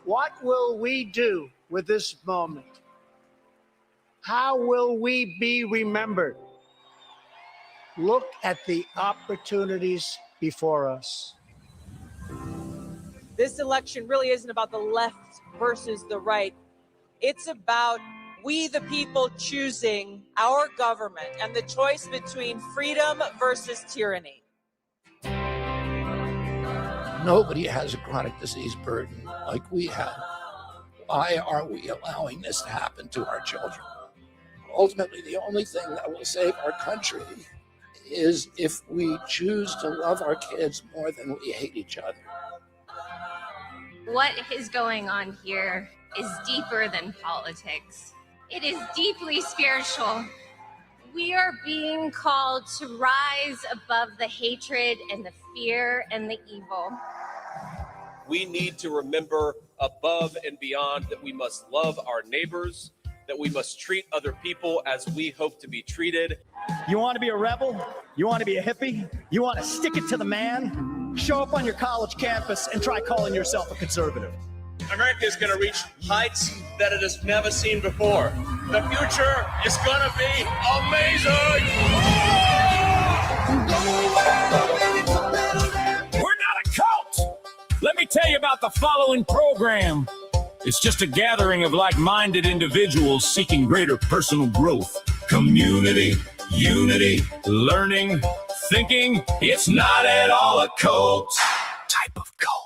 What will we do with this moment? How will we be remembered? Look at the opportunities before us. This election really isn't about the left versus the right. It's about we, the people, choosing our government and the choice between freedom versus tyranny. Nobody has a chronic disease burden like we have. Why are we allowing this to happen to our children? Ultimately, the only thing that will save our country is if we choose to love our kids more than we hate each other. What is going on here is deeper than politics. It is deeply spiritual. We are being called to rise above the hatred and the fear and the evil. We need to remember above and beyond that we must love our neighbors, that we must treat other people as we hope to be treated. You want to be a rebel? You want to be a hippie? You want to stick it to the man? Show up on your college campus and try calling yourself a conservative. America is going to reach heights that it has never seen before. The future is going to be amazing. We're not a cult. Let me tell you about the following program. It's just a gathering of like-minded individuals seeking greater personal growth, community, unity, learning, thinking. It's not at all a cult. Type of cult.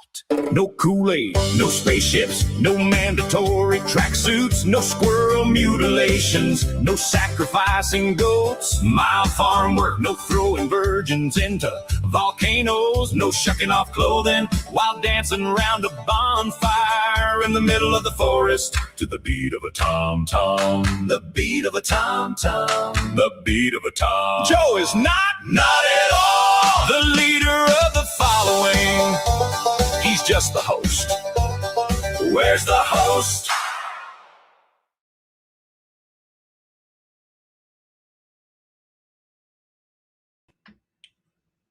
No Kool-Aid, no spaceships, no mandatory tracksuits, no squirrel mutilations, no sacrificing goats, mild farm work, no throwing virgins into volcanoes, no shucking off clothing while dancing around a bonfire in the middle of the forest to the beat of a tom-tom, the beat of a tom-tom, the beat of a tom. Joe is not at all the leader of the following. He's just the host. Where's the host?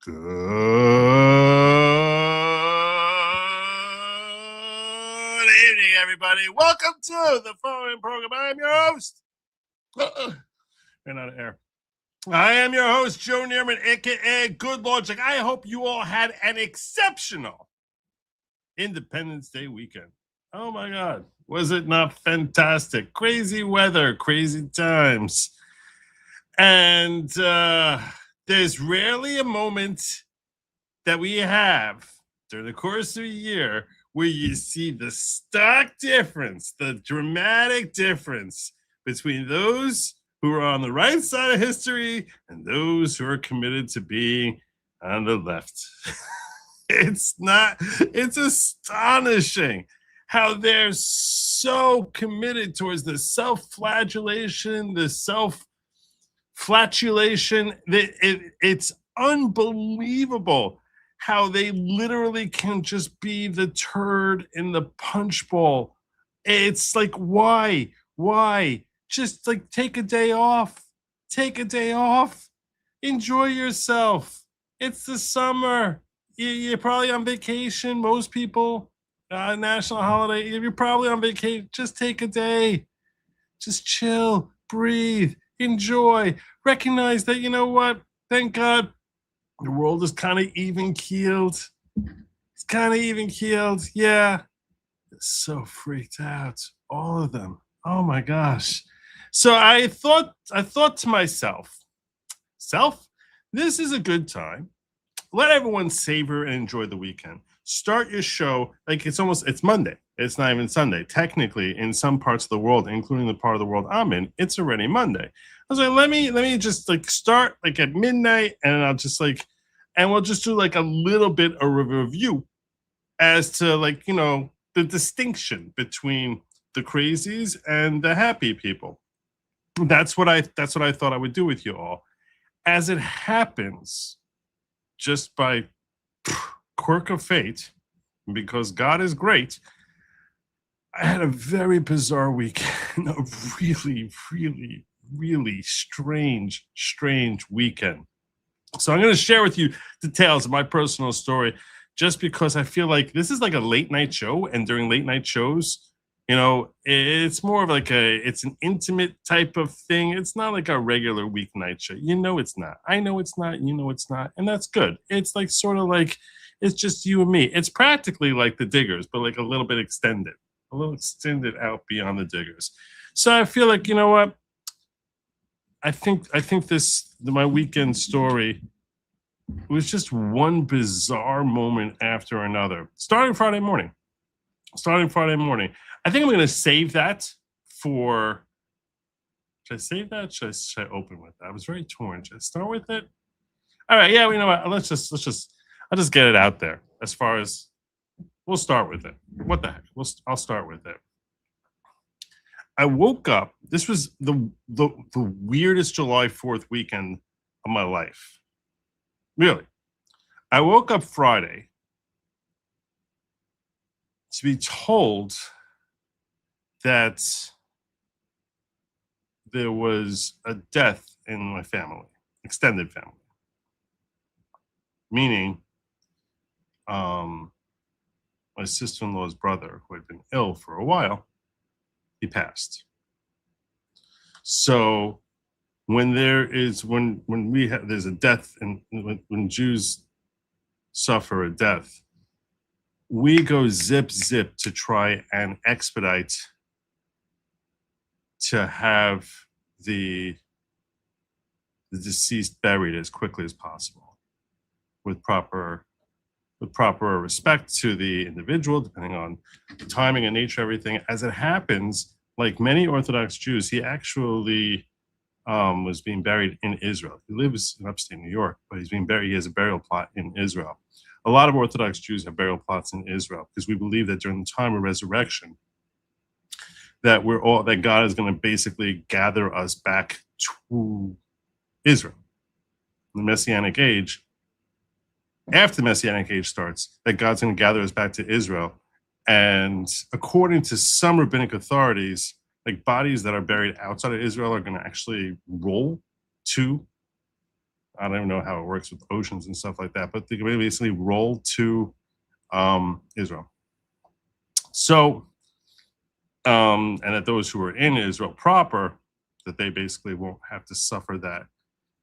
Good evening, everybody. Welcome to the following program. I am your host. Ran out of air. I am your host, Joe Neerman, a.k.a. Good Lawgic. I hope you all had an exceptional Independence Day weekend. Oh, my God. Was it not fantastic? Crazy weather, crazy times. And there's rarely a moment that we have during the course of a year where you see the stark difference, the dramatic difference between those who are on the right side of history and those who are committed to being on the left. It's astonishing how they're so committed towards the self-flagellation, the self-flatulation. It's unbelievable how they literally can just be the turd in the punch bowl. It's like, why? Just like take a day off. Enjoy yourself. It's the summer. You're probably on vacation. Most people, national holiday, you're probably on vacation. Just take a day. Just chill, breathe, enjoy. Recognize that, you know what? Thank God the world is kind of even-keeled. It's kind of even-keeled. Yeah. They're so freaked out. All of them. Oh, my gosh. So I thought to myself, this is a good time. Let everyone savor and enjoy the weekend. Start your show like it's Monday. It's not even Sunday. Technically, in some parts of the world, including the part of the world I'm in, it's already Monday. I was like, let me just like start like at midnight, and I'll just like, and we'll just do like a little bit of a review as to like, you know, the distinction between the crazies and the happy people. That's what I thought I would do with you all. As it happens, just by quirk of fate, because God is great, I had a very bizarre weekend, a really, really, really strange weekend. So I'm going to share with you details of my personal story just because I feel like this is like a late night show, and during late night shows, you know, it's more of like it's an intimate type of thing. It's not like a regular weeknight show. You know, it's not. I know it's not. You know, it's not. And that's good. It's like sort of like, it's just you and me. It's practically like the Diggers, but like a little bit extended, a little extended out beyond the Diggers. So I feel like, you know what? I think my weekend story was just one bizarre moment after another. Starting Friday morning. I think I'm going to save that for. Should I save that? Should I open with that? I was very torn. Should I start with it? All right. Yeah. You know what? I'll just get it out there. As far as we'll start with it. What the heck? I'll start with it. I woke up. This was the weirdest July 4th weekend of my life. Really. I woke up Friday to be told that there was a death in my family, extended family. Meaning, my sister-in-law's brother, who had been ill for a while, he passed. So when there's a death, and when Jews suffer a death, we go zip to try and expedite to have the deceased buried as quickly as possible, with proper respect to the individual, depending on the timing and nature of everything. As it happens, like many Orthodox Jews, he actually was being buried in Israel. He lives in upstate New York, but he's being buried. He has a burial plot in Israel. A lot of Orthodox Jews have burial plots in Israel because we believe that during the time of resurrection, that God is going to basically gather us back to Israel. In the Messianic age, after the Messianic age starts, that God's going to gather us back to Israel. And according to some rabbinic authorities, like bodies that are buried outside of Israel are going to actually roll to, I don't even know how it works with oceans and stuff like that, but they can basically roll to Israel. So, and that those who are in Israel proper, that they basically won't have to suffer that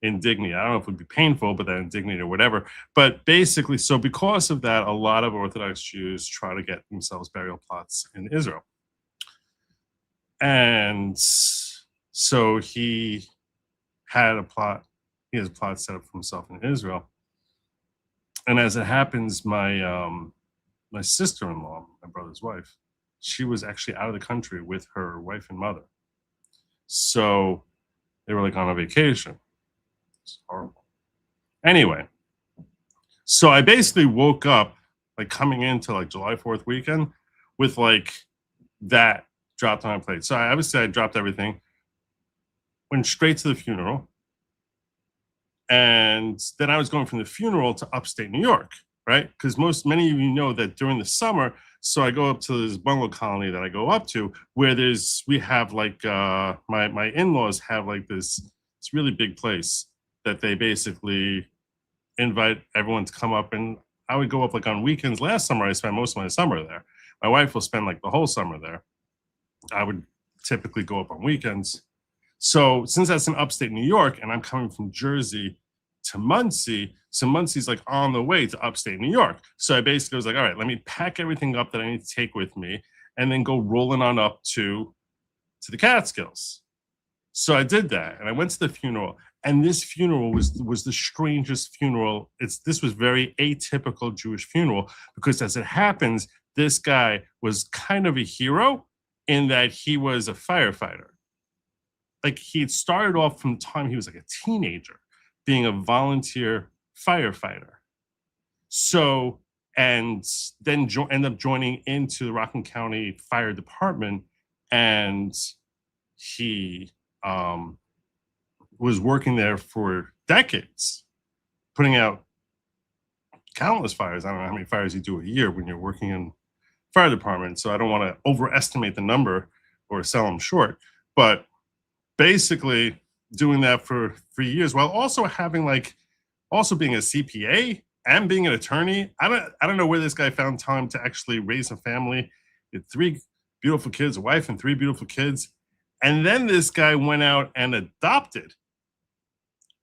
indignity. I don't know if it would be painful, but that indignity or whatever. But basically, so because of that, a lot of Orthodox Jews try to get themselves burial plots in Israel. And so he has a plot set up for himself in Israel. And as it happens, my sister-in-law, my brother's wife, she was actually out of the country with her wife and mother. So they were like on a vacation. It's horrible. Anyway, so I basically woke up like coming into like July 4th weekend with like that dropped on my plate. So I dropped everything, went straight to the funeral. And then I was going from the funeral to upstate New York, right? Because many of you know that during the summer, so I go up to this bungalow colony that I go up to where we have like, my in-laws have like this really big place that they basically invite everyone to come up. And I would go up like on weekends. Last summer, I spent most of my summer there. My wife will spend like the whole summer there. I would typically go up on weekends. So since that's in upstate New York and I'm coming from Jersey to Muncie, so Muncie's like on the way to upstate New York. So I basically was like, all right, let me pack everything up that I need to take with me and then go rolling on up to the Catskills. So I did that and I went to the funeral, and this funeral was the strangest funeral. This was very atypical Jewish funeral because as it happens, this guy was kind of a hero in that he was a firefighter. Like he had started off from the time he was like a teenager being a volunteer firefighter. So, and then end up joining into the Rockland County Fire Department, and he was working there for decades, putting out countless fires. I don't know how many fires you do a year when you're working in fire department, so I don't want to overestimate the number or sell them short, but basically doing that for years while also having also being a CPA and being an attorney, I don't know where this guy found time to actually raise a family. He had 3 beautiful kids, a wife and 3 beautiful kids. And then this guy went out and adopted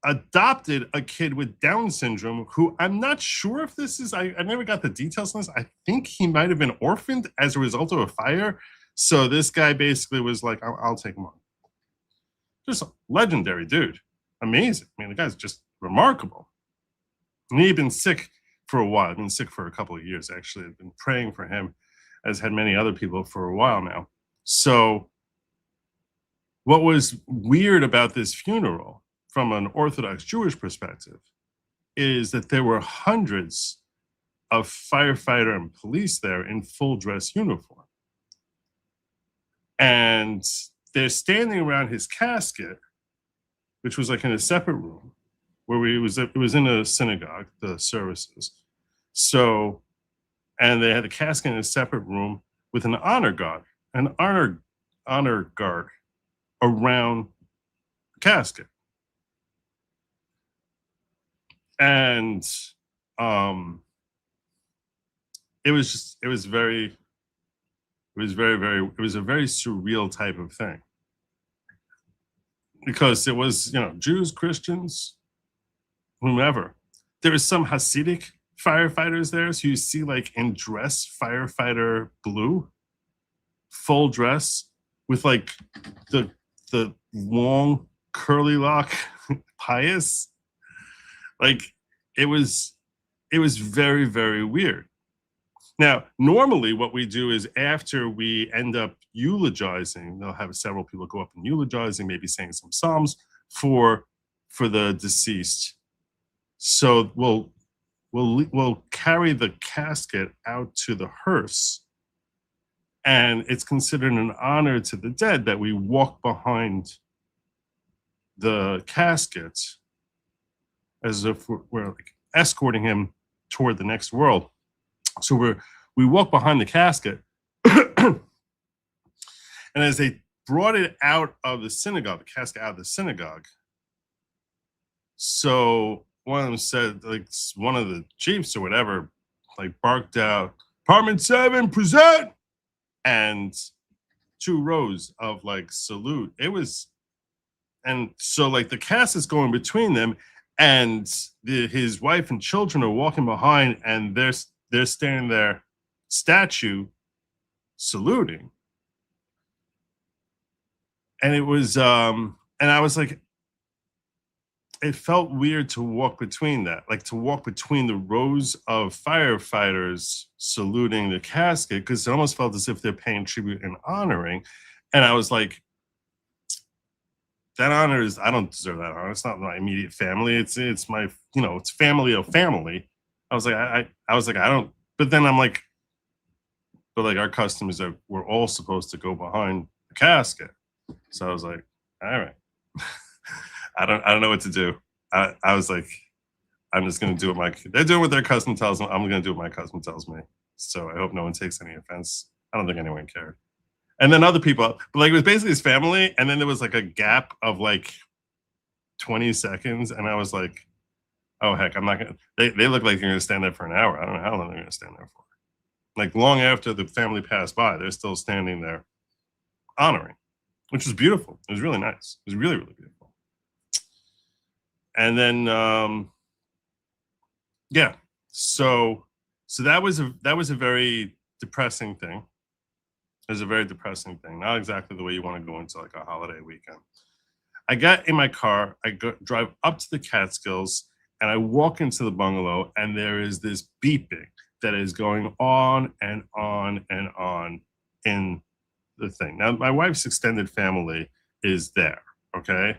a kid with Down syndrome, who I'm not sure if this is, I never got the details on this. I think he might have been orphaned as a result of a fire. So this guy basically was like, I'll take him on. Just a legendary dude. Amazing. I mean, the guy's just remarkable. And he'd been sick for a while. I've been sick for a couple of years, actually. I've been praying for him, as had many other people for a while now. So what was weird about this funeral from an Orthodox Jewish perspective is that there were hundreds of firefighter and police there in full dress uniform. And they're standing around his casket, which was like in a separate room, where it was in a synagogue, the services. So, and they had the casket in a separate room with an honor guard around the casket. And it was a very surreal type of thing, because it was, Jews, Christians, whomever. There was some Hasidic firefighters there, so you see like in dress, firefighter blue, full dress with like the long curly lock pious. Like it was very, very weird. Now, normally what we do is after we end up eulogizing, they'll have several people go up and eulogizing, maybe saying some psalms for the deceased. So we'll carry the casket out to the hearse, and it's considered an honor to the dead that we walk behind the casket as if we're like escorting him toward the next world. So we walk behind the casket, and as they brought it out of the synagogue, the casket out of the synagogue, so one of them said, like one of the chiefs or whatever, like barked out, "Department 7, present!" And 2 rows of like salute. It was, and so like the casket's going between them, and his wife and children are walking behind, and they're standing there, statue, saluting. And it was, and I was like, it felt weird to walk between that, like to walk between the rows of firefighters saluting the casket, because it almost felt as if they're paying tribute and honoring. And I was like, that honor is, I don't deserve that honor. It's not my immediate family. It's my, it's family of family. I was like, I don't, but then I'm like, but like our custom is that we're all supposed to go behind the casket. So I was like, all right. I don't know what to do. I was like, I'm just gonna do what they're doing what their custom tells them. I'm gonna do what my custom tells me. So I hope no one takes any offense. I don't think anyone cared. And then other people, but like it was basically his family, and then there was like a gap of like 20 seconds, and I was like, oh heck, I'm not gonna. They look like they're gonna stand there for an hour. I don't know how long they're gonna stand there for. Like long after the family passed by, they're still standing there honoring, which was beautiful. It was really nice. It was really, really beautiful. And then yeah, so that was a very depressing thing. It was a very depressing thing. Not exactly the way you want to go into like a holiday weekend. I got in my car, drive up to the Catskills, and I walk into the bungalow, and there is this beeping that is going on and on and on in the thing. Now, my wife's extended family is there, okay?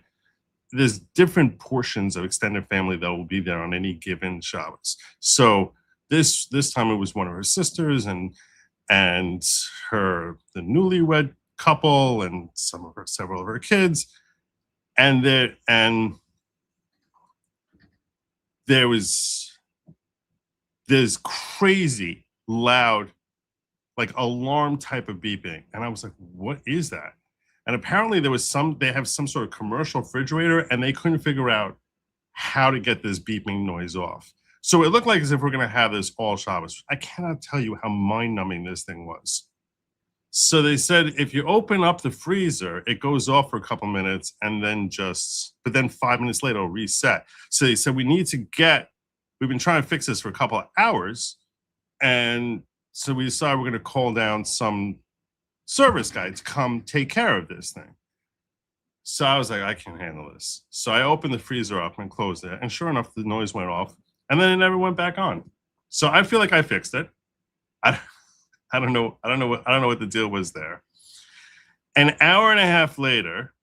There's different portions of extended family that will be there on any given Shabbos. So this time it was one of her sisters and the newlywed couple and several of her kids, and there's crazy loud, like alarm type of beeping, and I was like, what is that? And apparently they have some sort of commercial refrigerator, and they couldn't figure out how to get this beeping noise off. So it looked like as if we're going to have this all Shabbos. I cannot tell you how mind-numbing this thing was. So they said if you open up the freezer, it goes off for a couple minutes and then but then 5 minutes later it'll reset. So they said we've been trying to fix this for a couple of hours. And so we decided we're going to call down some service guy to come take care of this thing. So I was like, I can't handle this. So I opened the freezer up and closed it. And sure enough, the noise went off and then it never went back on. So I feel like I fixed it. I don't know what the deal was there. An hour and a half later,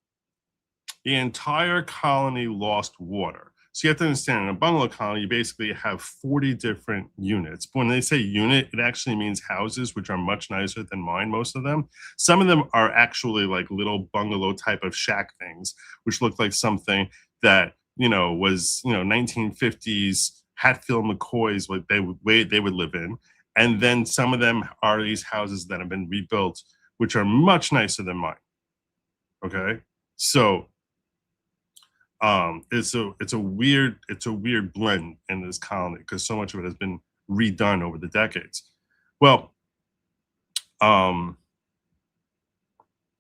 the entire colony lost water. So you have to understand, in a bungalow colony, you basically have 40 different units. When they say unit, it actually means houses, which are much nicer than mine, most of them. Some of them are actually like little bungalow type of shack things, which look like something that, was, 1950s Hatfield McCoys, like they would live in. And then some of them are these houses that have been rebuilt, which are much nicer than mine. Okay? So it's a weird blend in this colony because so much of it has been redone over the decades. Well, the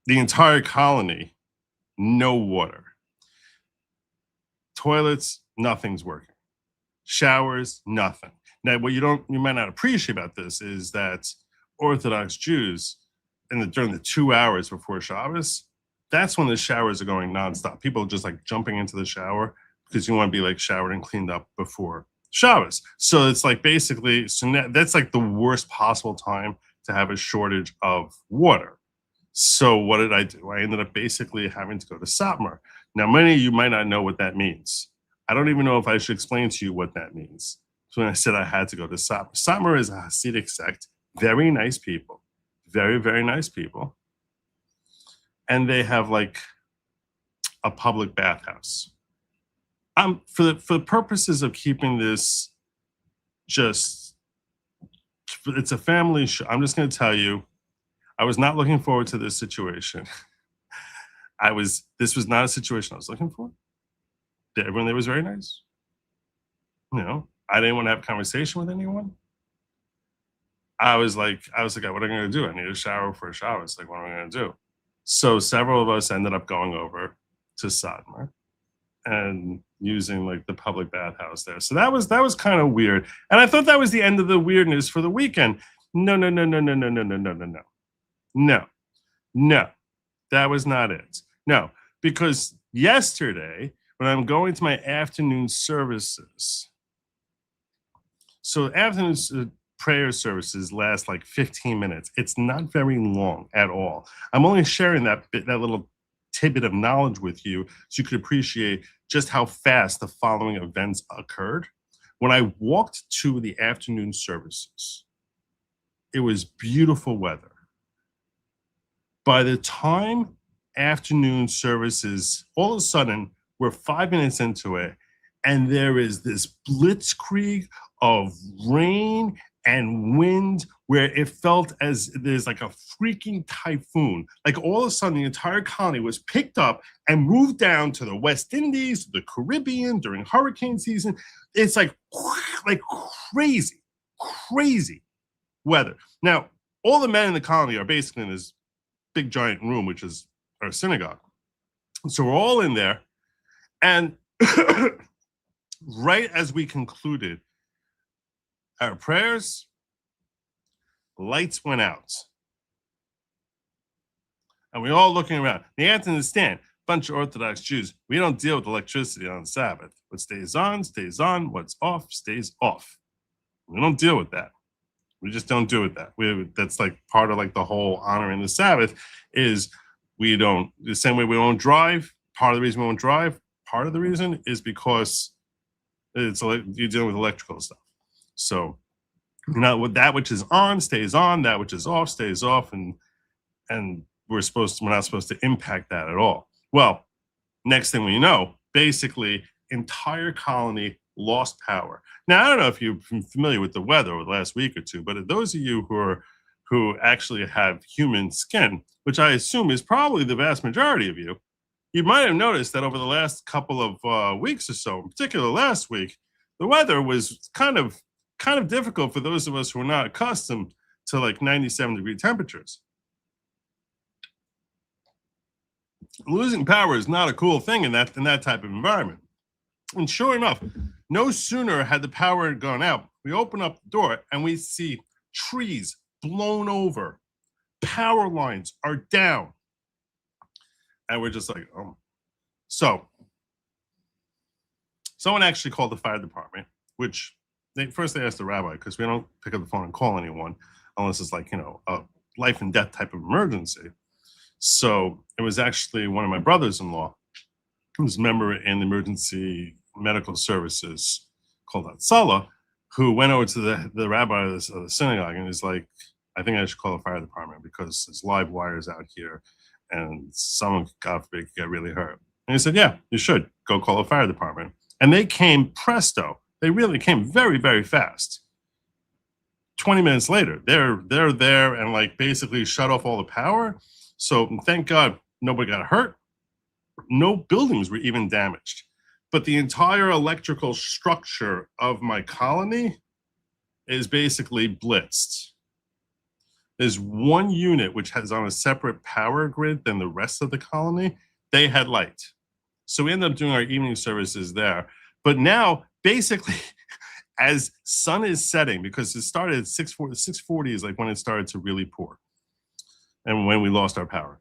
entire colony, no water. Toilets, nothing's working. Showers, nothing. Now, what you might not appreciate about this is that Orthodox Jews, during the 2 hours before Shabbos, that's when the showers are going nonstop. People are just like jumping into the shower because you want to be like showered and cleaned up before Shabbos. So it's like basically, that's like the worst possible time to have a shortage of water. So what did I do? I ended up basically having to go to Satmar. Now, many of you might not know what that means. I don't even know if I should explain to you what that means. So when I said I had to go to Satmar, Satmar is a Hasidic sect, very nice people, very, very nice people. And they have like a public bathhouse. For the purposes of keeping this it's a family show. I'm just going to tell you, I was not looking forward to this situation. This was not a situation I was looking for. Everyone there was very nice. I didn't want to have a conversation with anyone. I was like, what am I going to do? I need a shower for a shower. It's like, what am I going to do? So several of us ended up going over to Satmar and using like the public bathhouse there. So that was kind of weird. And I thought that was the end of the weirdness for the weekend. No. That was not it. No, because yesterday when I'm going to my afternoon services, so afternoon prayer services last like 15 minutes. It's not very long at all. I'm only sharing that little tidbit of knowledge with you so you could appreciate just how fast the following events occurred. When I walked to the afternoon services, it was beautiful weather. By the time afternoon services, all of a sudden, we're 5 minutes into it, and there is this blitzkrieg of rain and wind where it felt as there's like a freaking typhoon. Like all of a sudden, the entire colony was picked up and moved down to the West Indies, the Caribbean during hurricane season. It's like crazy weather. Now, all the men in the colony are basically in this big giant room, which is our synagogue. So we're all in there. And right as we concluded our prayers, lights went out. And we're all looking around. You have to understand, bunch of Orthodox Jews, we don't deal with electricity on Sabbath. What stays on, stays on. What's off, stays off. We don't deal with that. We just don't do it that. That's like part of like the whole honoring the Sabbath is we don't, the same way we don't drive. Part of the reason we don't drive, part of the reason is because it's like you're dealing with electrical stuff. So, with that which is on stays on, that which is off stays off, and we're not supposed to impact that at all. Well, next thing we know, basically entire colony lost power. Now I don't know if you're familiar with the weather over the last week or two, but those of you who actually have human skin, which I assume is probably the vast majority of you, you might have noticed that over the last couple of weeks or so, in particular last week, the weather was kind of difficult for those of us who are not accustomed to like 97-degree temperatures. Losing power is not a cool thing in that type of environment. And sure enough, no sooner had the power gone out, we open up the door and we see trees blown over, power lines are down, and we're just like, oh. So someone actually called the fire department, which they asked the rabbi, because we don't pick up the phone and call anyone unless it's like, a life and death type of emergency. So it was actually one of my brothers-in-law, who's a member in the emergency medical services called Hatzalah, who went over to the rabbi of the synagogue and is like, I think I should call the fire department because there's live wires out here and someone, God forbid, could get really hurt. And he said, yeah, you should go call the fire department. And they came presto. They really came very, very fast. 20 minutes later, they're there and like basically shut off all the power. So thank God nobody got hurt. No buildings were even damaged. But the entire electrical structure of my colony is basically blitzed. There's one unit which has on a separate power grid than the rest of the colony. They had light. So we ended up doing our evening services there. But now, basically, as sun is setting, because it started at 6:40 is like when it started to really pour. And when we lost our power.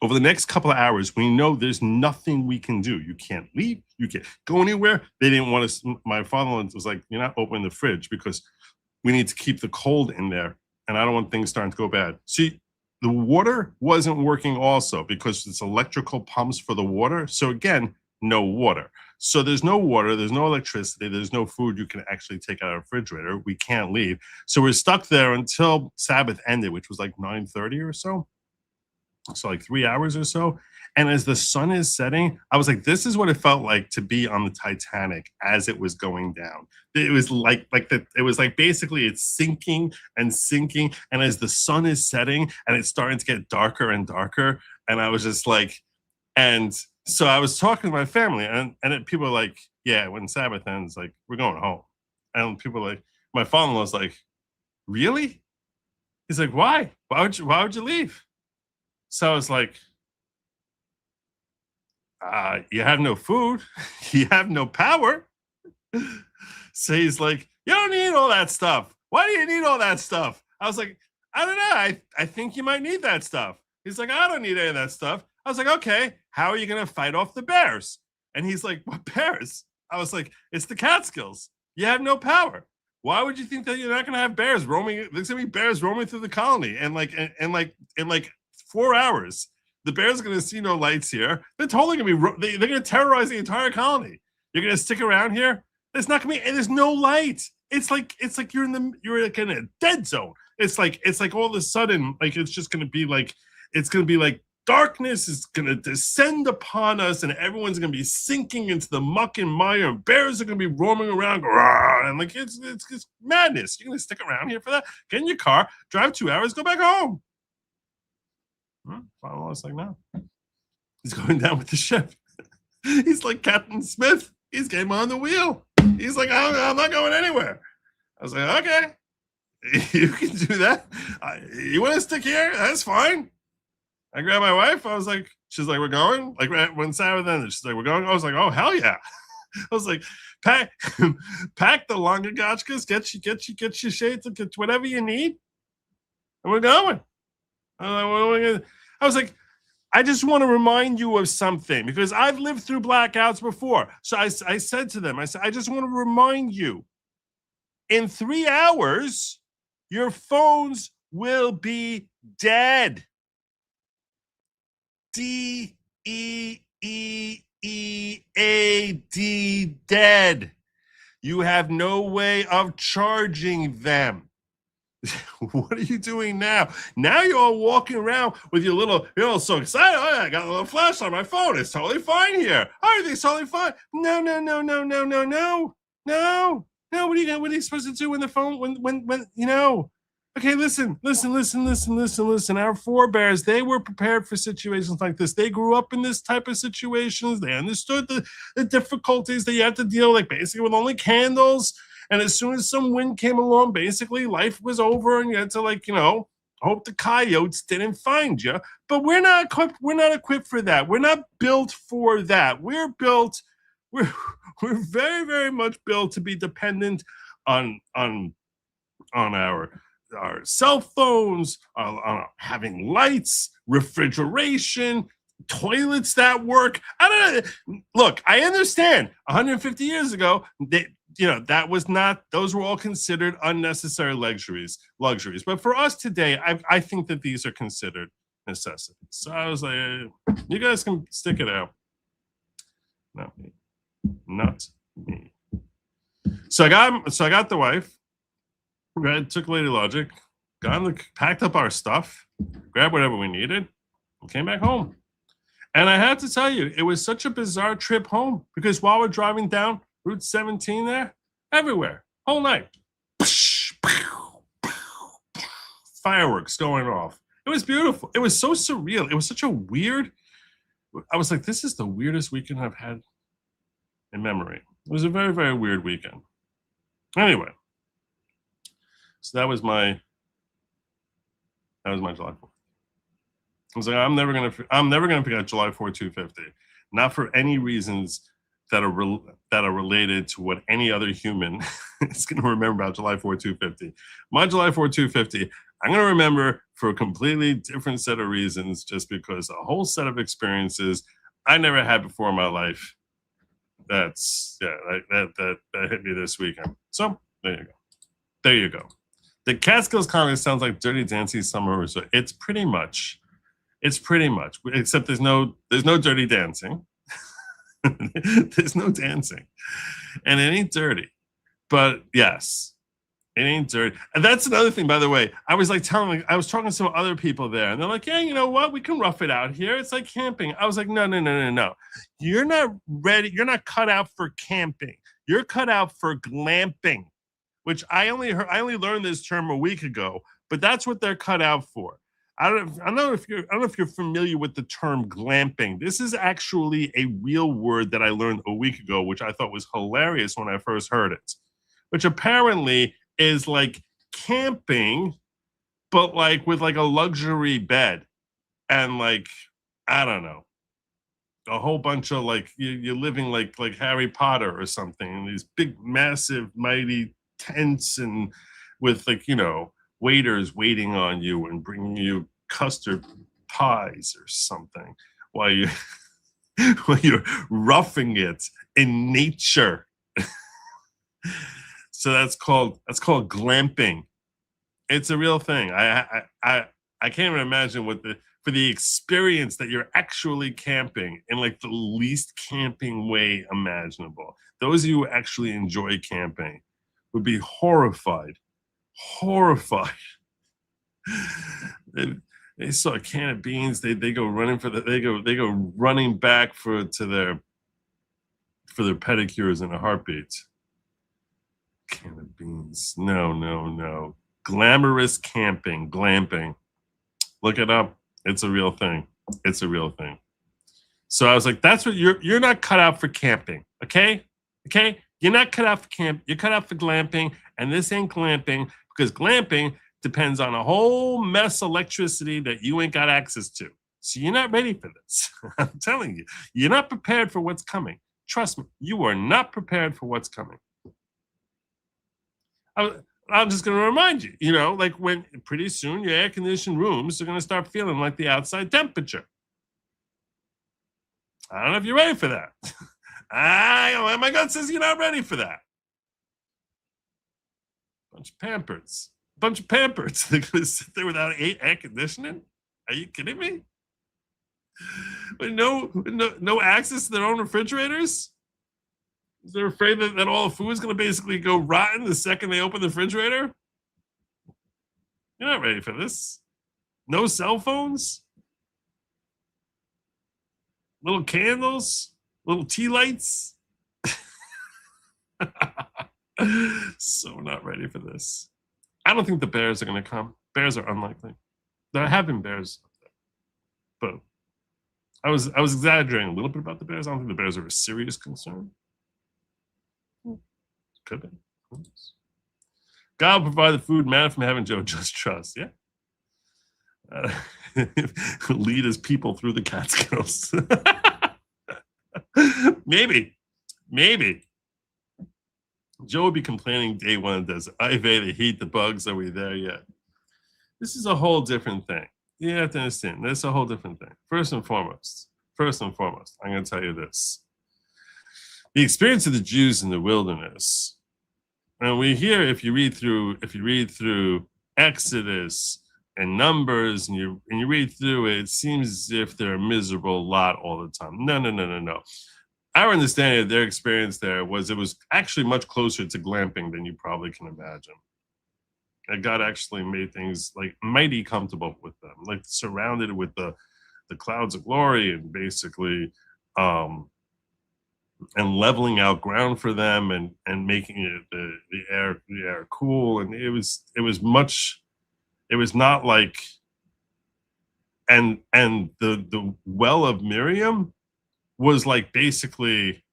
Over the next couple of hours, we know there's nothing we can do. You can't leave. You can't go anywhere. They didn't want us. My father-in-law was like, you're not opening the fridge because we need to keep the cold in there. And I don't want things starting to go bad. See, the water wasn't working also because it's electrical pumps for the water. So again, no water. So there's no water, there's no electricity, there's no food you can actually take out of the refrigerator. We can't leave. So we're stuck there until Sabbath ended, which was like 9:30 or so. So like 3 hours or so. And as the sun is setting, I was like, this is what it felt like to be on the Titanic as it was going down. It was it was like basically it's sinking and sinking. And as the sun is setting and it's starting to get darker and darker. And I was just like, and so I was talking to my family and people are like, yeah, when Sabbath ends, like we're going home. And people are like, my father-in-law's like, really? He's like, why? Why would you leave? So I was like, you have no food, you have no power. So he's like, you don't need all that stuff. Why do you need all that stuff? I was like, I don't know. I think you might need that stuff. He's like, I don't need any of that stuff. I was like, okay, how are you going to fight off the bears? And he's like, what bears? I was like, it's the Catskills. You have no power. Why would you think that you're not going to have bears roaming? There's going to be bears roaming through the colony. And like 4 hours, the bears are going to see no lights here. They're totally going to be, they're going to terrorize the entire colony. You're going to stick around here? There's not going to be, and there's no light. It's like you're like in a dead zone. It's like all of a sudden, like, it's just going to be like, it's going to be like darkness is going to descend upon us and everyone's going to be sinking into the muck and mire and bears are going to be roaming around. And like, it's madness. You're going to stick around here for that? Get in your car, drive 2 hours, go back home. I was like, no. He's going down with the ship. He's like Captain Smith. He's getting on the wheel. He's like, I'm not going anywhere. I was like, okay, you can do that. You want to stick here? That's fine. I grabbed my wife. I was like, she's like, we're going. Like when Sabbath ended, she's like, we're going. I was like, oh, hell yeah. I was like, pack the Lawgic, get your shades, get whatever you need. And we're going. I was like, I just want to remind you of something because I've lived through blackouts before. So I said to them, I said, I just want to remind you, in 3 hours, your phones will be dead. D-E-E-E-A-D, dead. You have no way of charging them. What are you doing now? Now you're all walking around with your little, you're all so excited. Oh, yeah, I got a little flash on my phone. It's totally fine here. Everything's totally fine. No. What are you supposed to do when the phone, when Okay, listen. Our forebears, they were prepared for situations like this. They grew up in this type of situations. They understood the difficulties that you have to deal, like basically with only candles. And as soon as some wind came along, basically life was over, and you had to, like, hope the coyotes didn't find you. But we're not equipped. We're not equipped for that. We're not built for that. We're very, very much built to be dependent on our cell phones, on having lights, refrigeration, toilets that work. I don't know. Look, I understand 150 years ago, that was not, those were all considered unnecessary luxuries. But for us today, I think that these are considered necessities. So I was like, you guys can stick it out. Not me. So I got the wife. Took Lady Lawgic, packed up our stuff, grabbed whatever we needed, and came back home. And I have to tell you, it was such a bizarre trip home, because while we're driving down Route 17 there, everywhere, whole night, fireworks going off. It was beautiful. It was so surreal. It was such a weird, I was like, this is the weirdest weekend I've had in memory. It was a very, very weird weekend. Anyway. So that was my July 4th. I was like, I'm never gonna forget July 4th, 250. Not for any reasons that are related to what any other human is gonna remember about July 4th, 250. My July 4th, 250, I'm gonna remember for a completely different set of reasons, just because a whole set of experiences I never had before in my life. That hit me this weekend. So there you go. The Catskills Comedy sounds like Dirty Dancing Summer Resort. It's pretty much, except there's no dirty dancing. There's no dancing, and it ain't dirty. But yes, it ain't dirty. And that's another thing, by the way. I was talking to some other people there, and they're like, "Yeah, you know what? We can rough it out here. It's like camping." I was like, "No. You're not ready. You're not cut out for camping. You're cut out for glamping." Which I only learned this term a week ago, but that's what they're cut out for. I don't know if you're familiar with the term glamping. This is actually a real word that I learned a week ago, which I thought was hilarious when I first heard it. Which apparently is like camping, but like with like a luxury bed, and like, I don't know, a whole bunch of like you're living like Harry Potter or something, and these big, massive, mighty tents, and with waiters waiting on you and bringing you custard pies or something while you're roughing it in nature. So that's called glamping. It's a real thing. I can't even imagine for the experience that you're actually camping in like the least camping way imaginable. Those of you who actually enjoy camping would be horrified. They saw a can of beans. They go running they go running back for their pedicures in a heartbeat. Can of beans. No. Glamorous camping, glamping. Look it up. It's a real thing. So I was like, that's what you're not cut out for camping. Okay? You're not cut out for camp. You're cut out for glamping, and this ain't glamping, because glamping depends on a whole mess of electricity that you ain't got access to. So you're not ready for this. I'm telling you, you're not prepared for what's coming. Trust me, you are not prepared for what's coming. I'm just going to remind you, like when pretty soon your air-conditioned rooms are going to start feeling like the outside temperature. I don't know if you're ready for that. My gut says you're not ready for that. Bunch of Pampers. They're going to sit there without air conditioning? Are you kidding me? With no access to their own refrigerators? They're afraid that all the food is going to basically go rotten the second they open the refrigerator? You're not ready for this. No cell phones? Little candles? Little tea lights? So not ready for this. I don't think the Bears are going to come. Bears are unlikely. There have been Bears, but I was exaggerating a little bit about the Bears. I don't think the Bears are a serious concern. Could be. God will provide the food, manna from heaven, Joe. Just trust. Yeah. Lead his people through the Catskills. Maybe. Joe would be complaining day one. Does Ivy the heat, the bugs? Are we there yet? This is a whole different thing. You have to understand. This is a whole different thing. First and foremost, I'm going to tell you this. The experience of the Jews in the wilderness. And we hear, if you read through Exodus and Numbers, and you read through it, it seems as if they're a miserable lot all the time. No. Our understanding of their experience there was it was actually much closer to glamping than you probably can imagine. And God actually made things like mighty comfortable with them, like surrounded with the clouds of glory, and basically and leveling out ground for them, and making it the air cool. And it was not like, and the well of Miriam was like, basically,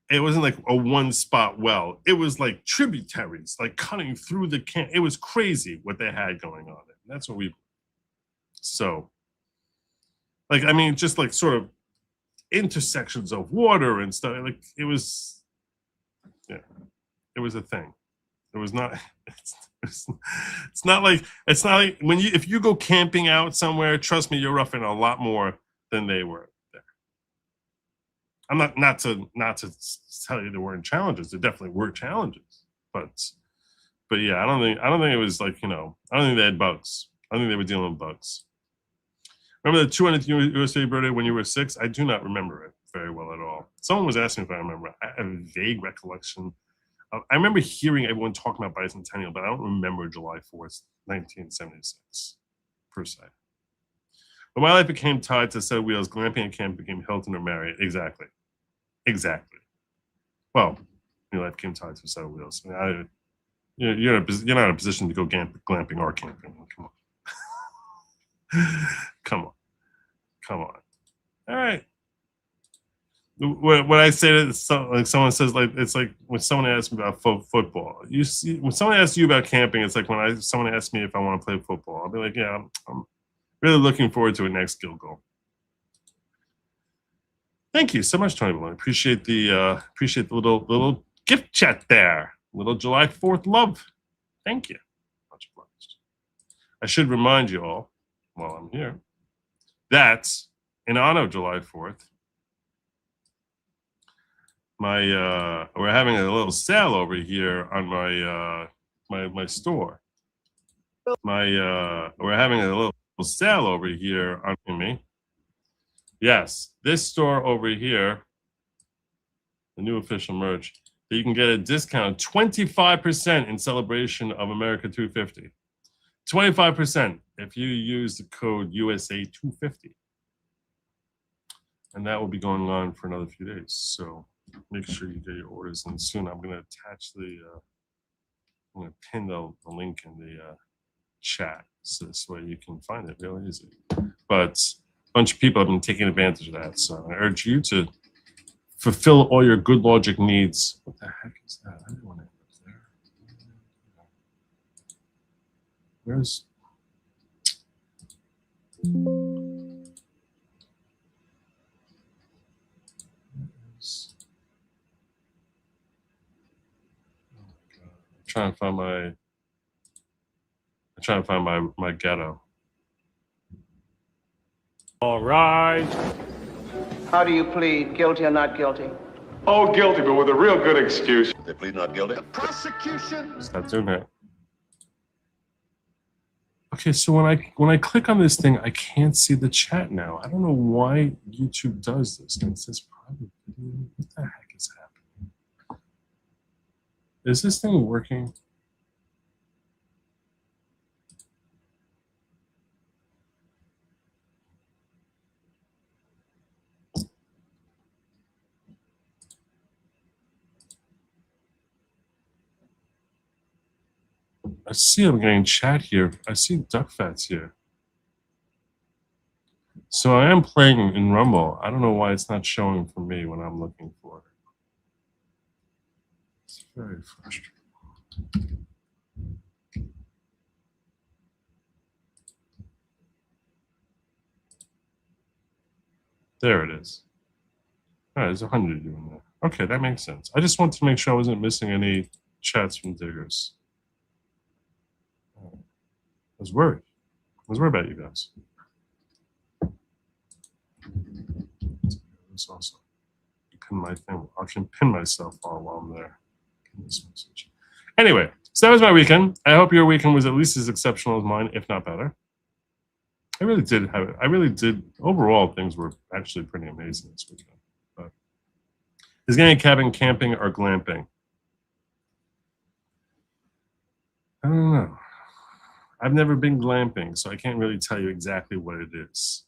it wasn't like a one spot well. It was like tributaries, like cutting through the camp. It was crazy what they had going on. And that's what we, so like, I mean, just like sort of intersections of water and stuff. Like it was a thing. It was not, it's not like if you go camping out somewhere, trust me, you're roughing a lot more than they were. I'm not to tell you there weren't challenges. There definitely were challenges, but yeah, I don't think it was like, I don't think they had bugs. I don't think they were dealing with bugs. Remember the 200th USA birthday when you were 6? I do not remember it very well at all. Someone was asking if I remember. I have a vague recollection. I remember hearing everyone talking about bicentennial, but I don't remember July 4th, 1976, per se. But my life became tied to a set of wheels. Glamping and camp became Hilton or Marriott. Exactly. Well, your life became tied to a set of wheels. I mean, you're not in a position to go glamping or camping. Come on. All right. When I say that, like someone says, like, it's like when someone asks me about football. You see, when someone asks you about camping, it's like when someone asks me if I want to play football. I'll be like, yeah, I'm really looking forward to a next skill goal. Thank you so much, Tony Malone. Appreciate the little gift chat there. Little July 4th love. Thank you. Much obliged. I should remind you all, while I'm here, that in honor of July 4th, we're having a little sale over here on my store. We're having a little sale over here on me. Yes, this store over here, the new official merch, that you can get a discount 25% in celebration of America 250. 25% if you use the code USA250. And that will be going on for another few days. So make sure you get your orders in soon. I'm going to attach I'm going to pin the link in the chat so this way you can find it real easy. But a bunch of people have been taking advantage of that. So I urge you to fulfill all your good Lawgic needs. What the heck is that? I didn't want to end up there. Where's... trying to find my ghetto. All right. How do you plead, guilty or not guilty? Oh, guilty, but with a real good excuse. They plead not guilty. The prosecution. Stop doing that. Okay, so when I click on this thing, I can't see the chat now. I don't know why YouTube does this. And it says private video. What the heck is happening? Is this thing working? I see I'm getting chat here. I see duck fats here. So I am playing in Rumble. I don't know why it's not showing for me when I'm looking for it. It's very frustrating. There it is. All right, there's 100 of you in there. Okay, that makes sense. I just wanted to make sure I wasn't missing any chats from diggers. I was worried. I was worried about you guys. This also. Pin my thing. I can pin myself while I'm there. This message. Anyway, so that was my weekend. I hope your weekend was at least as exceptional as mine, if not better. I really did. Overall, things were actually pretty amazing this weekend. But is getting a cabin camping or glamping? I don't know. I've never been glamping, so I can't really tell you exactly what it is.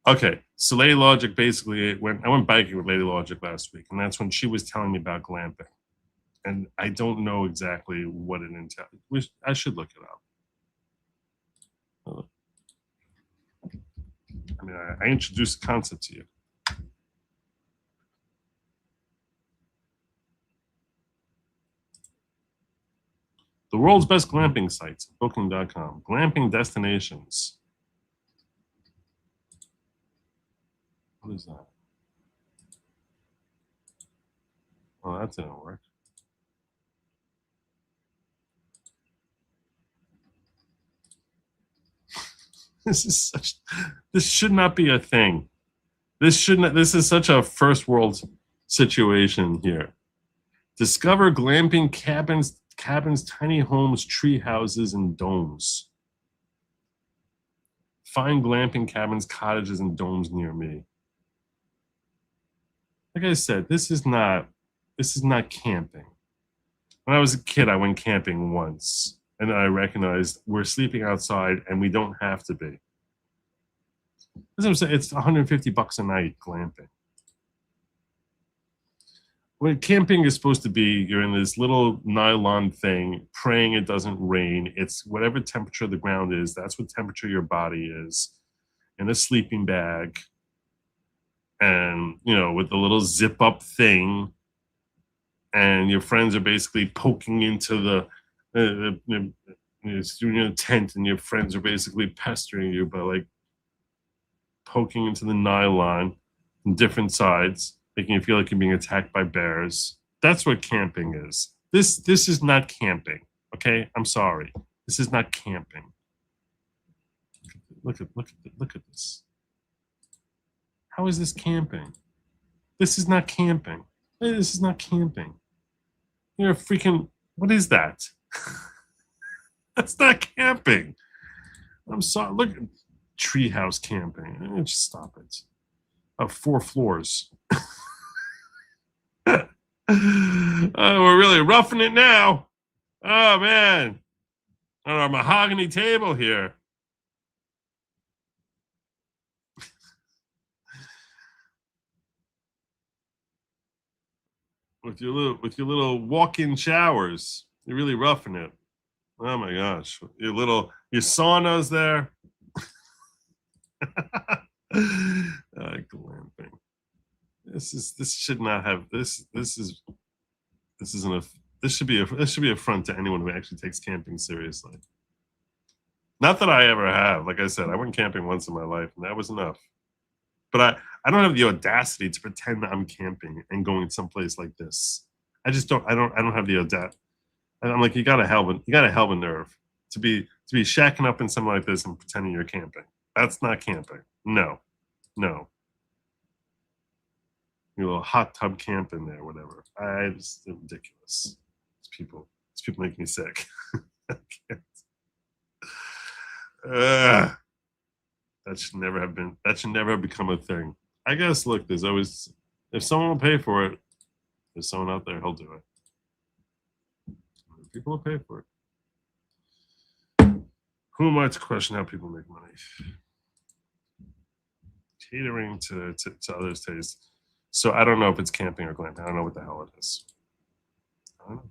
Okay, so Lady Lawgic basically I went biking with Lady Lawgic last week, and that's when she was telling me about glamping. And I don't know exactly what it entails. I should look it up. I mean, I introduced the concept to you. The world's best glamping sites, booking.com. Glamping destinations. What is that? Oh, that didn't work. This should not be a thing. This is such a first world situation here. Discover glamping cabins, tiny homes, tree houses, and domes. Find glamping cabins, cottages, and domes near me. Like I said, this is not camping. When I was a kid, I went camping once, and I recognized we're sleeping outside, and we don't have to be. As I'm saying, it's $150 a night glamping. When camping is supposed to be, you're in this little nylon thing, praying it doesn't rain. It's whatever temperature the ground is, that's what temperature your body is, in a sleeping bag, and with a little zip up thing, and your friends are basically poking into the tent, and your friends are basically pestering you by like poking into the nylon from different sides, making you feel like you're being attacked by bears. That's what camping is. This is not camping. Okay, I'm sorry. This is not camping. Look at this. How is this camping? This is not camping. This is not camping. You're a freaking. What is that? That's not camping. I'm sorry. Look, treehouse camping. Just stop it. 4 floors. We're really roughing it now. Oh man, on our mahogany table here. With your little walk-in showers, you're really roughing it. Oh my gosh, your saunas there. Glamping. This should not have this. This should be a front to anyone who actually takes camping seriously. Not that I ever have. Like I said, I went camping once in my life, and that was enough. But I don't have the audacity to pretend that I'm camping and going someplace like this. I just don't. I don't have the audacity. I'm like, you gotta have a nerve to be shacking up in something like this and pretending you're camping. That's not camping. No. Your little hot tub camp in there, whatever. It's ridiculous. These people make me sick. I can't. That should never have become a thing. I guess, look, there's always, if someone will pay for it, there's someone out there who'll do it. People will pay for it. Who am I to question how people make money? Catering to others' taste. So I don't know if it's camping or glamping. I don't know what the hell it is. I don't know.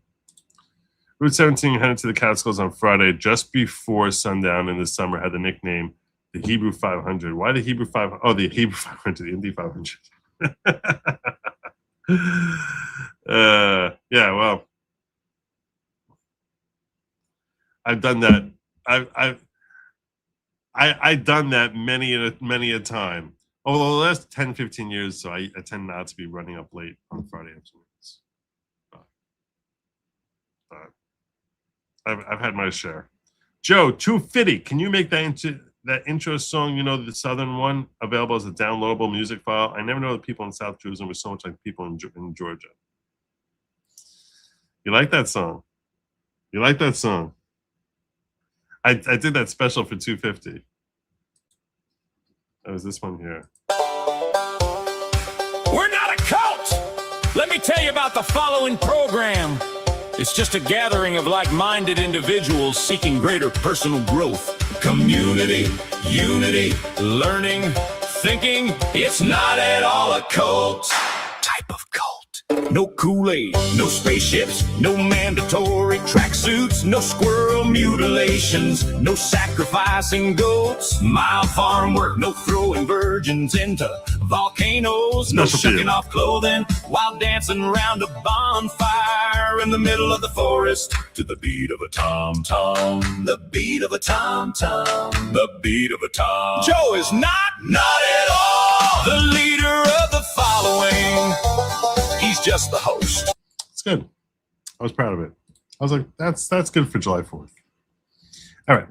Route 17 headed to the Catskills on Friday just before sundown in the summer had the nickname the Hebrew 500. Why the Hebrew 500? Oh, the Hebrew 500, the Indy 500. Yeah, well, I've done that. I've done that many a time. Over the last 10, 15 years, so I tend not to be running up late on Friday afternoons. But I've had my share. Joe, 250. Can you make that intro song, you know, the Southern one, available as a downloadable music file? I never know that people in South Jerusalem were so much like people in Georgia. You like that song? You like that song? I did that special for 250. That was this one here. We're not a cult! Let me tell you about the following program. It's just a gathering of like-minded individuals seeking greater personal growth. Community, unity, learning, thinking. It's not at all a cult. Type of cult. No Kool-Aid, no spaceships, no mandatory tracksuits, no squirrel mutilations, no sacrificing goats, mild farm work, no throwing virgins into volcanoes, no shucking off clothing while dancing around a bonfire in the middle of the forest to the beat of a tom-tom, the beat of a tom-tom, the beat of a tom. Joe is not at all the leader of the following. He's just the host. It's good. I was proud of it. I was like, that's good for July 4th. All right.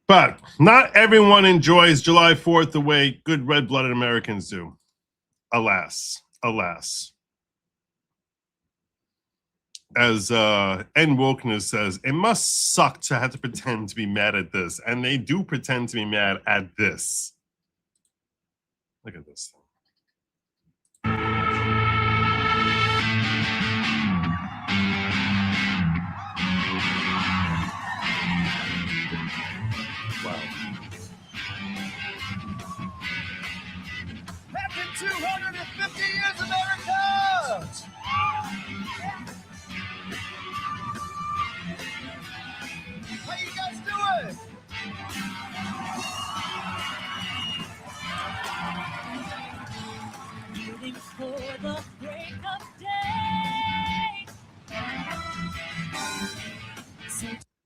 But not everyone enjoys July 4th the way good red-blooded Americans do. Alas. As N. Wokeness says, it must suck to have to pretend to be mad at this. And they do pretend to be mad at this. Look at this thing. Wow. Happy 250 years, America! How you guys doing? Waiting for the break of day.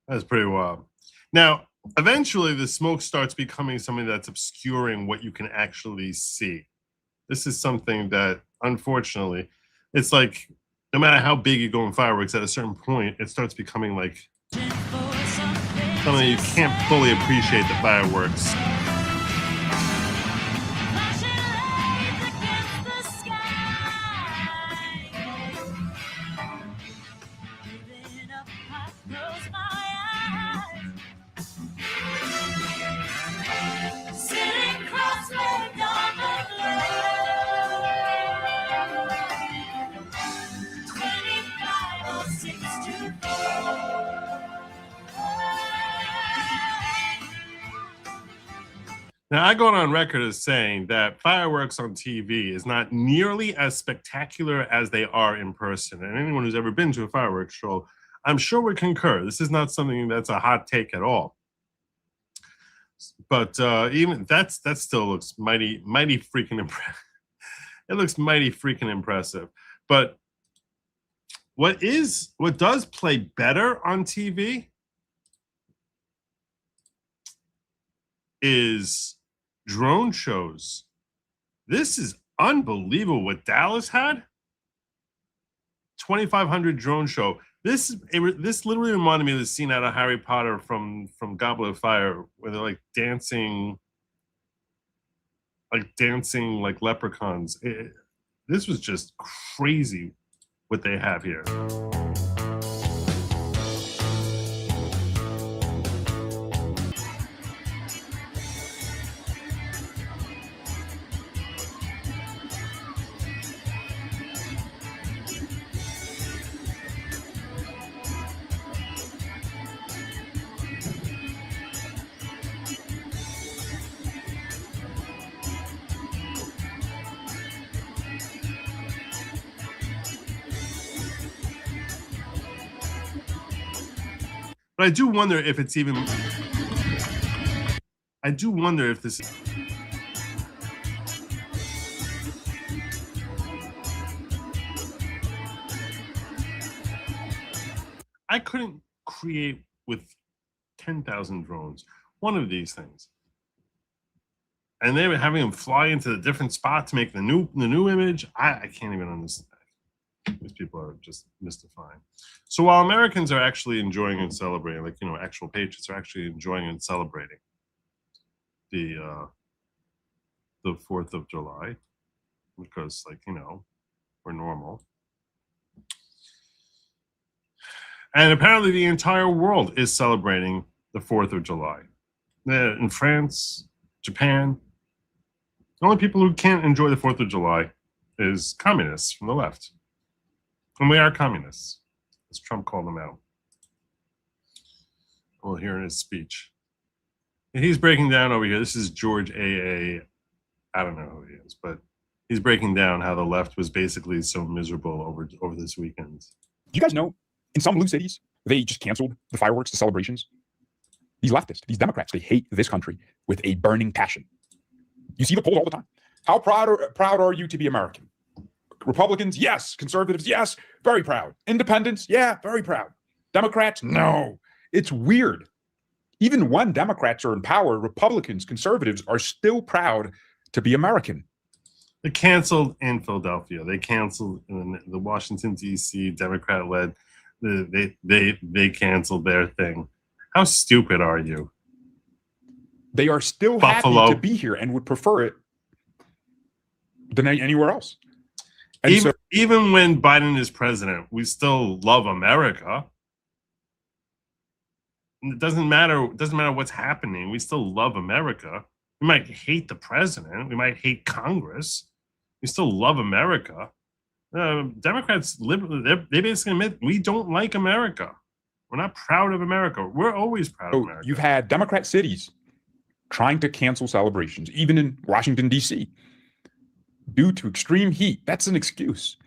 That's pretty wild. Now, eventually the smoke starts becoming something that's obscuring what you can actually see. This is something that, unfortunately, it's like no matter how big you go in fireworks, at a certain point, it starts becoming like something you can't fully appreciate the fireworks. Now, I go on record as saying that fireworks on TV is not nearly as spectacular as they are in person. And anyone who's ever been to a fireworks show, I'm sure would concur. This is not something that's a hot take at all. But even that still looks mighty freaking impressive. It looks mighty freaking impressive. But what does play better on TV is drone shows. This is unbelievable what Dallas had. 2,500 drone show. This literally reminded me of the scene out of Harry Potter from Goblet of Fire, where they're like dancing like leprechauns. This was just crazy what they have here. But I do wonder if it's even. I do wonder if this. I couldn't create with 10,000 drones one of these things, and they were having them fly into the different spot to make the new image. I can't even understand. These people are just mystifying. So while Americans are actually enjoying and celebrating, like, actual patriots are actually enjoying and celebrating the 4th of July, because, like, we're normal. And apparently the entire world is celebrating the 4th of July. In France, Japan, the only people who can't enjoy the 4th of July is communists from the left. And we are communists, as Trump called them out. We'll hear in his speech. And he's breaking down over here. This is George A.A. I don't know who he is, but he's breaking down how the left was basically so miserable over this weekend. Do you guys know, in some blue cities, they just canceled the fireworks, the celebrations? These leftists, these Democrats, they hate this country with a burning passion. You see the polls all the time. How proud are you to be American? Republicans, yes. Conservatives, yes. Very proud. Independents, yeah, very proud. Democrats, no. It's weird. Even when Democrats are in power, Republicans, conservatives are still proud to be American. They canceled in Philadelphia. They canceled in the Washington, D.C. Democrat-led. They canceled their thing. How stupid are you? They are still Buffalo. Happy to be here and would prefer it than anywhere else. And even when Biden is president, we still love America. It doesn't matter. It doesn't matter what's happening. We still love America. We might hate the president. We might hate Congress. We still love America. Democrats, they basically admit we don't like America. We're not proud of America. We're always proud of America. You've had Democrat cities trying to cancel celebrations, even in Washington, D.C., due to extreme heat. That's an excuse.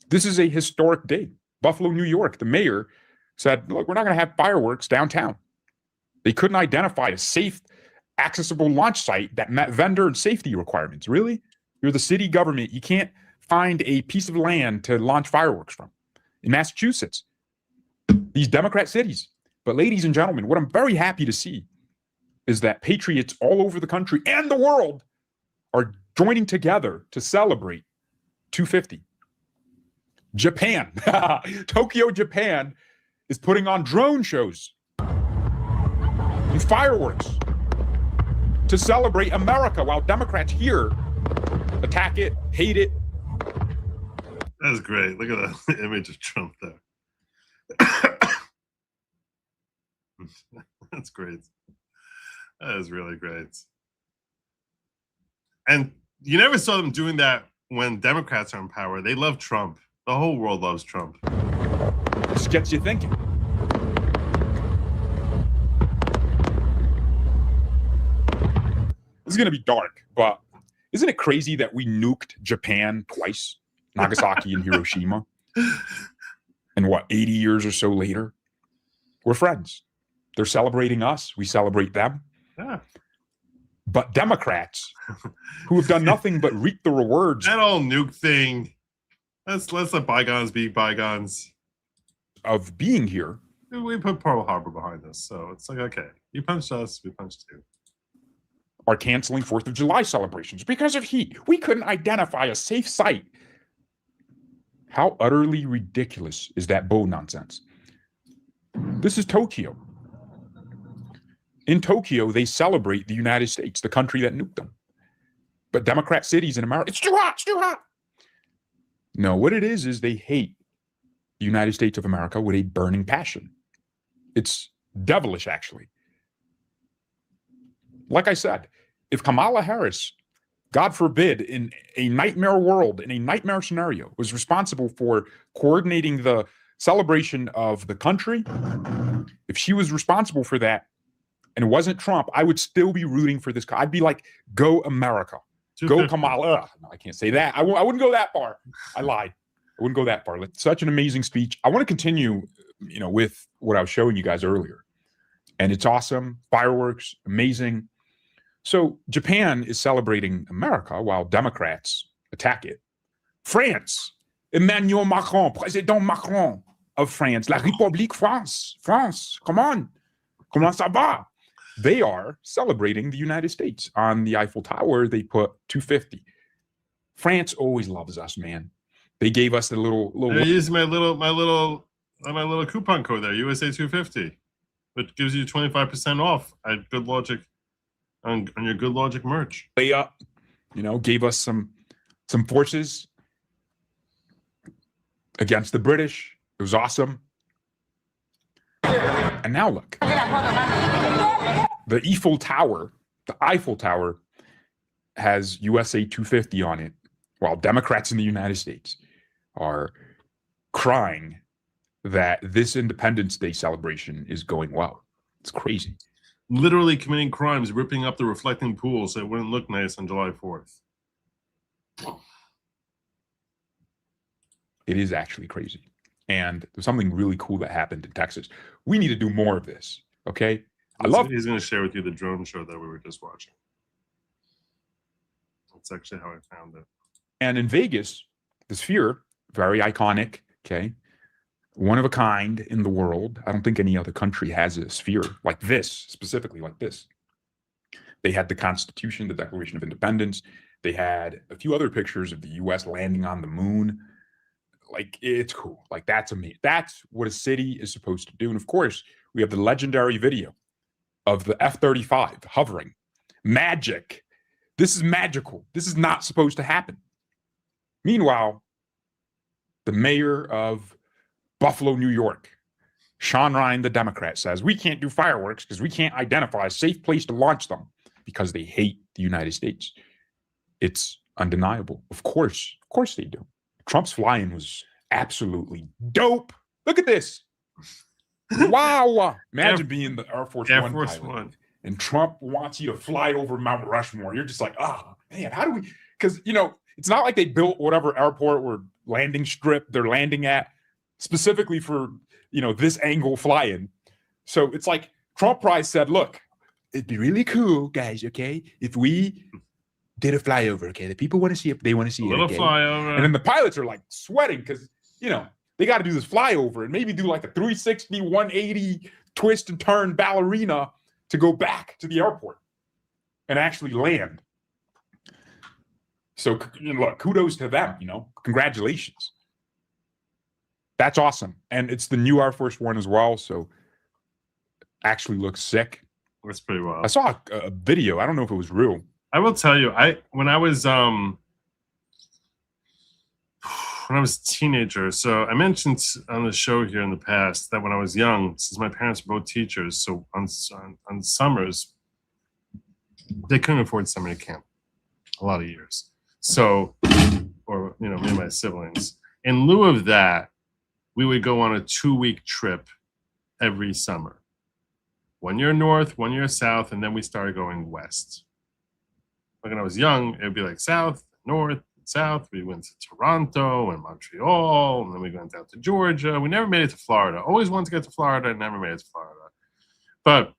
This is a historic day. Buffalo, New York, the mayor said, look, we're not going to have fireworks downtown. They couldn't identify a safe, accessible launch site that met vendor and safety requirements. Really? You're the city government. You can't find a piece of land to launch fireworks from. In Massachusetts, these Democrat cities. But ladies and gentlemen, what I'm very happy to see is that patriots all over the country and the world are joining together to celebrate 250. Japan, Tokyo, Japan is putting on drone shows and fireworks to celebrate America while Democrats here attack it, hate it. That's great. Look at the image of Trump there. That's great. That is really great. And you never saw them doing that when Democrats are in power. They love Trump. The whole world loves Trump. This gets you thinking. This is going to be dark, but isn't it crazy that we nuked Japan twice? Nagasaki and Hiroshima. And 80 years or so later, we're friends. They're celebrating us. We celebrate them. Yeah. But Democrats, who have done nothing but reap the rewards. That whole nuke thing. Let's let bygones be bygones. Of being here. We put Pearl Harbor behind us. So it's like, okay, you punched us, we punched you. Are canceling 4th of July celebrations because of heat. We couldn't identify a safe site. How utterly ridiculous is that bull nonsense? This is Tokyo. In Tokyo, they celebrate the United States, the country that nuked them. But Democrat cities in America, it's too hot, it's too hot. No, what it is they hate the United States of America with a burning passion. It's devilish, actually. Like I said, if Kamala Harris, God forbid, in a nightmare world, in a nightmare scenario, was responsible for coordinating the celebration of the country, if she was responsible for that, and it wasn't Trump, I would still be rooting for this. I'd be like, go America. Go Kamala. No, I can't say that. I wouldn't go that far. I lied. I wouldn't go that far. Such an amazing speech. I want to continue, with what I was showing you guys earlier. and it's awesome. Fireworks, amazing. So Japan is celebrating America while Democrats attack it. France, Emmanuel Macron, President Macron of France, La République France, come on, comment ça va? They are celebrating the United States. On the Eiffel Tower, they put 250. France always loves us, man. They gave us the little. I use my little coupon code there, USA 250, which gives you 25% off at Good Logic on your Good Logic merch. Lay up, gave us some forces against the British. It was awesome. And now look, the Eiffel Tower has USA 250 on it, while Democrats in the United States are crying that this Independence Day celebration is going well. It's crazy. Literally committing crimes, ripping up the reflecting pool so it wouldn't look nice on July 4th. It is actually crazy. And there's something really cool that happened in Texas. We need to do more of this, okay? He's going to share with you the drone show that we were just watching. That's actually how I found it. And in Vegas, the Sphere, very iconic, okay? One of a kind in the world. I don't think any other country has a sphere like this, specifically like this. They had the Constitution, the Declaration of Independence. They had a few other pictures of the U.S. landing on the moon. Like, it's cool. Like, that's amazing. That's what a city is supposed to do. And of course, we have the legendary video of the F-35 hovering. Magic. This is magical. This is not supposed to happen. Meanwhile, the mayor of Buffalo, New York, Sean Ryan, the Democrat, says we can't do fireworks because we can't identify a safe place to launch them because they hate the United States. It's undeniable. Of course they do. Trump's flying was absolutely dope. Look at this. Wow. Imagine being the Air Force One pilot. And Trump wants you to fly over Mount Rushmore. You're just like, oh, man, how do we? Because, it's not like they built whatever airport or landing strip they're landing at specifically for, this angle flying. So it's like Trump probably said, look, it'd be really cool, guys, okay, if we did a flyover, okay? The people want to see it. They want to see a little flyover. And then the pilots are like sweating because, they got to do this flyover and maybe do like a 360, 180 twist and turn ballerina to go back to the airport and actually land. So look, kudos to them, congratulations. That's awesome. And it's the new Air Force One as well. So actually looks sick. That's pretty wild. I saw a video. I don't know if it was real. I will tell you, when I was a teenager, so I mentioned on the show here in the past that when I was young, since my parents were both teachers, so on summers, they couldn't afford summer camp a lot of years. So, or, me and my siblings. In lieu of that, we would go on a 2-week trip every summer. 1 year north, 1 year south, and then we started going west. Like when I was young, it would be like south, north, south. We went to Toronto and Montreal, and then we went down to Georgia. We never made it to Florida. Always wanted to get to Florida, and never made it to Florida.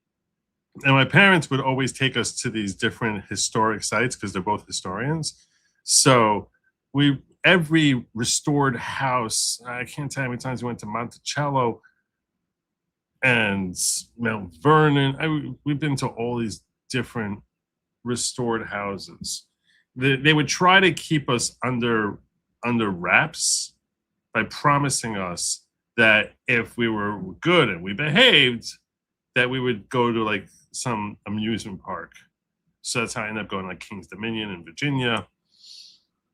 And my parents would always take us to these different historic sites because they're both historians. So every restored house, I can't tell you how many times we went to Monticello and Mount Vernon. We've been to all these different restored houses. They would try to keep us under wraps by promising us that if we were good and we behaved, that we would go to like some amusement park. So that's how I ended up going like King's Dominion in Virginia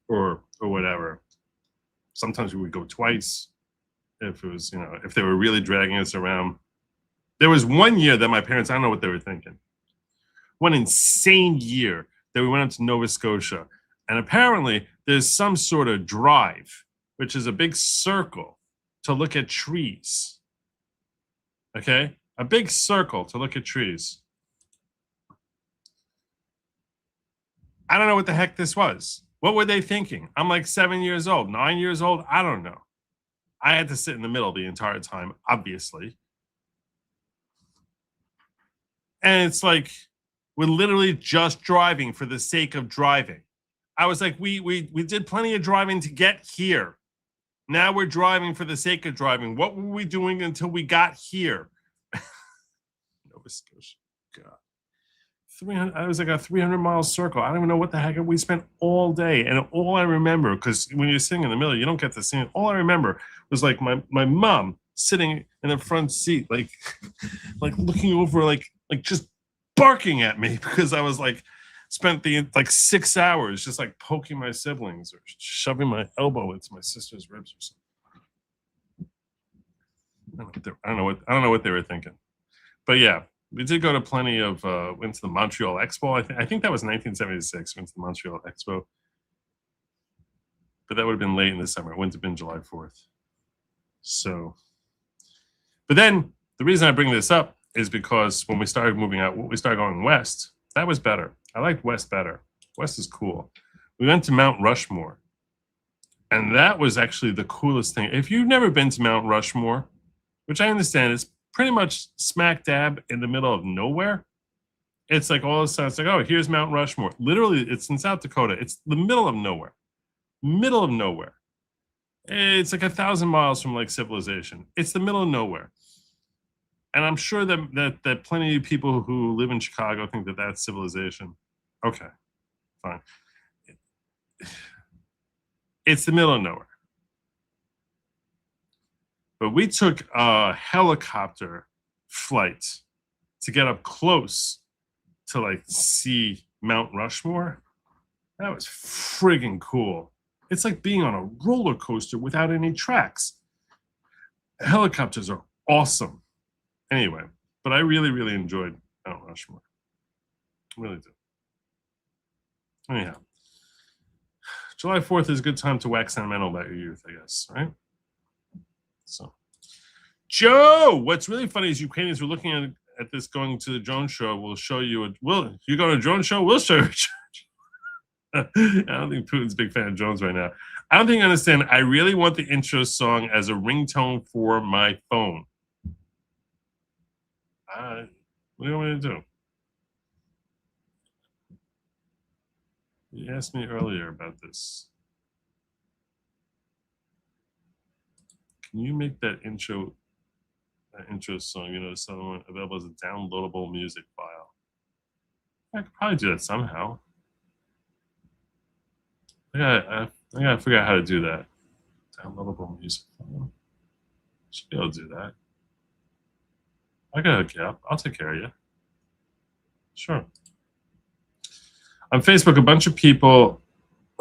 or whatever. Sometimes we would go twice if it was, if they were really dragging us around. There was 1 year that my parents, I don't know what they were thinking. One insane year that we went up to Nova Scotia. And apparently there's some sort of drive, which is a big circle to look at trees. Okay? A big circle to look at trees. I don't know what the heck this was. What were they thinking? I'm like 7 years old, 9 years old. I don't know. I had to sit in the middle the entire time, obviously. And it's like, we're literally just driving for the sake of driving. I was like, we did plenty of driving to get here. Now we're driving for the sake of driving. What were we doing until we got here? Nova Scotia. God. 300. I was like a 300-mile circle. I don't even know what the heck we spent all day. And all I remember, because when you're sitting in the middle, you don't get to see it. All I remember was like my mom sitting in the front seat, like looking over, like just barking at me because I was like spent the 6 hours just like poking my siblings or shoving my elbow into my sister's ribs or something. I don't know what they were thinking. But yeah, we did go to plenty of went to the Montreal Expo. I think that was 1976. Went to the Montreal Expo, but that would have been late in the summer. It wouldn't have been July 4th. So, but then the reason I bring this up is because when we started moving out, we started going west. That was better. I liked West better. West is cool. We went to Mount Rushmore, and that was actually the coolest thing. If you've never been to Mount Rushmore, which I understand is pretty much smack dab in the middle of nowhere, it's like all of a sudden it's like, oh, here's Mount Rushmore. Literally, it's in South Dakota. It's the middle of nowhere. Middle of nowhere. It's like 1,000 miles from like civilization. It's the middle of nowhere. And I'm sure that plenty of people who live in Chicago think that that's civilization. Okay, fine. It's the middle of nowhere. But we took a helicopter flight to get up close to like see Mount Rushmore. That was friggin' cool. It's like being on a roller coaster without any tracks. Helicopters are awesome. Anyway, but I really, really enjoyed Mount Rushmore. I really did. Anyhow, July 4th is a good time to wax sentimental about your youth, I guess, right? So, Joe, what's really funny is Ukrainians were looking at this going to the drone show. We'll show you. You go to a drone show? We'll show you. I don't think Putin's a big fan of drones right now. I don't think you understand. I really want the intro song as a ringtone for my phone. What do you want me to do? You asked me earlier about this. Can you make that intro song, you know, someone available as a downloadable music file? I could probably do that somehow. I gotta figure out how to do that. Downloadable music file. Should be able to do that. I gotta hook you up. I'll take care of you. Sure. On Facebook, a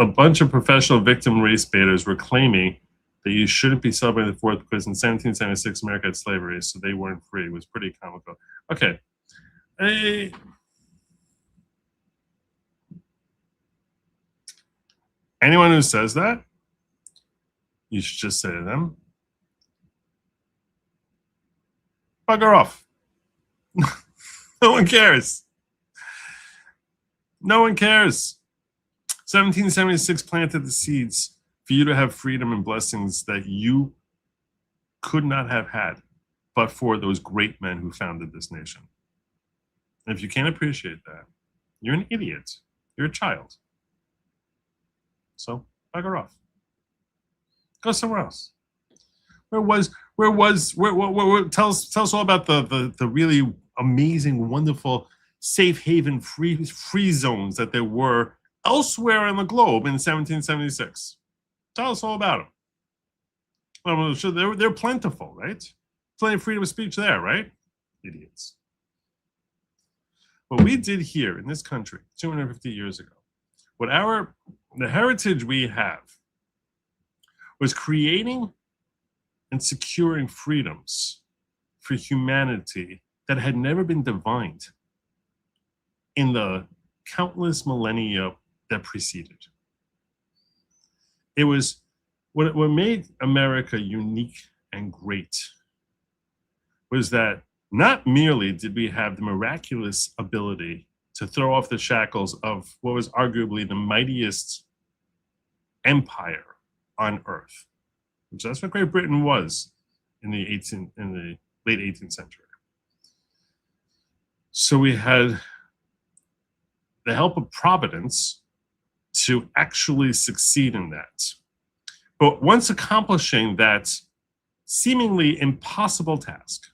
bunch of professional victim race baiters were claiming that you shouldn't be celebrating the 4th because in 1776 America had slavery, so they weren't free. It was pretty comical. Okay. Anyone who says that, you should just say to them, bugger off. No one cares. No one cares. 1776 planted the seeds for you to have freedom and blessings that you could not have had but for those great men who founded this nation. And if you can't appreciate that, you're an idiot. You're a child. So bugger off. Go somewhere else. Tell us all about the really amazing, wonderful, safe haven free zones that there were elsewhere in the globe in 1776. Tell us all about them. Well, sure, they're plentiful, right? Plenty of freedom of speech there, right? Idiots. What we did here in this country 250 years ago, the heritage we have was creating and securing freedoms for humanity that had never been divined in the countless millennia that preceded. It was what made America unique and great was that not merely did we have the miraculous ability to throw off the shackles of what was arguably the mightiest empire on earth, which that's what Great Britain was in the late 18th century. So we had the help of Providence to actually succeed in that. But once accomplishing that seemingly impossible task,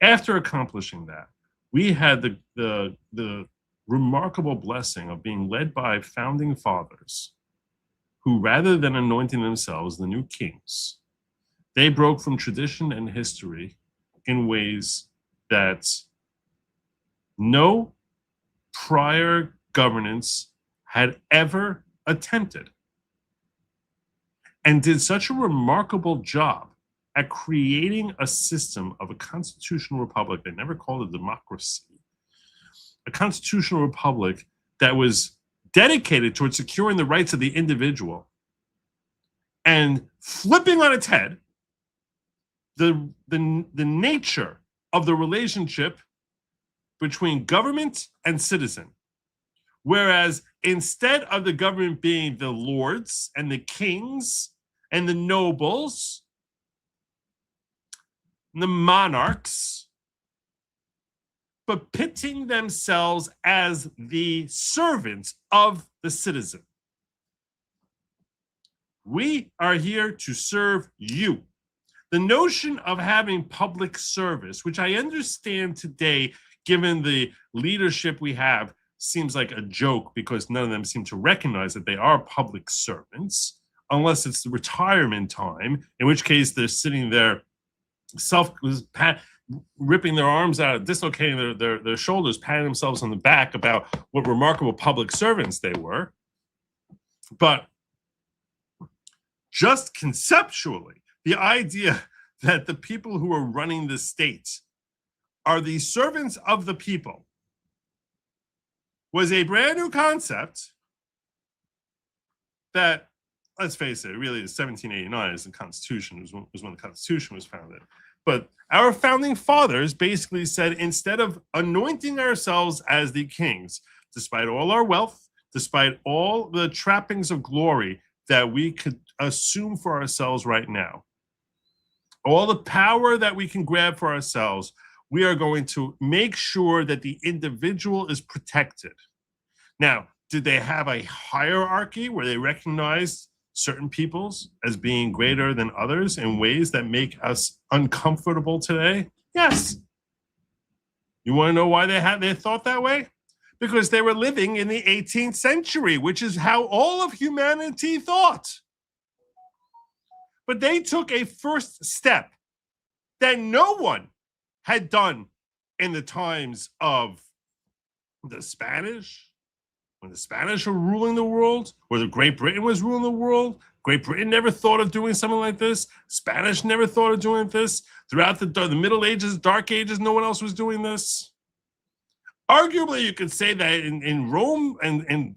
after accomplishing that, we had the remarkable blessing of being led by founding fathers who, rather than anointing themselves the new kings, they broke from tradition and history in ways that no prior governance had ever attempted, and did such a remarkable job at creating a system of a constitutional republic. They never called it democracy. A constitutional republic that was dedicated towards securing the rights of the individual and flipping on its head the nature of the relationship between government and citizen. Whereas instead of the government being the lords and the kings and the nobles, the monarchs, but pitting themselves as the servants of the citizen. We are here to serve you. The notion of having public service, which I understand today, given the leadership we have, seems like a joke because none of them seem to recognize that they are public servants, unless it's the retirement time, in which case they're sitting there ripping their arms out, dislocating their shoulders, patting themselves on the back about what remarkable public servants they were. But just conceptually, the idea that the people who are running the state are the servants of the people was a brand new concept that, let's face it, really is 1789 as the Constitution was when the Constitution was founded. But our founding fathers basically said, instead of anointing ourselves as the kings, despite all our wealth, despite all the trappings of glory that we could assume for ourselves right now, all the power that we can grab for ourselves, we are going to make sure that the individual is protected. Now, did they have a hierarchy where they recognized certain peoples as being greater than others in ways that make us uncomfortable today? Yes. You want to know why they thought that way? Because they were living in the 18th century, which is how all of humanity thought. But they took a first step that no one had done in the times of the Spanish, when the Spanish were ruling the world, or the Great Britain was ruling the world. Great Britain never thought of doing something like this. Spanish never thought of doing this. Throughout the Middle Ages, Dark Ages, no one else was doing this. Arguably, you could say that in Rome and in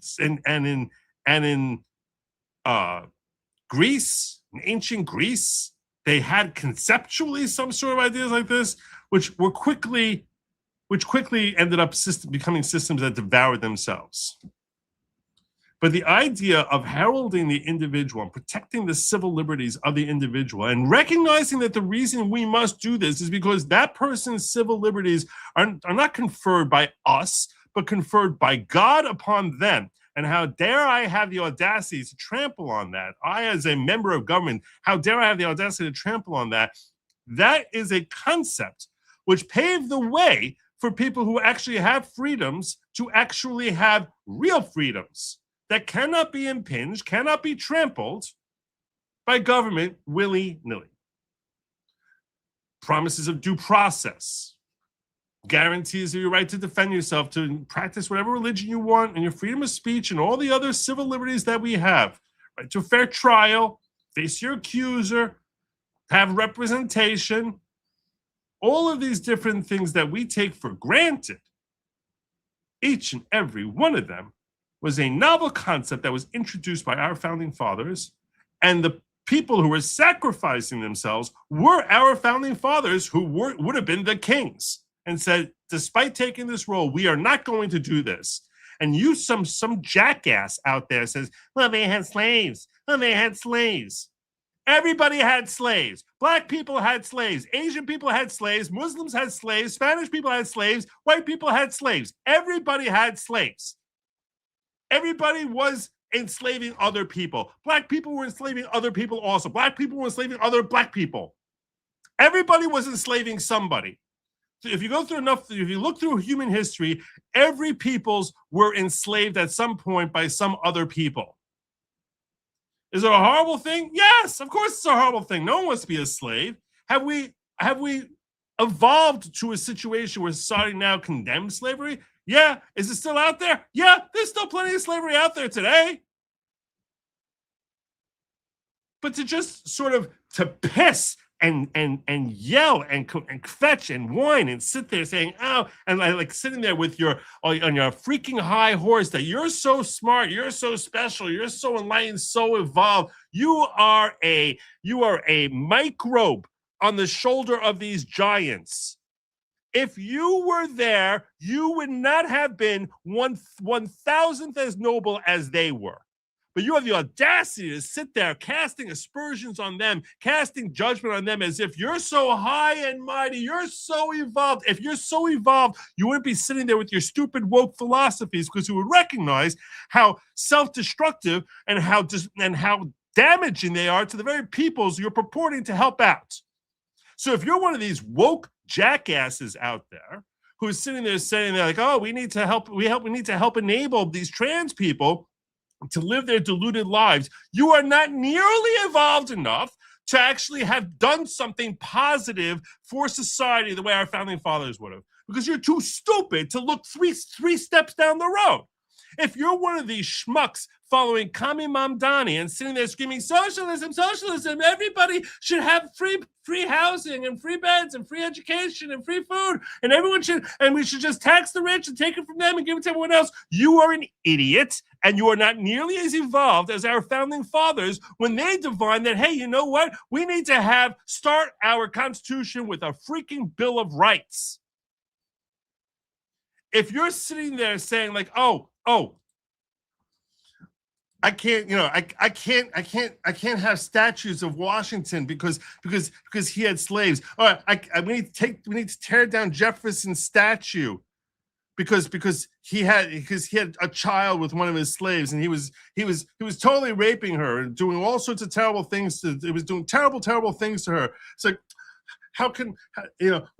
Greece, in ancient Greece, they had conceptually some sort of ideas like this, which quickly ended up becoming systems that devoured themselves. But the idea of heralding the individual and protecting the civil liberties of the individual and recognizing that the reason we must do this is because that person's civil liberties are not conferred by us, but conferred by God upon them. And how dare I have the audacity to trample on that? I, as a member of government, how dare I have the audacity to trample on that? That is a concept which paved the way for people who actually have freedoms to actually have real freedoms that cannot be impinged, cannot be trampled by government willy-nilly. Promises of due process, guarantees of your right to defend yourself, to practice whatever religion you want, and your freedom of speech and all the other civil liberties that we have. Right to a fair trial, face your accuser, have representation, all of these different things that we take for granted, each and every one of them was a novel concept that was introduced by our founding fathers, and the people who were sacrificing themselves were our founding fathers, who would have been the kings, and said, despite taking this role, we are not going to do this. And you, some jackass out there says, well, they had slaves. Well, they had slaves. Everybody had slaves. Black people had slaves. Asian people had slaves. Muslims had slaves. Spanish people had slaves. White people had slaves. Everybody had slaves. Everybody was enslaving other people. Black people were enslaving other people also. Black people were enslaving other black people. Everybody was enslaving somebody. So if you go through enough, if you look through human history, every peoples were enslaved at some point by some other people. Is it a horrible thing? Yes, of course it's a horrible thing. No one wants to be a slave. Have we evolved to a situation where society now condemns slavery? Yeah. Is it still out there? Yeah, there's still plenty of slavery out there today. But to just sort of to piss and yell and fetch and whine and sit there saying, oh, and like sitting there with on your freaking high horse that you're so smart, you're so special, you're so enlightened, so evolved. You are a microbe on the shoulder of these giants. If you were there, you would not have been 1,000th as noble as they were. But you have the audacity to sit there casting aspersions on them, casting judgment on them as if you're so high and mighty, you're so evolved. If you're so evolved, you wouldn't be sitting there with your stupid woke philosophies, because you would recognize how self-destructive and how damaging they are to the very peoples you're purporting to help out. So if you're one of these woke jackasses out there who's sitting there saying they're like, oh, we need to help enable these trans people to live their deluded lives, you are not nearly evolved enough to actually have done something positive for society the way our founding fathers would have, because you're too stupid to look three steps down the road. If you're one of these schmucks following Kami Mamdani and sitting there screaming, socialism, socialism, everybody should have free housing and free beds and free education and free food, and we should just tax the rich and take it from them and give it to everyone else, you are an idiot, and you are not nearly as evolved as our founding fathers when they divined that, hey, you know what? We need to start our Constitution with a freaking Bill of Rights. If you're sitting there saying like, oh, I can't have statues of Washington because he had slaves. All right, we need to tear down Jefferson's statue because he had a child with one of his slaves, and he was totally raping her and doing all sorts of terrible things doing terrible things to her. It's like, how can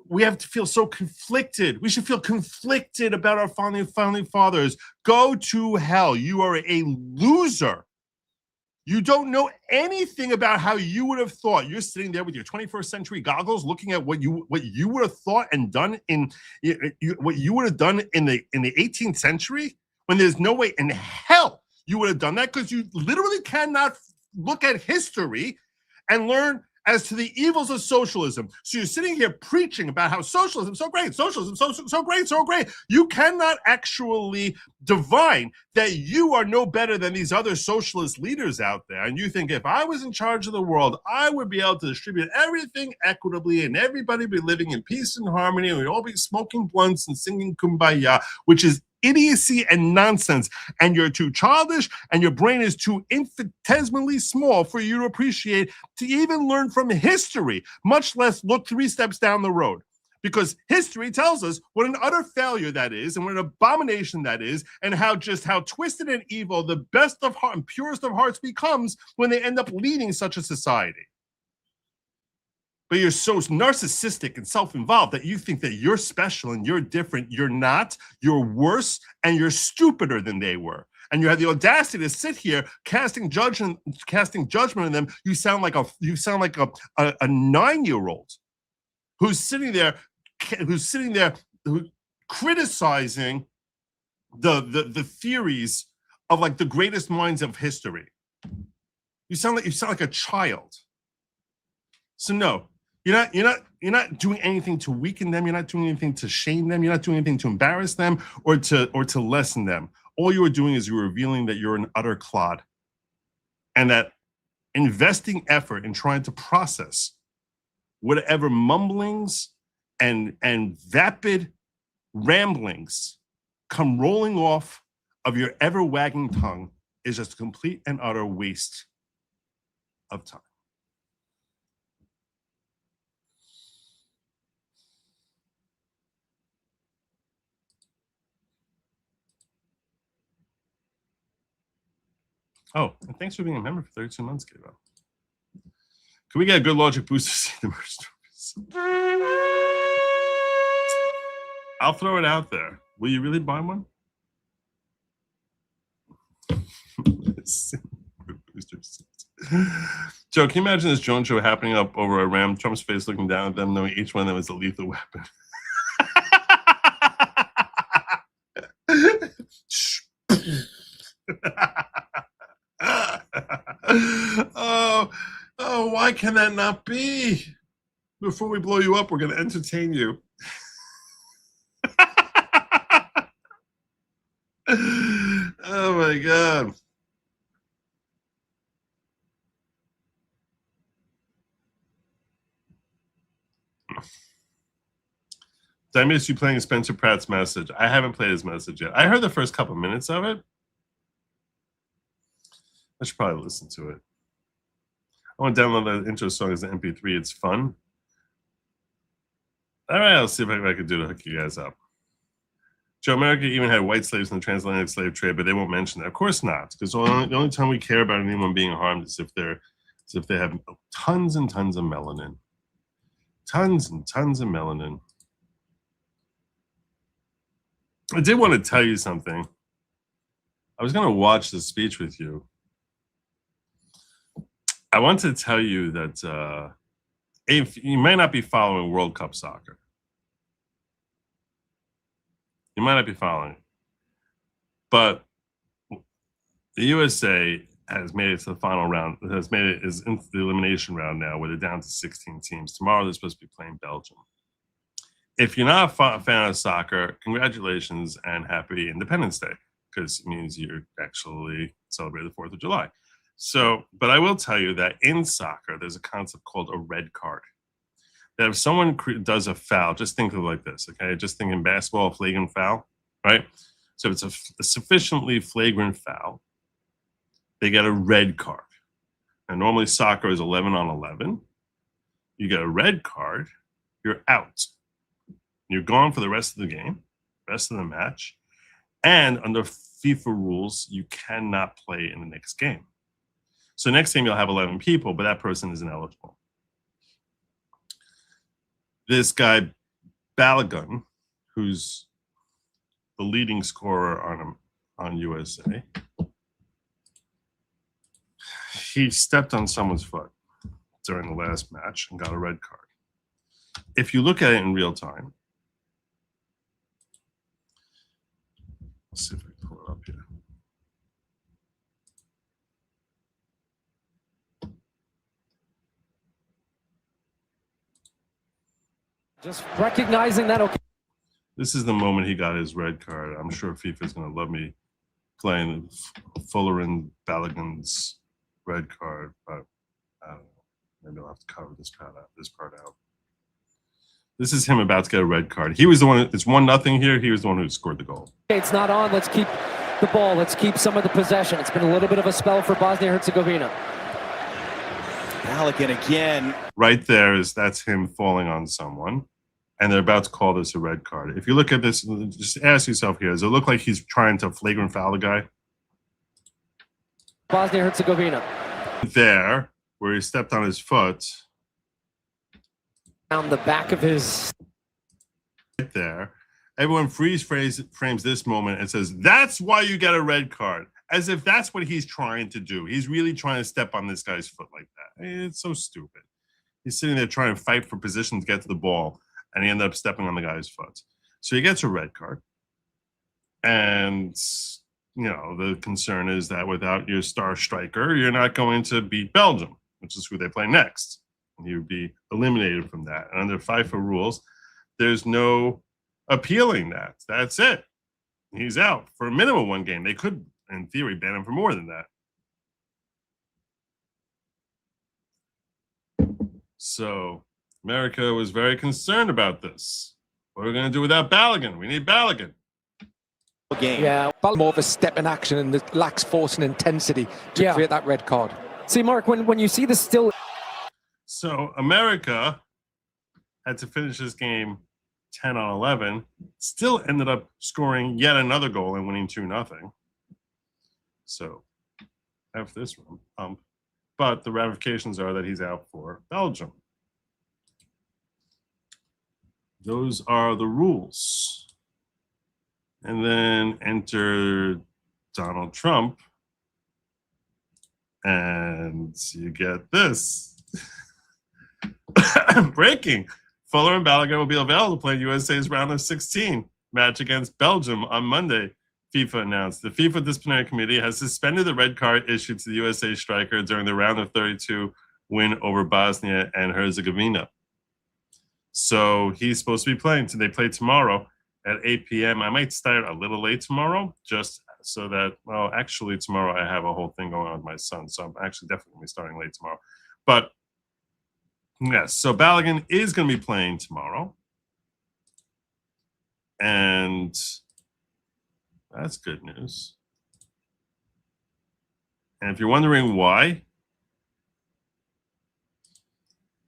we have to feel so conflicted? We should feel conflicted about our founding fathers. Go to hell. You are a loser. You don't know anything about how you would have thought. You're sitting there with your 21st century goggles, looking at what you would have thought and done what you would have done in the 18th century, when there's no way in hell you would have done that, because you literally cannot look at history and learn as to the evils of socialism. So you're sitting here preaching about how socialism is so great, socialism so great, so great. You cannot actually divine that you are no better than these other socialist leaders out there. And you think, if I was in charge of the world, I would be able to distribute everything equitably and everybody be living in peace and harmony, and we'd all be smoking blunts and singing Kumbaya, which is idiocy and nonsense. And you're too childish, and your brain is too infinitesimally small for you to appreciate, to even learn from history, much less look 3 steps down the road. Because history tells us what an utter failure that is, and what an abomination that is, and how twisted and evil the best of heart and purest of hearts becomes when they end up leading such a society. But you're so narcissistic and self-involved that you think that you're special and you're different. You're not. You're worse, and you're stupider than they were. And you have the audacity to sit here casting judgment on them. You sound like a 9-year-old who's sitting there criticizing the theories of like the greatest minds of history. You sound like a child. So no. You're not doing anything to weaken them. You're not doing anything to shame them. You're not doing anything to embarrass them or to lessen them. All you are doing is you're revealing that you're an utter clod, and that investing effort in trying to process whatever mumblings and vapid ramblings come rolling off of your ever-wagging tongue is just a complete and utter waste of time. Oh, and thanks for being a member for 32 months, Gabriel. Can we get a good Lawgic boost to see the merch trophies? I'll throw it out there. Will you really buy one? Joe, can you imagine this drone show happening up over Iran? Trump's face looking down at them, knowing each one of them is a lethal weapon. Oh, why can that not be? Before we blow you up, we're going to entertain you. Oh my God. Did I miss you playing Spencer Pratt's message? I haven't played his message yet. I heard the first couple minutes of it. I should probably listen to it. I want to download that intro song as an MP3. It's fun. All right, I'll see if I can do to hook you guys up. Joe, America even had white slaves in the transatlantic slave trade, but they won't mention that. Of course not, because the only time we care about anyone being harmed is if they have tons and tons of melanin. Tons and tons of melanin. I did want to tell you something. I was going to watch the speech with you. I want to tell you that if you might not be following World Cup soccer. You might not be following it. But the USA has made it to the final round, is into the elimination round now, where they're down to 16 teams. Tomorrow they're supposed to be playing Belgium. If you're not a fan of soccer, congratulations and happy Independence Day, because it means you're actually celebrating the 4th of July. So, but I will tell you that in soccer, there's a concept called a red card. That if someone does a foul, just think of it like this, okay? Just think in basketball, a flagrant foul, right? So if it's a sufficiently flagrant foul, they get a red card. And normally soccer is 11 on 11. You get a red card, you're out. You're gone for the rest of the game, rest of the match. And under FIFA rules, you cannot play in the next game. So next game you'll have 11 people, but that person isn't eligible. This guy, Balogun, who's the leading scorer on USA, he stepped on someone's foot during the last match and got a red card. If you look at it in real time, let's see if I can pull it up here. Just recognizing that, okay. This is the moment he got his red card. I'm sure FIFA is going to love me playing Fuller and Balogun's red card, but I don't know. Maybe I'll have to cover this part out. This is him about to get a red card. He was the one. It's 1-0 here. He was the one who scored the goal. It's not on. Let's keep the ball. Let's keep some of the possession. It's been a little bit of a spell for Bosnia-Herzegovina. Balogun again. Right there that's him falling on someone, and they're about to call this a red card. If you look at this, just ask yourself here: does it look like he's trying to flagrant foul the guy? Bosnia-Herzegovina. There, where he stepped on his foot. Down the back of his. Right there. Everyone frames this moment and says, that's why you get a red card. As if that's what he's trying to do. He's really trying to step on this guy's foot like that. It's so stupid. He's sitting there trying to fight for position to get to the ball, and he ended up stepping on the guy's foot. So he gets a red card. And, you know, the concern is that without your star striker, you're not going to beat Belgium, which is who they play next. And you'd be eliminated from that. And under FIFA rules, there's no appealing that. That's it. He's out for a minimum 1 game. They could, in theory, ban him for more than that. So America was very concerned about this. What are we going to do without Balogun? We need Balogun. Game. Yeah, More of a step in action and lacks force and intensity to create that red card. See, Mark, when you see the still. So America had to finish this game 10 on 11, still ended up scoring yet another goal and winning 2-0. So F this one. But the ramifications are that he's out for Belgium. Those are the rules. And then enter Donald Trump. And you get this. Breaking. Fuller and Balogun will be available to play USA's round of 16 match against Belgium on Monday, FIFA announced. The FIFA disciplinary committee has suspended the red card issued to the USA striker during the round of 32 win over Bosnia and Herzegovina. So he's supposed to be playing. So they play tomorrow at 8 p.m. I might start a little late tomorrow just so that, well, actually tomorrow I have a whole thing going on with my son. So I'm actually definitely going to be starting late tomorrow. But yes, so Balogun is going to be playing tomorrow. And that's good news. And if you're wondering why,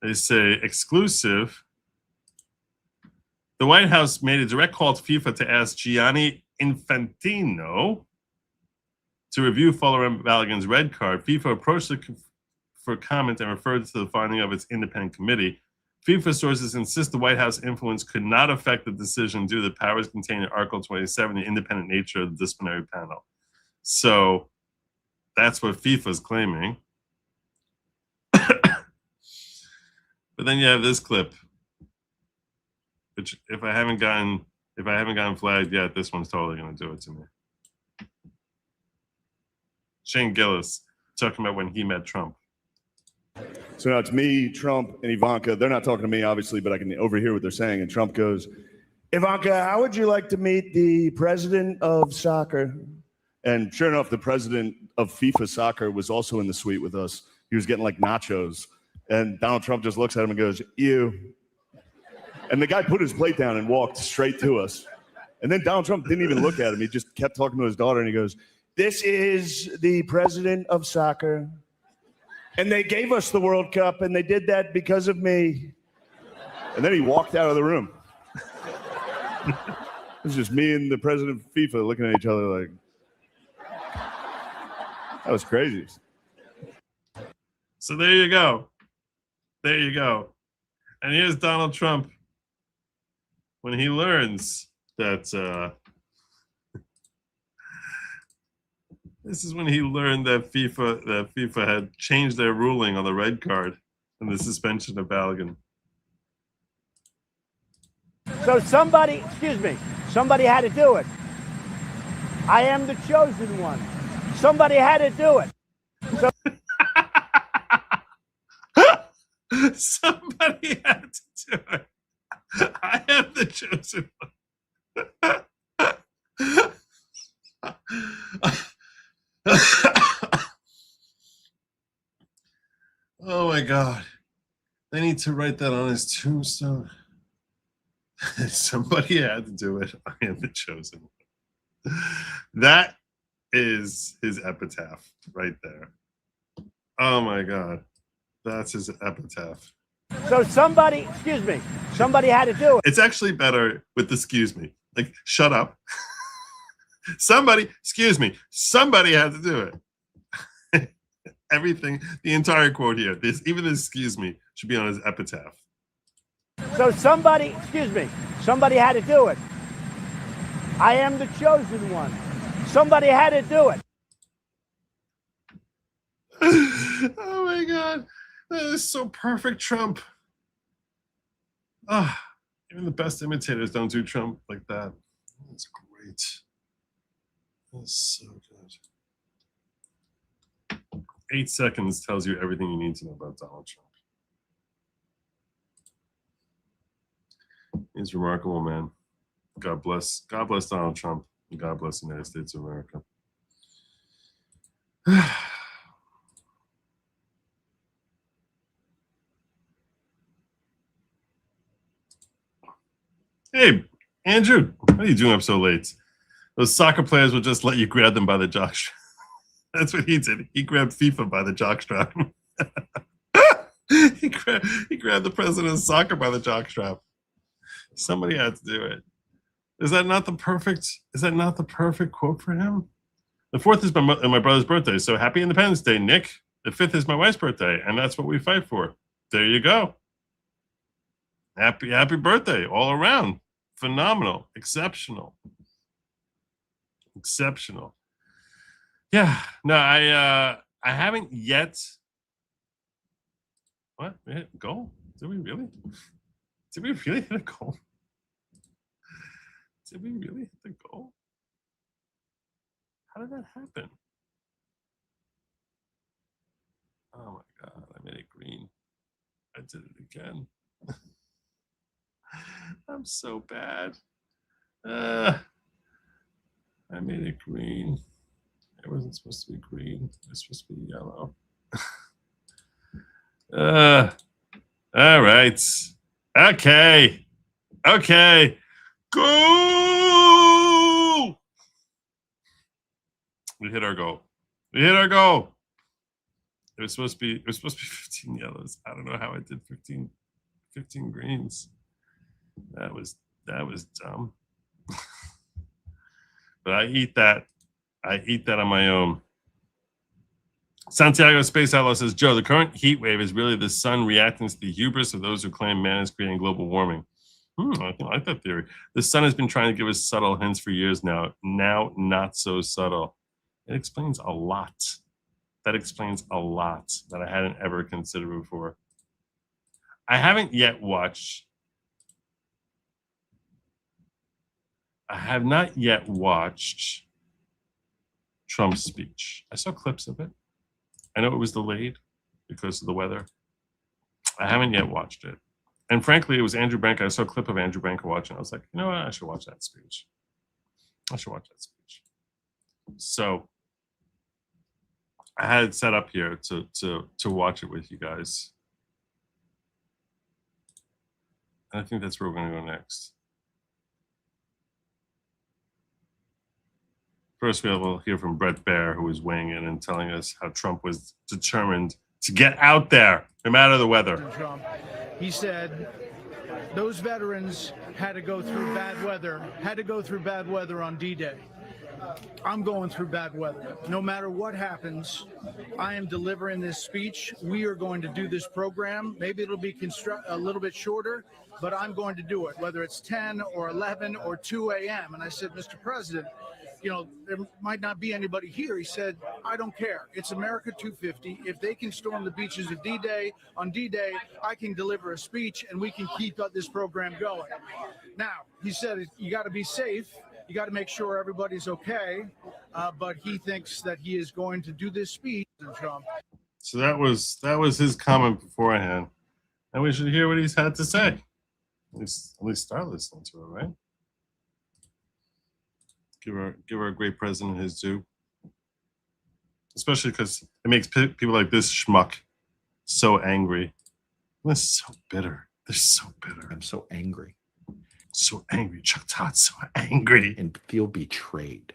they say exclusive. The White House made a direct call to FIFA to ask Gianni Infantino to review Fuller and Balogun's red card. FIFA approached for comment and referred to the finding of its independent committee. FIFA sources insist the White House influence could not affect the decision due to the powers contained in Article 27, the independent nature of the disciplinary panel. So that's what FIFA's claiming. But then you have this clip, which if I haven't gotten flagged yet, this one's totally going to do it to me. Shane Gillis talking about when he met Trump. So now it's me, Trump, and Ivanka. They're not talking to me, obviously, but I can overhear what they're saying. And Trump goes, Ivanka, how would you like to meet the president of soccer? And sure enough, the president of FIFA soccer was also in the suite with us. He was getting like nachos. And Donald Trump just looks at him and goes, ew. And the guy put his plate down and walked straight to us. And then Donald Trump didn't even look at him. He just kept talking to his daughter, and he goes, this is the president of soccer. And they gave us the World Cup, and they did that because of me. And then he walked out of the room. It was just me and the president of FIFA looking at each other like, that was crazy. So there you go. There you go. And here's Donald Trump when he learns that this is when he learned that FIFA had changed their ruling on the red card and the suspension of Balogun. So somebody had to do it. I am the chosen one. Somebody had to do it. So somebody had to do it. I am the chosen one. Oh my God. They need to write that on his tombstone. Somebody had to do it. I am the chosen one. That is his epitaph right there. Oh my God. That's his epitaph. So somebody had to do it. It's actually better with the excuse me. Like, shut up. Somebody had to do it. Everything, the entire quote here, even this excuse me, should be on his epitaph. So somebody had to do it. I am the chosen one. Somebody had to do it. Oh my God. That is so perfect, Trump. Even the best imitators don't do Trump like that. That's great. That's so good. 8 seconds tells you everything you need to know about Donald Trump. He's a remarkable man. God bless Donald Trump, and God bless the United States of America. Hey, Andrew, what are you doing up so late? Those soccer players will just let you grab them by the jockstrap. That's what he did. He grabbed FIFA by the jockstrap. he grabbed the president of soccer by the jockstrap. Somebody had to do it. Is that not the perfect quote for him? The 4th is my brother's birthday. So happy Independence Day, Nick. The 5th is my wife's birthday, and that's what we fight for. There you go. Happy birthday all around. Phenomenal. Exceptional. Yeah. No, I haven't yet. What? We hit a goal? Did we really? Did we really hit a goal? Did we really hit the goal? How did that happen? Oh my God, I made it green. I did it again. I'm so bad. I made it green. It wasn't supposed to be green. It was supposed to be yellow. All right. Okay. Go! We hit our goal. It was supposed to be 15 yellows. I don't know how I did 15 greens. That was dumb. But I eat that on my own. Santiago Space Outlaw says, Joe, the current heat wave is really the sun reacting to the hubris of those who claim man is creating global warming. I like that theory. The sun has been trying to give us subtle hints for years now. Now, not so subtle. It explains a lot. That explains a lot that I hadn't ever considered before. I have not yet watched Trump's speech. I saw clips of it. I know it was delayed because of the weather. I haven't yet watched it. And frankly, it was Andrew Branca. I saw a clip of Andrew Branca watching. I was like, you know what? I should watch that speech. So I had it set up here to watch it with you guys. And I think that's where we're going to go next. First, we'll hear from Brett Baer, who was weighing in and telling us how Trump was determined to get out there, no matter the weather. Trump, he said those veterans had to go through bad weather on D-Day. I'm going through bad weather. No matter what happens, I am delivering this speech. We are going to do this program. Maybe it'll be a little bit shorter, but I'm going to do it, whether it's 10 or 11 or 2 a.m. And I said, Mr. President, you know, there might not be anybody here. He said, I don't care. It's America 250. If they can storm the beaches of D-Day, on D-Day, I can deliver a speech and we can keep this program going. Now, he said, you got to be safe. You got to make sure everybody's okay. But he thinks that he is going to do this speech, Trump. So that was his comment beforehand. And we should hear what he's had to say. At least start listening to it, right? Give our great president his due, especially because it makes people like this schmuck so angry. They're so bitter. I'm so angry. Chuck Todd's so angry And feel betrayed.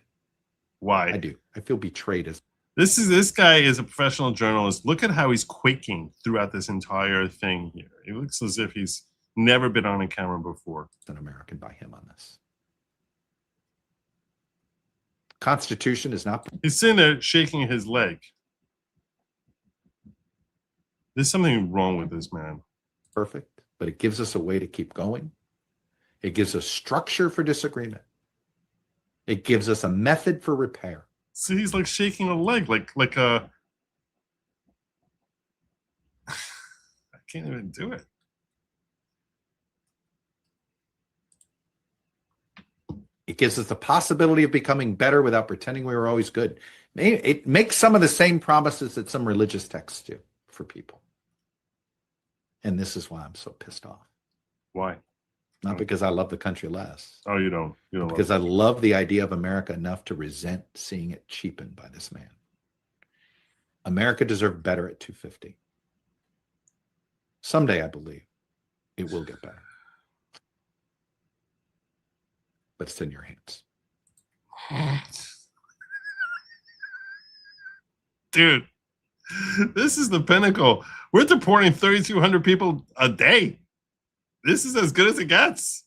Why? I do. I feel betrayed. This guy is a professional journalist. Look at how he's quaking throughout this entire thing here. It looks as if he's never been on a camera before. An American by him on this. Constitution is not. He's sitting there shaking his leg. There's something wrong with this man. Perfect, but it gives us a way to keep going. It gives us structure for disagreement. It gives us a method for repair. So he's like shaking a leg, like a. I can't even do it. It gives us the possibility of becoming better without pretending we were always good. It makes some of the same promises that some religious texts do for people. And this is why I'm so pissed off. Why? Not because I love the country less. Oh, you don't. You don't. Because I love the idea of America enough to resent seeing it cheapened by this man. America deserved better at 250. Someday, I believe, it will get better. But it's in your hands. Dude, this is the pinnacle. We're deporting 3,200 people a day. This is as good as it gets.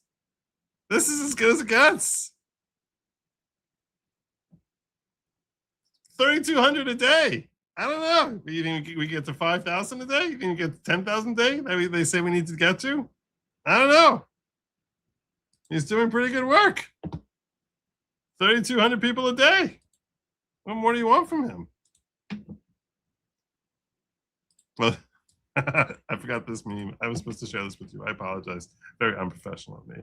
3,200 a day. I don't know. We get to 5,000 a day? You didn't get to 10,000 a day? That they say we need to get to? I don't know. He's doing pretty good work. 3,200 people a day. What more do you want from him? Well, I forgot this meme. I was supposed to share this with you. I apologize. Very unprofessional of me.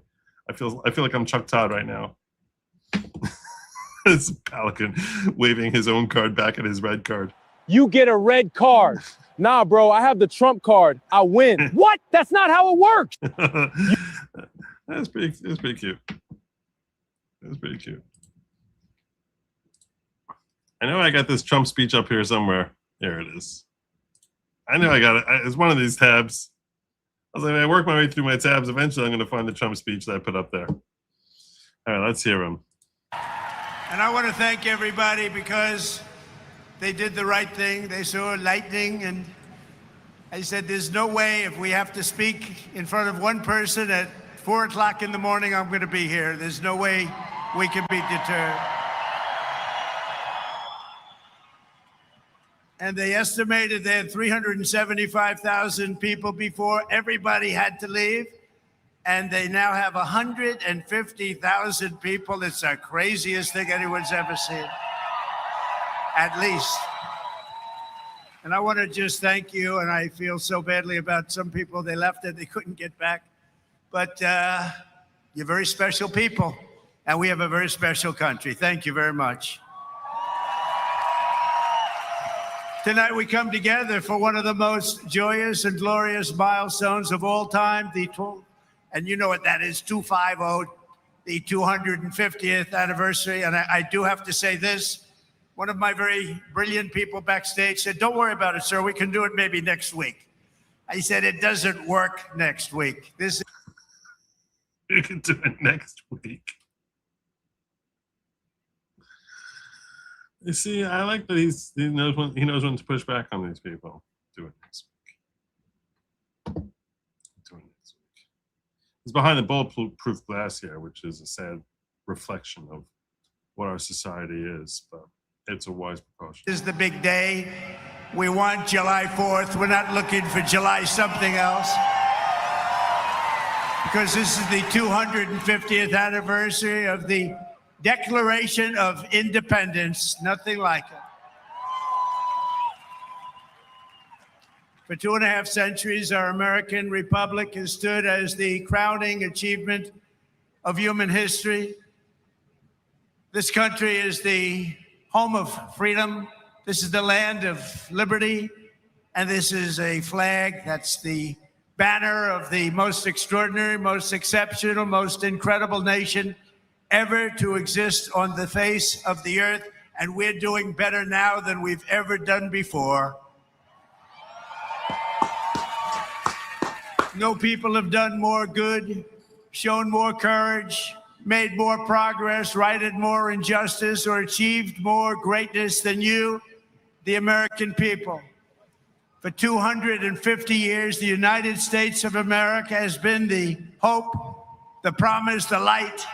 I feel like I'm Chuck Todd right now. It's Pelican waving his own card back at his red card. You get a red card. Nah, bro, I have the Trump card. I win. What? That's not how it works. That's pretty cute. That's pretty cute. I know I got this Trump speech up here somewhere. Here it is. I know I got it. It's one of these tabs. I was like, I work my way through my tabs. Eventually, I'm going to find the Trump speech that I put up there. All right, let's hear him. And I want to thank everybody because they did the right thing. They saw lightning, and I said, there's no way if we have to speak in front of one person at 4 o'clock in the morning, I'm going to be here. There's no way we can be deterred. And they estimated they had 375,000 people before everybody had to leave. And they now have 150,000 people. It's the craziest thing anyone's ever seen, at least. And I want to just thank you. And I feel so badly about some people. They left and they couldn't get back. But you're very special people. And we have a very special country. Thank you very much. Tonight we come together for one of the most joyous and glorious milestones of all time, and you know what that is, 250, the 250th anniversary. And I do have to say this. One of my very brilliant people backstage said, don't worry about it, sir. We can do it maybe next week. I said, it doesn't work next week. You can do it next week. You see, I like that he knows when to push back on these people. Do it next week. Do it next week. It's behind the bulletproof glass here, which is a sad reflection of what our society is, but it's a wise precaution. This is the big day. We want July 4th. We're not looking for July something else. Because this is the 250th anniversary of the Declaration of Independence, nothing like it. For 2.5 centuries, our American republic has stood as the crowning achievement of human history. This country is the home of freedom. This is the land of liberty. And this is a flag that's the banner of the most extraordinary, most exceptional, most incredible nation ever to exist on the face of the earth, and we're doing better now than we've ever done before. No people have done more good, shown more courage, made more progress, righted more injustice, or achieved more greatness than you, the American people. For 250 years, the United States of America has been the hope, the promise, the light,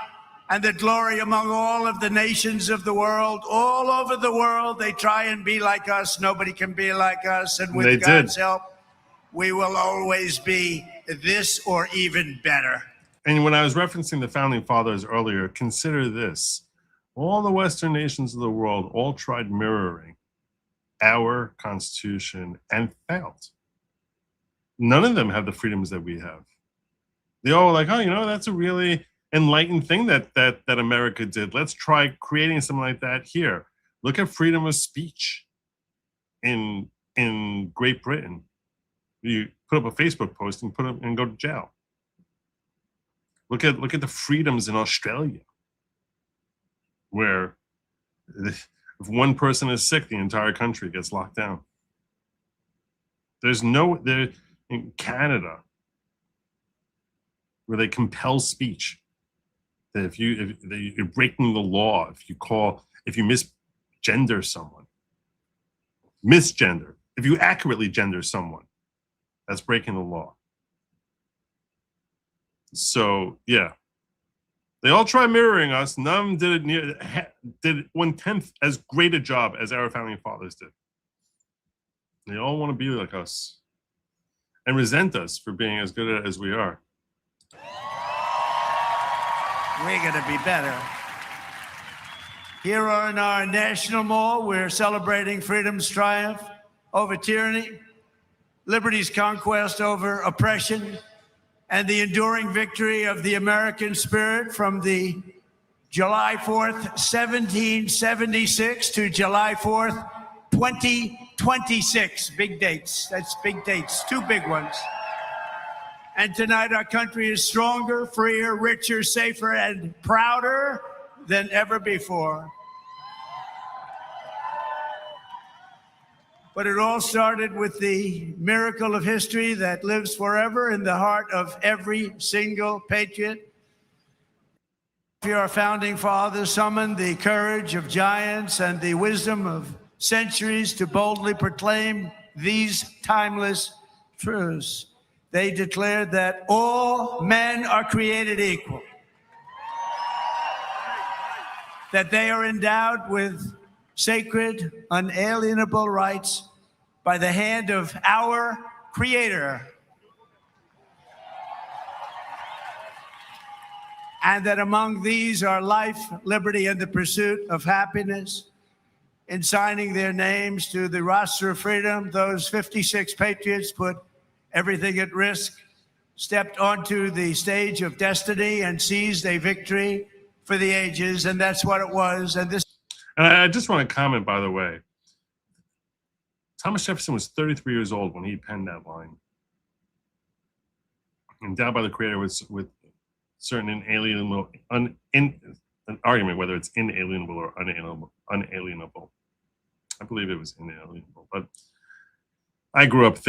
and the glory among all of the nations of the world. All over the world, they try and be like us. Nobody can be like us. And with God's help, we will always be this or even better. And when I was referencing the Founding Fathers earlier, consider this. All the Western nations of the world all tried mirroring our Constitution and failed. None of them have the freedoms that we have. They all were like, oh, that's a really enlightened thing that America did. Let's try creating something like that here. Look at freedom of speech in Great Britain. You put up a Facebook post and go to jail. Look at the freedoms in Australia, where if one person is sick, the entire country gets locked down. There's there in Canada where they compel speech. That if you're breaking the law, if you misgender someone, if you accurately gender someone, that's breaking the law. So yeah, They all try mirroring us. None did did 1/10 as great a job as our founding fathers did. They all want to be like us and resent us for being as good as we are. We're going to be better. Here on our National Mall, we're celebrating freedom's triumph over tyranny, liberty's conquest over oppression, and the enduring victory of the American spirit from the July 4th, 1776 to July 4th, 2026. Big dates. That's big dates. Two big ones. And tonight our country is stronger, freer, richer, safer, and prouder than ever before. But it all started with the miracle of history that lives forever in the heart of every single patriot. Our founding fathers summoned the courage of giants and the wisdom of centuries to boldly proclaim these timeless truths. They declared that all men are created equal, that they are endowed with sacred, unalienable rights by the hand of our Creator, and that among these are life, liberty, and the pursuit of happiness. In signing their names to the roster of freedom, those 56 patriots put everything at risk, stepped onto the stage of destiny, and seized a victory for the ages, and that's what it was. And I just want to comment, by the way, Thomas Jefferson was 33 years old when he penned that line. Endowed by the Creator with certain inalienable, an argument whether it's inalienable or unalienable. I believe it was inalienable, but I grew up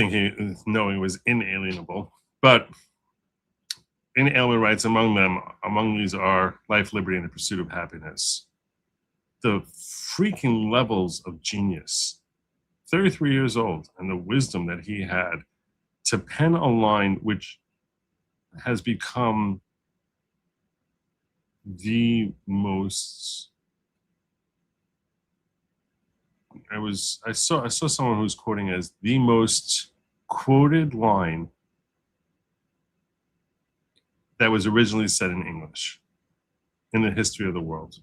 knowing it was inalienable. But inalienable rights among these are life, liberty, and the pursuit of happiness. The freaking levels of genius, 33 years old, and the wisdom that he had to pen a line which has become the most. I saw someone who was quoting as the most quoted line that was originally said in English in the history of the world.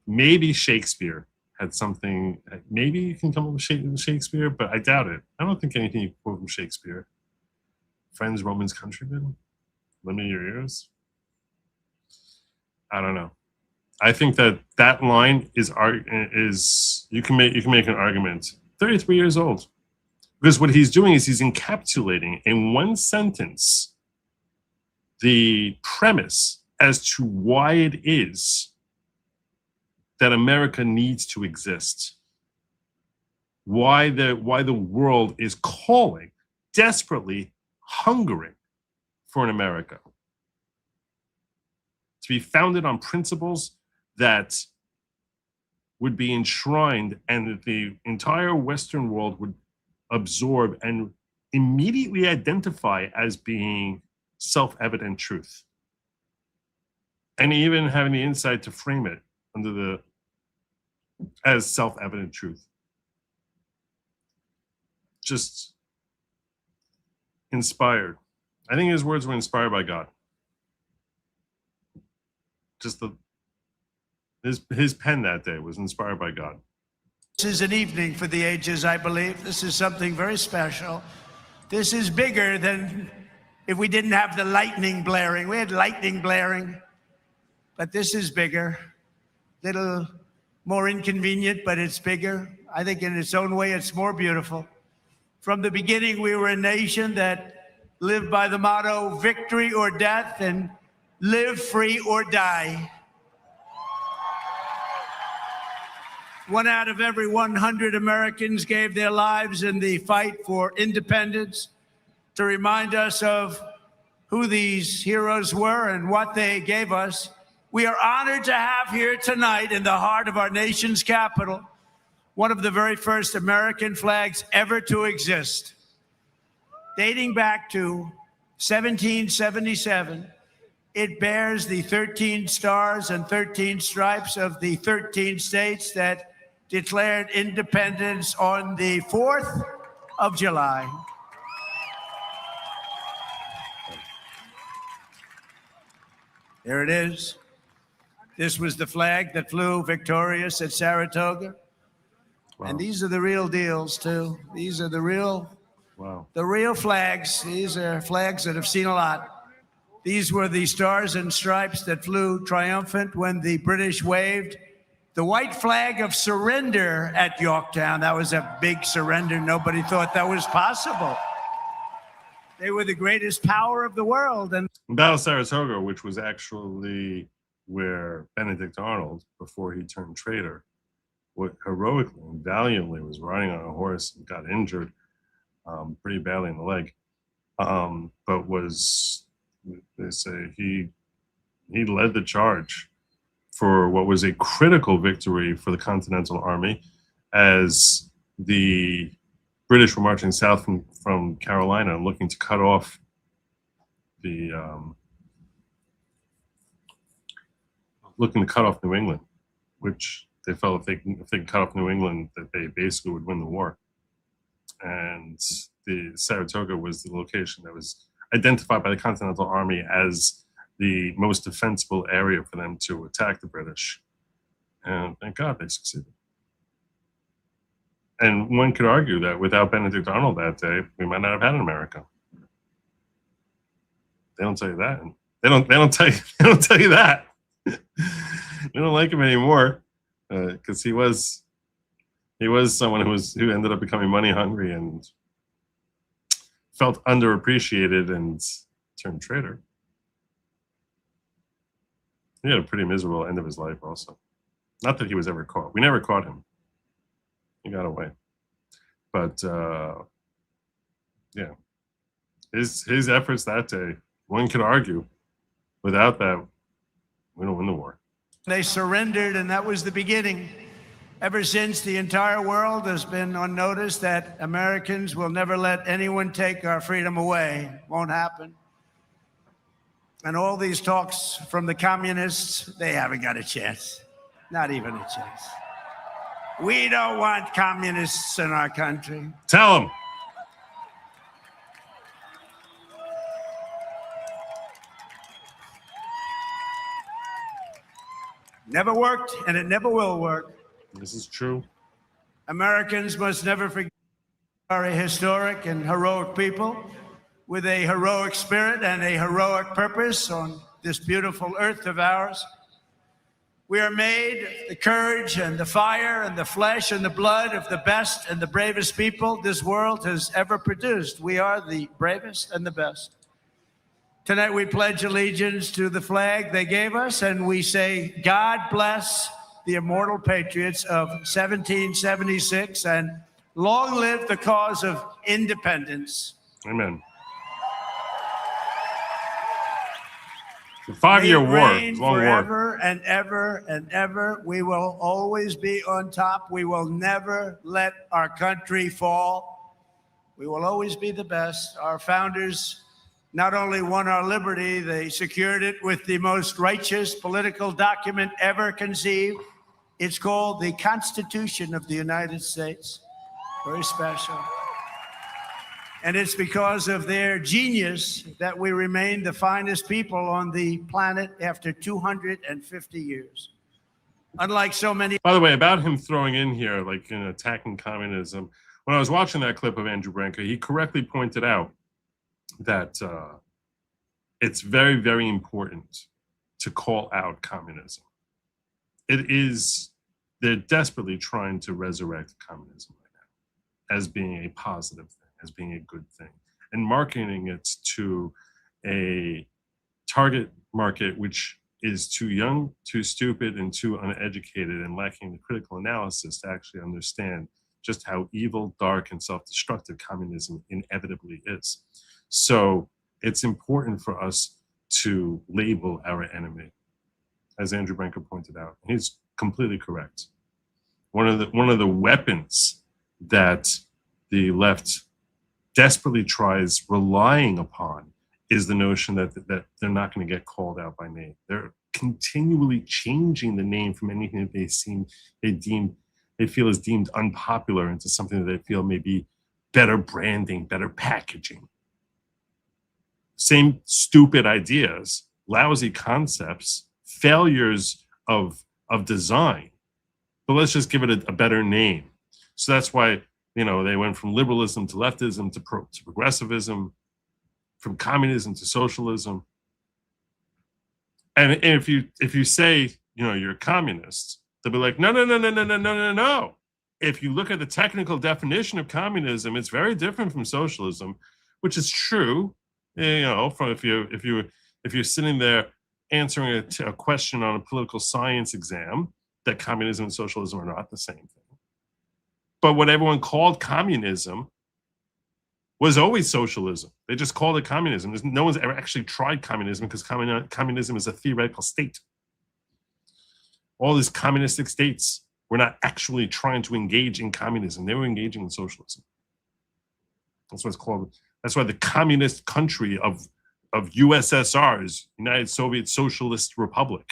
Maybe Shakespeare had something. Maybe you can come up with Shakespeare, but I doubt it. I don't think anything you can quote from Shakespeare. Friends, Romans, countrymen, lend me your ears. I don't know. I think that line is you can make an argument. 33 years old, because what he's doing is he's encapsulating in one sentence the premise as to why it is that America needs to exist. Why the world is calling, desperately hungering for an America to be founded on principles that would be enshrined and that the entire Western world would absorb and immediately identify as being self-evident truth. And even having the insight to frame it as self-evident truth. Just inspired. I think his words were inspired by God. Just his pen that day was inspired by God. This is an evening for the ages, I believe. This is something very special. This is bigger than if we didn't have the lightning blaring. We had lightning blaring, but this is bigger. Little more inconvenient, but it's bigger. I think in its own way, it's more beautiful. From the beginning, we were a nation that lived by the motto, victory or death, and live free or die. 1 out of every 100 Americans gave their lives in the fight for independence. To remind us of who these heroes were and what they gave us, we are honored to have here tonight in the heart of our nation's capital one of the very first American flags ever to exist. Dating back to 1777. It bears the 13 stars and 13 stripes of the 13 states that declared independence on the 4th of July. There it is. This was the flag that flew victorious at Saratoga. Wow. And these are the real deals, too. These are the real flags. These are flags that have seen a lot. These were the stars and stripes that flew triumphant when the British waved the white flag of surrender at Yorktown. That was a big surrender. Nobody thought that was possible. They were the greatest power of the world. And Battle of Saratoga, which was actually where Benedict Arnold, before he turned traitor, what heroically and valiantly was riding on a horse and got injured pretty badly in the leg, but was, they say, he led the charge for what was a critical victory for the Continental Army, as the British were marching south from Carolina and looking to cut off the New England, which they felt if they could cut off New England, that they basically would win the war. And the Saratoga was the location that was identified by the Continental Army as the most defensible area for them to attack the British. And thank God they succeeded. And one could argue that without Benedict Arnold that day, we might not have had an America. They don't tell you that. They don't tell you that. We don't like him anymore, because he was someone who ended up becoming money hungry and felt underappreciated and turned traitor. He had a pretty miserable end of his life also. Not that he was ever caught. We never caught him. He got away. But yeah, his efforts that day, one could argue, without that, we don't win the war. they surrendered, and that was the beginning. Ever since, the entire world has been on notice that Americans will never let anyone take our freedom away. Won't happen. And all these talks from the communists, they haven't got a chance. Not even a chance. We don't want communists in our country. Tell them. Never worked, and it never will work. This is true. Americans must never forget we are a historic and heroic people with a heroic spirit and a heroic purpose on this beautiful earth of ours. We are made the courage and the fire and the flesh and the blood of the best and the bravest people this world has ever produced. We are the bravest and the best. Tonight we pledge allegiance to the flag they gave us, and we say, God bless the immortal patriots of 1776, and long live the cause of independence. Amen. The 5-year war, long forever war. and ever and ever. We will always be on top. We will never let our country fall. We will always be the best. Our founders not only won our liberty, they secured it with the most righteous political document ever conceived. It's called the Constitution of the United States. Very special. And it's because of their genius that we remain the finest people on the planet after 250 years. Unlike so many. By the way, about him throwing in here, like in attacking communism, when I was watching that clip of Andrew Branca, he correctly pointed out that it's very, very important to call out communism. They're desperately trying to resurrect communism right now as being a positive thing, as being a good thing, and marketing it to a target market which is too young, too stupid, and too uneducated, and lacking the critical analysis to actually understand just how evil, dark, and self-destructive communism inevitably is. So it's important for us to label our enemy, as Andrew Branca pointed out. He's completely correct. One of the weapons that the left desperately tries relying upon is the notion that they're not going to get called out by name. They're continually changing the name from anything that they feel is deemed unpopular into something that they feel may be better branding, better packaging. Same stupid ideas, lousy concepts, failures of design. But let's just give it a better name. So that's why, they went from liberalism to leftism to progressivism, from communism to socialism. And if you say, you're a communist, they'll be like, no. If you look at the technical definition of communism, it's very different from socialism, which is true. From if you're sitting there answering a question on a political science exam, that communism and socialism are not the same thing. But what everyone called communism was always socialism. They just called it communism. No one's ever actually tried communism because communism is a theoretical state. All these communistic states were not actually trying to engage in communism. They were engaging in socialism. That's what it's called. That's why the communist country of USSR is United Soviet Socialist Republic.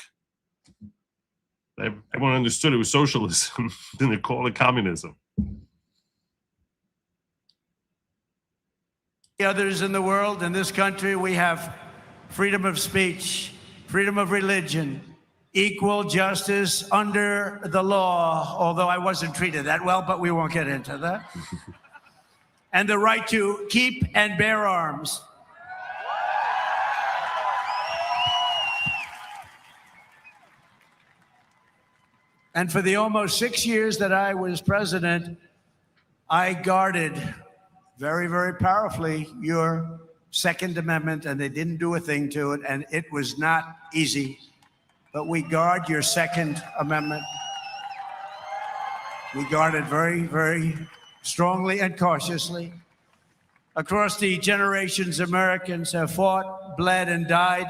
Everyone understood it was socialism, then they called it communism. Others in the world, in this country, we have freedom of speech, freedom of religion, equal justice under the law, although I wasn't treated that well, but we won't get into that. And the right to keep and bear arms. And for the almost 6 years that I was president, I guarded very, very powerfully your Second Amendment, and they didn't do a thing to it, and it was not easy. But we guard your Second Amendment. We guard it very, very strongly and cautiously. Across the generations, Americans have fought, bled, and died,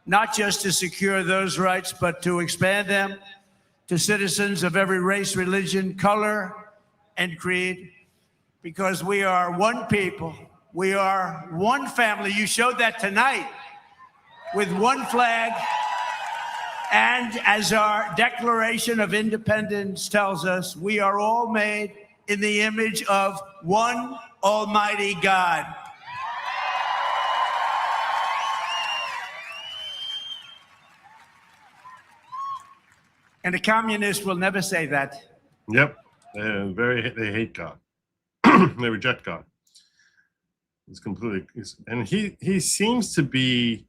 not just to secure those rights, but to expand them to citizens of every race, religion, color, and creed. Because we are one people, we are one family. You showed that tonight with one flag. And as our Declaration of Independence tells us, we are all made in the image of one Almighty God. And a communist will never say that. Yep, they hate God. They reject God. It's completely, and he seems to be.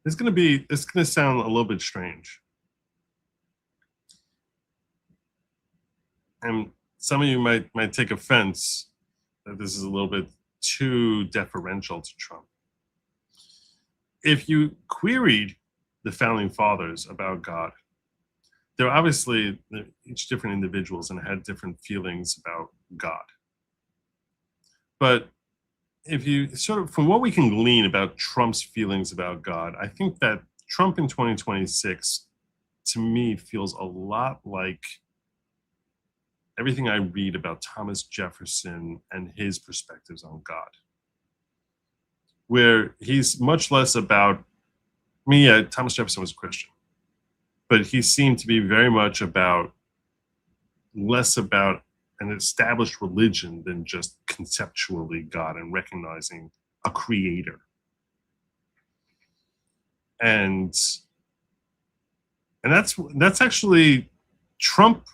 It's going to sound a little bit strange, and some of you might take offense that this is a little bit too deferential to Trump. If you queried the founding fathers about God, they're obviously each different individuals and had different feelings about God. But if you sort of, from what we can glean about Trump's feelings about God, I think that Trump in 2026, to me, feels a lot like everything I read about Thomas Jefferson and his perspectives on God, where he's much less about, Thomas Jefferson was a Christian, but he seemed to be very much less about an established religion than just conceptually God and recognizing a creator. And that's actually, Trump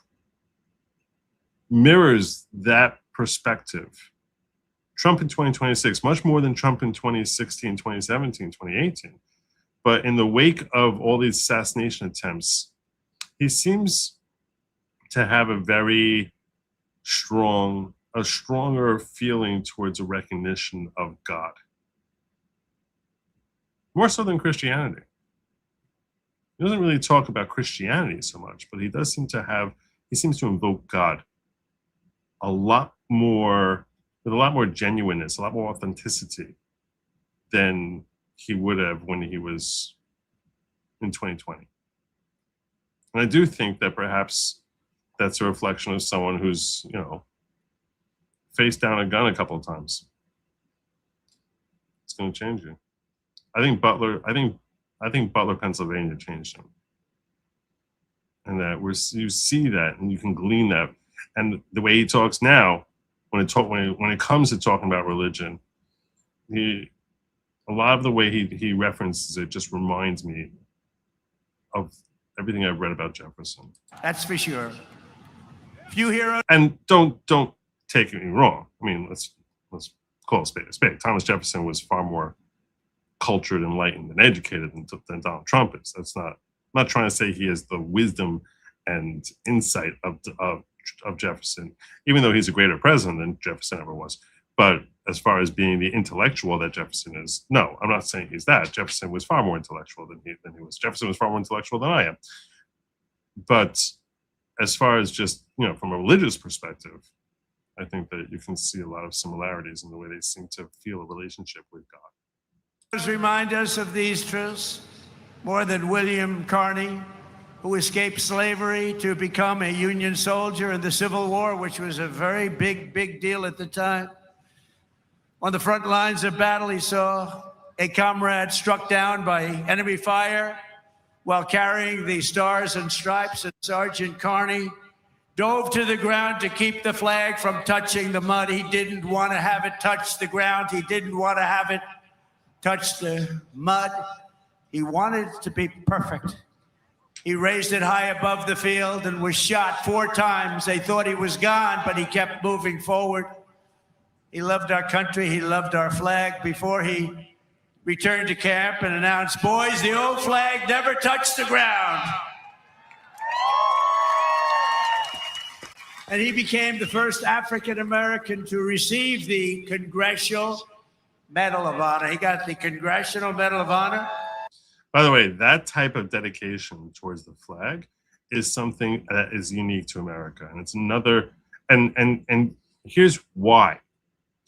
mirrors that perspective. Trump in 2026, much more than Trump in 2016, 2017, 2018. But in the wake of all these assassination attempts, he seems to have a very stronger feeling towards a recognition of God. More so than Christianity. He doesn't really talk about Christianity so much, but he seems to invoke God with a lot more genuineness, a lot more authenticity than he would have when he was in 2020. And I do think that perhaps that's a reflection of someone who's, faced down a gun a couple of times. going to change you. I think Butler, Pennsylvania changed him. And that you see that and you can glean that. And the way he talks now, when it comes to talking about religion, a lot of the way he references it just reminds me of everything I've read about Jefferson. That's for sure. Few heroes. And don't take me wrong. I mean, let's call a spade a spade. Thomas Jefferson was far more cultured, enlightened, and educated than Donald Trump is. That's not. I'm not trying to say he has the wisdom and insight of Jefferson, even though he's a greater president than Jefferson ever was. But as far as being the intellectual that Jefferson is, no, I'm not saying he's that. Jefferson was far more intellectual than he was. Jefferson was far more intellectual than I am. But as far as just, from a religious perspective, I think that you can see a lot of similarities in the way they seem to feel a relationship with God. Remind us of these truths more than William Carney, who escaped slavery to become a Union soldier in the Civil War, which was a very big deal at the time. On the front lines of battle, he saw a comrade struck down by enemy fire while carrying the Stars and Stripes, and Sergeant Carney dove to the ground to keep the flag from touching the mud. He didn't want to have it touch the ground. He didn't want to have it touch the mud. He wanted it to be perfect. He raised it high above the field and was shot 4 times. They thought he was gone, but he kept moving forward. He loved our country. He loved our flag. Before he returned to camp and announced, "Boys, the old flag never touched the ground." And he became the first African-American to receive the Congressional Medal of Honor. He got the Congressional Medal of Honor. By the way, that type of dedication towards the flag is something that is unique to America. And it's another, and here's why.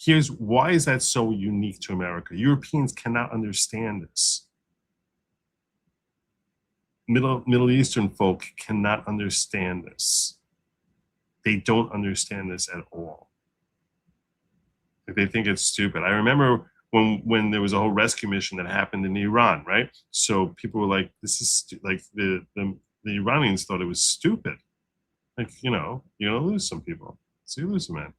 Here's why is that so unique to America. Europeans cannot understand this. Middle Eastern folk cannot understand this. They don't understand this at all. Like, they think it's stupid. I remember when there was a whole rescue mission that happened in Iran, right? So people were like, "This is like the Iranians thought it was stupid." Like, you're gonna lose some people, so you lose a man.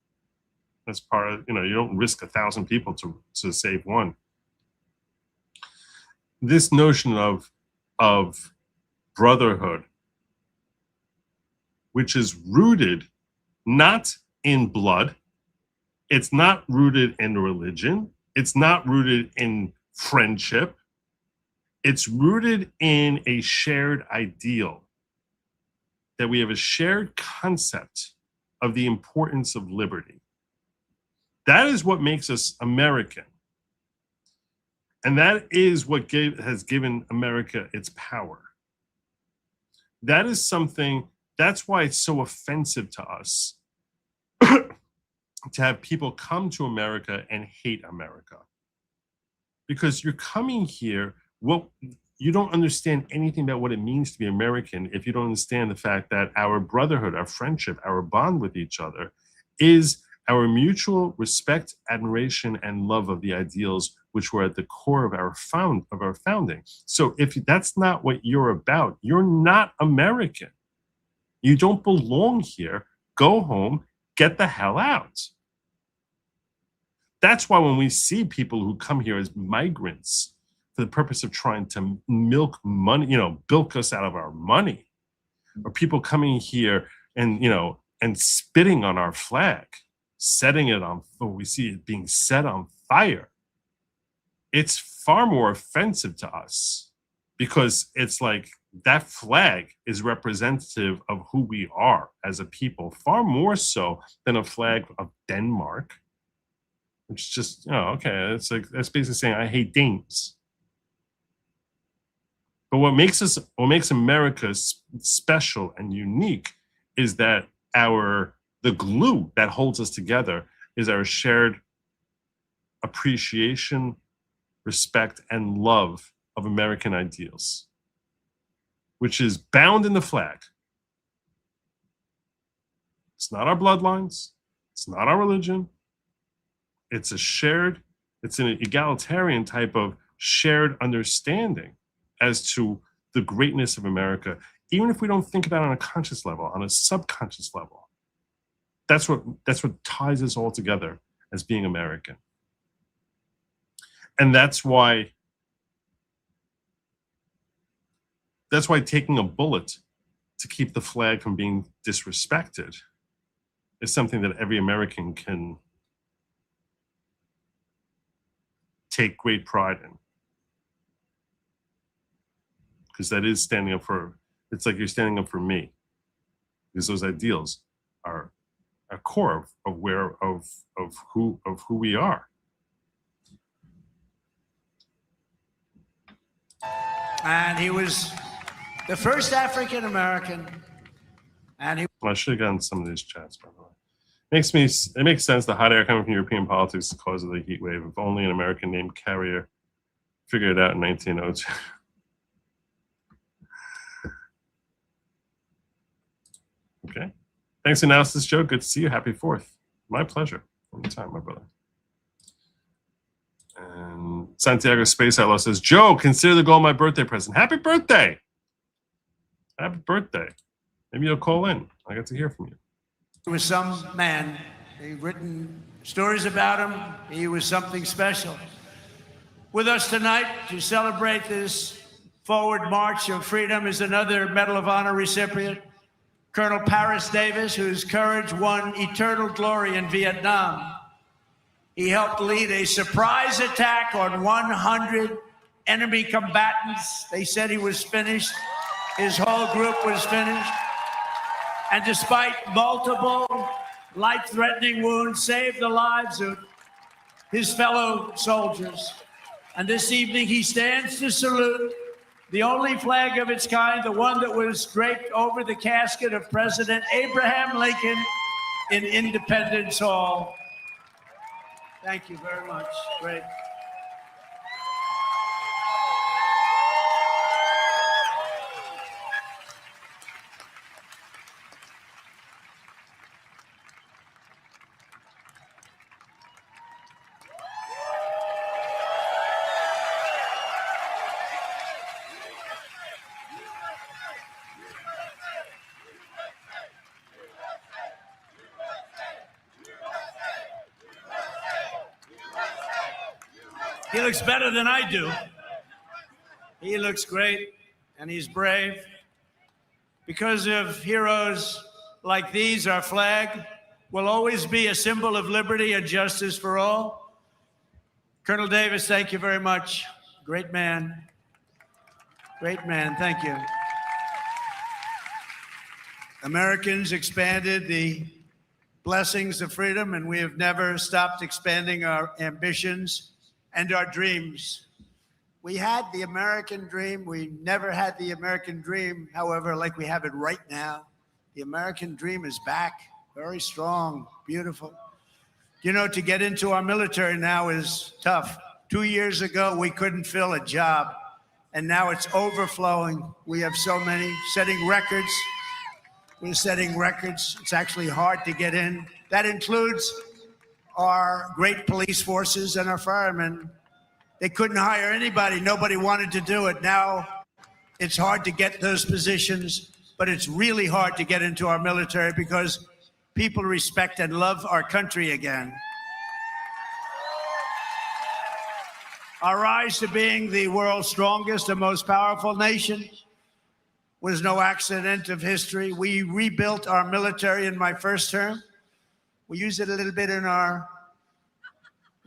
That's part of, you don't risk 1,000 people to save one. This notion of brotherhood, which is rooted not in blood, it's not rooted in religion, it's not rooted in friendship, it's rooted in a shared ideal, that we have a shared concept of the importance of liberty. That is what makes us American. And that is what has given America its power. That is something, that's why it's so offensive to us to have people come to America and hate America. Because you're coming here, you don't understand anything about what it means to be American if you don't understand the fact that our brotherhood, our friendship, our bond with each other is our mutual respect, admiration, and love of the ideals which were at the core of our founding. So if that's not what you're about, you're not American. You don't belong here. Go home, get the hell out. That's why when we see people who come here as migrants for the purpose of trying to milk money, bilk us out of our money, or people coming here and, and spitting on our flag, setting it on, we see it being set on fire. It's far more offensive to us because it's like that flag is representative of who we are as a people, far more so than a flag of Denmark, which is just, okay, it's like, that's basically saying I hate Danes. But what makes America special and unique is that the glue that holds us together is our shared appreciation, respect, and love of American ideals, which is bound in the flag. It's not our bloodlines. It's not our religion. It's a shared It's an egalitarian type of shared understanding as to the greatness of America, even if we don't think about it on a conscious level, on a subconscious level. That's what ties us all together as being American. And that's why taking a bullet to keep the flag from being disrespected is something that every American can take great pride in. Because that is standing up for, it's like you're standing up for me. Because those ideals are a core of who we are. And he was the first African American. And he Well, I should have gotten some of these chats, by the way. It makes sense the hot air coming from European politics is the cause of the heat wave. If only an American named Carrier figured it out in 1902. Okay. Thanks, Analysis Joe. Good to see you. Happy 4th. My pleasure. Anytime, my brother. And Santiago Space Outlaw says, Joe, consider the goal my birthday present. Happy birthday. Happy birthday. Maybe you'll call in. I get to hear from you. He was some man. They've written stories about him. He was something special. With us tonight to celebrate this forward march of freedom is another Medal of Honor recipient, Colonel Paris Davis, whose courage won eternal glory in Vietnam. He helped lead a surprise attack on 100 enemy combatants. They said he was finished. His whole group was finished. And despite multiple life-threatening wounds, saved the lives of his fellow soldiers. And this evening he stands to salute the only flag of its kind, the one that was draped over the casket of President Abraham Lincoln in Independence Hall. Thank you very much. Great. He looks better than I do. He looks great, and he's brave. Because of heroes like these, our flag will always be a symbol of liberty and justice for all. Colonel Davis, thank you very much. Great man. Great man, thank you. Americans expanded the blessings of freedom, and we have never stopped expanding our ambitions and our dreams. We had the American dream. We never had the American dream, however, like we have it right now. The American dream is back, very strong, beautiful. You know, to get into our military now is tough. 2 years ago, we couldn't fill a job, and now it's overflowing. We have so many, setting records. We're setting records. It's actually hard to get in. That includes our great police forces and our firemen. They couldn't hire anybody. Nobody wanted to do it. Now it's hard to get those positions, but it's really hard to get into our military because people respect and love our country again. Our rise to being the world's strongest and most powerful nation was no accident of history. We rebuilt our military in my first term. We used it a little bit in our,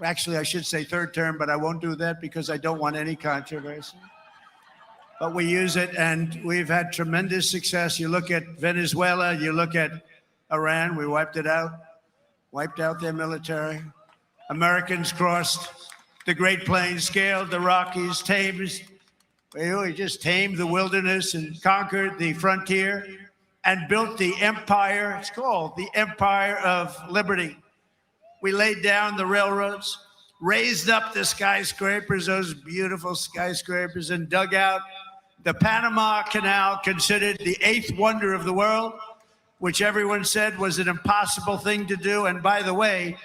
actually I should say third term, but I won't do that because I don't want any controversy. But we use it, and we've had tremendous success. You look at Venezuela, you look at Iran, we wiped out their military. Americans crossed the Great Plains, scaled the Rockies, we just tamed the wilderness and conquered the frontier and built the empire. It's called the Empire of Liberty. We laid down the railroads, raised up the skyscrapers, those beautiful skyscrapers, and dug out the Panama Canal, considered the 8th wonder of the world, which everyone said was an impossible thing to do. And by the way,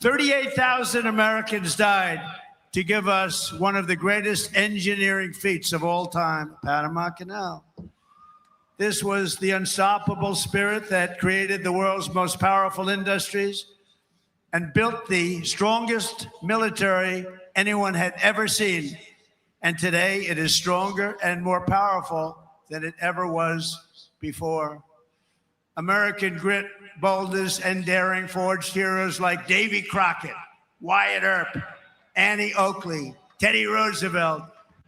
38,000 Americans died to give us one of the greatest engineering feats of all time, Panama Canal. This was the unstoppable spirit that created the world's most powerful industries and built the strongest military anyone had ever seen. And today it is stronger and more powerful than it ever was before. American grit, boldness, and daring forged heroes like Davy Crockett, Wyatt Earp, Annie Oakley, Teddy Roosevelt,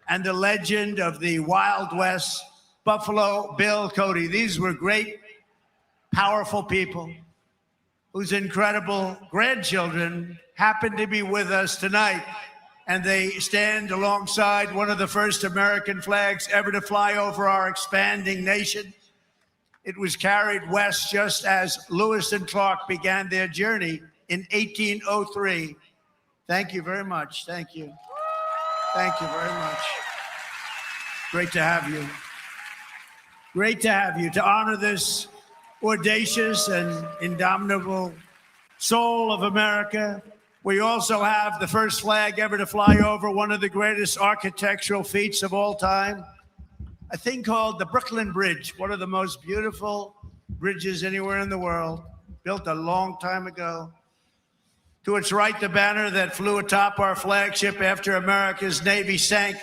and the legend of the Wild West, Buffalo Bill Cody. These were great, powerful people whose incredible grandchildren happen to be with us tonight. And they stand alongside one of the first American flags ever to fly over our expanding nation. It was carried west just as Lewis and Clark began their journey in 1803. Thank you very much. Thank you. Thank you very much. Great to have you. Great to have you, to honor this audacious and indomitable soul of America. We also have the first flag ever to fly over one of the greatest architectural feats of all time, a thing called the Brooklyn Bridge, one of the most beautiful bridges anywhere in the world, built a long time ago. To its right, the banner that flew atop our flagship after America's Navy sank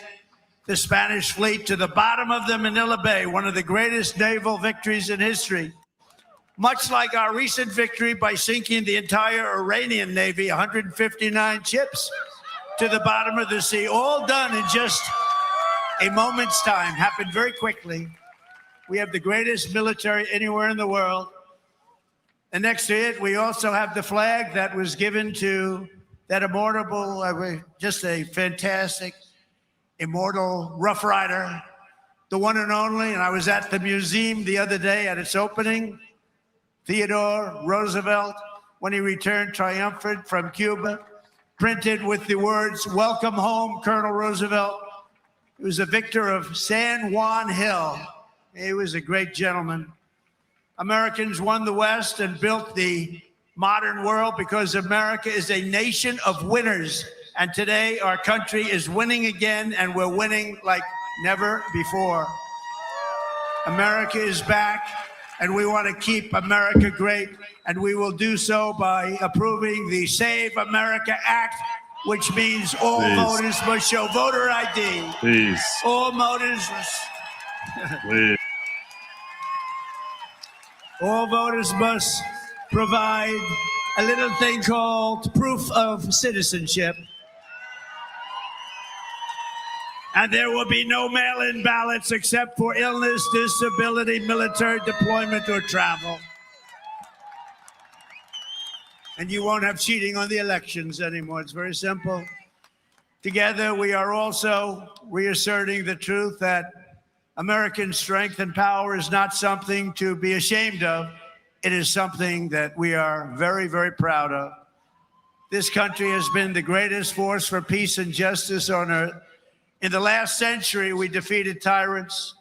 the Spanish fleet to the bottom of the Manila Bay, one of the greatest naval victories in history. Much like our recent victory by sinking the entire Iranian Navy, 159 ships, to the bottom of the sea, all done in just a moment's time, happened very quickly. We have the greatest military anywhere in the world. And next to it, we also have the flag that was given to that immortal, just a fantastic, immortal Rough Rider, the one and only. And I was at the museum the other day at its opening. Theodore Roosevelt, when he returned triumphant from Cuba, printed with the words, "Welcome home, Colonel Roosevelt." He was a victor of San Juan Hill. He was a great gentleman. Americans won the West and built the modern world because America is a nation of winners. And today our country is winning again, and we're winning like never before. America is back, and we want to keep America great, and we will do so by approving the Save America Act, which means all voters must show voter ID. Please. All voters Please. All voters must provide a little thing called proof of citizenship. And there will be no mail-in ballots except for illness, disability, military deployment, or travel. And you won't have cheating on the elections anymore. It's very simple. Together, we are also reasserting the truth that American strength and power is not something to be ashamed of. It is something that we are very, very proud of. This country has been the greatest force for peace and justice on earth. In the last century, we defeated tyrants,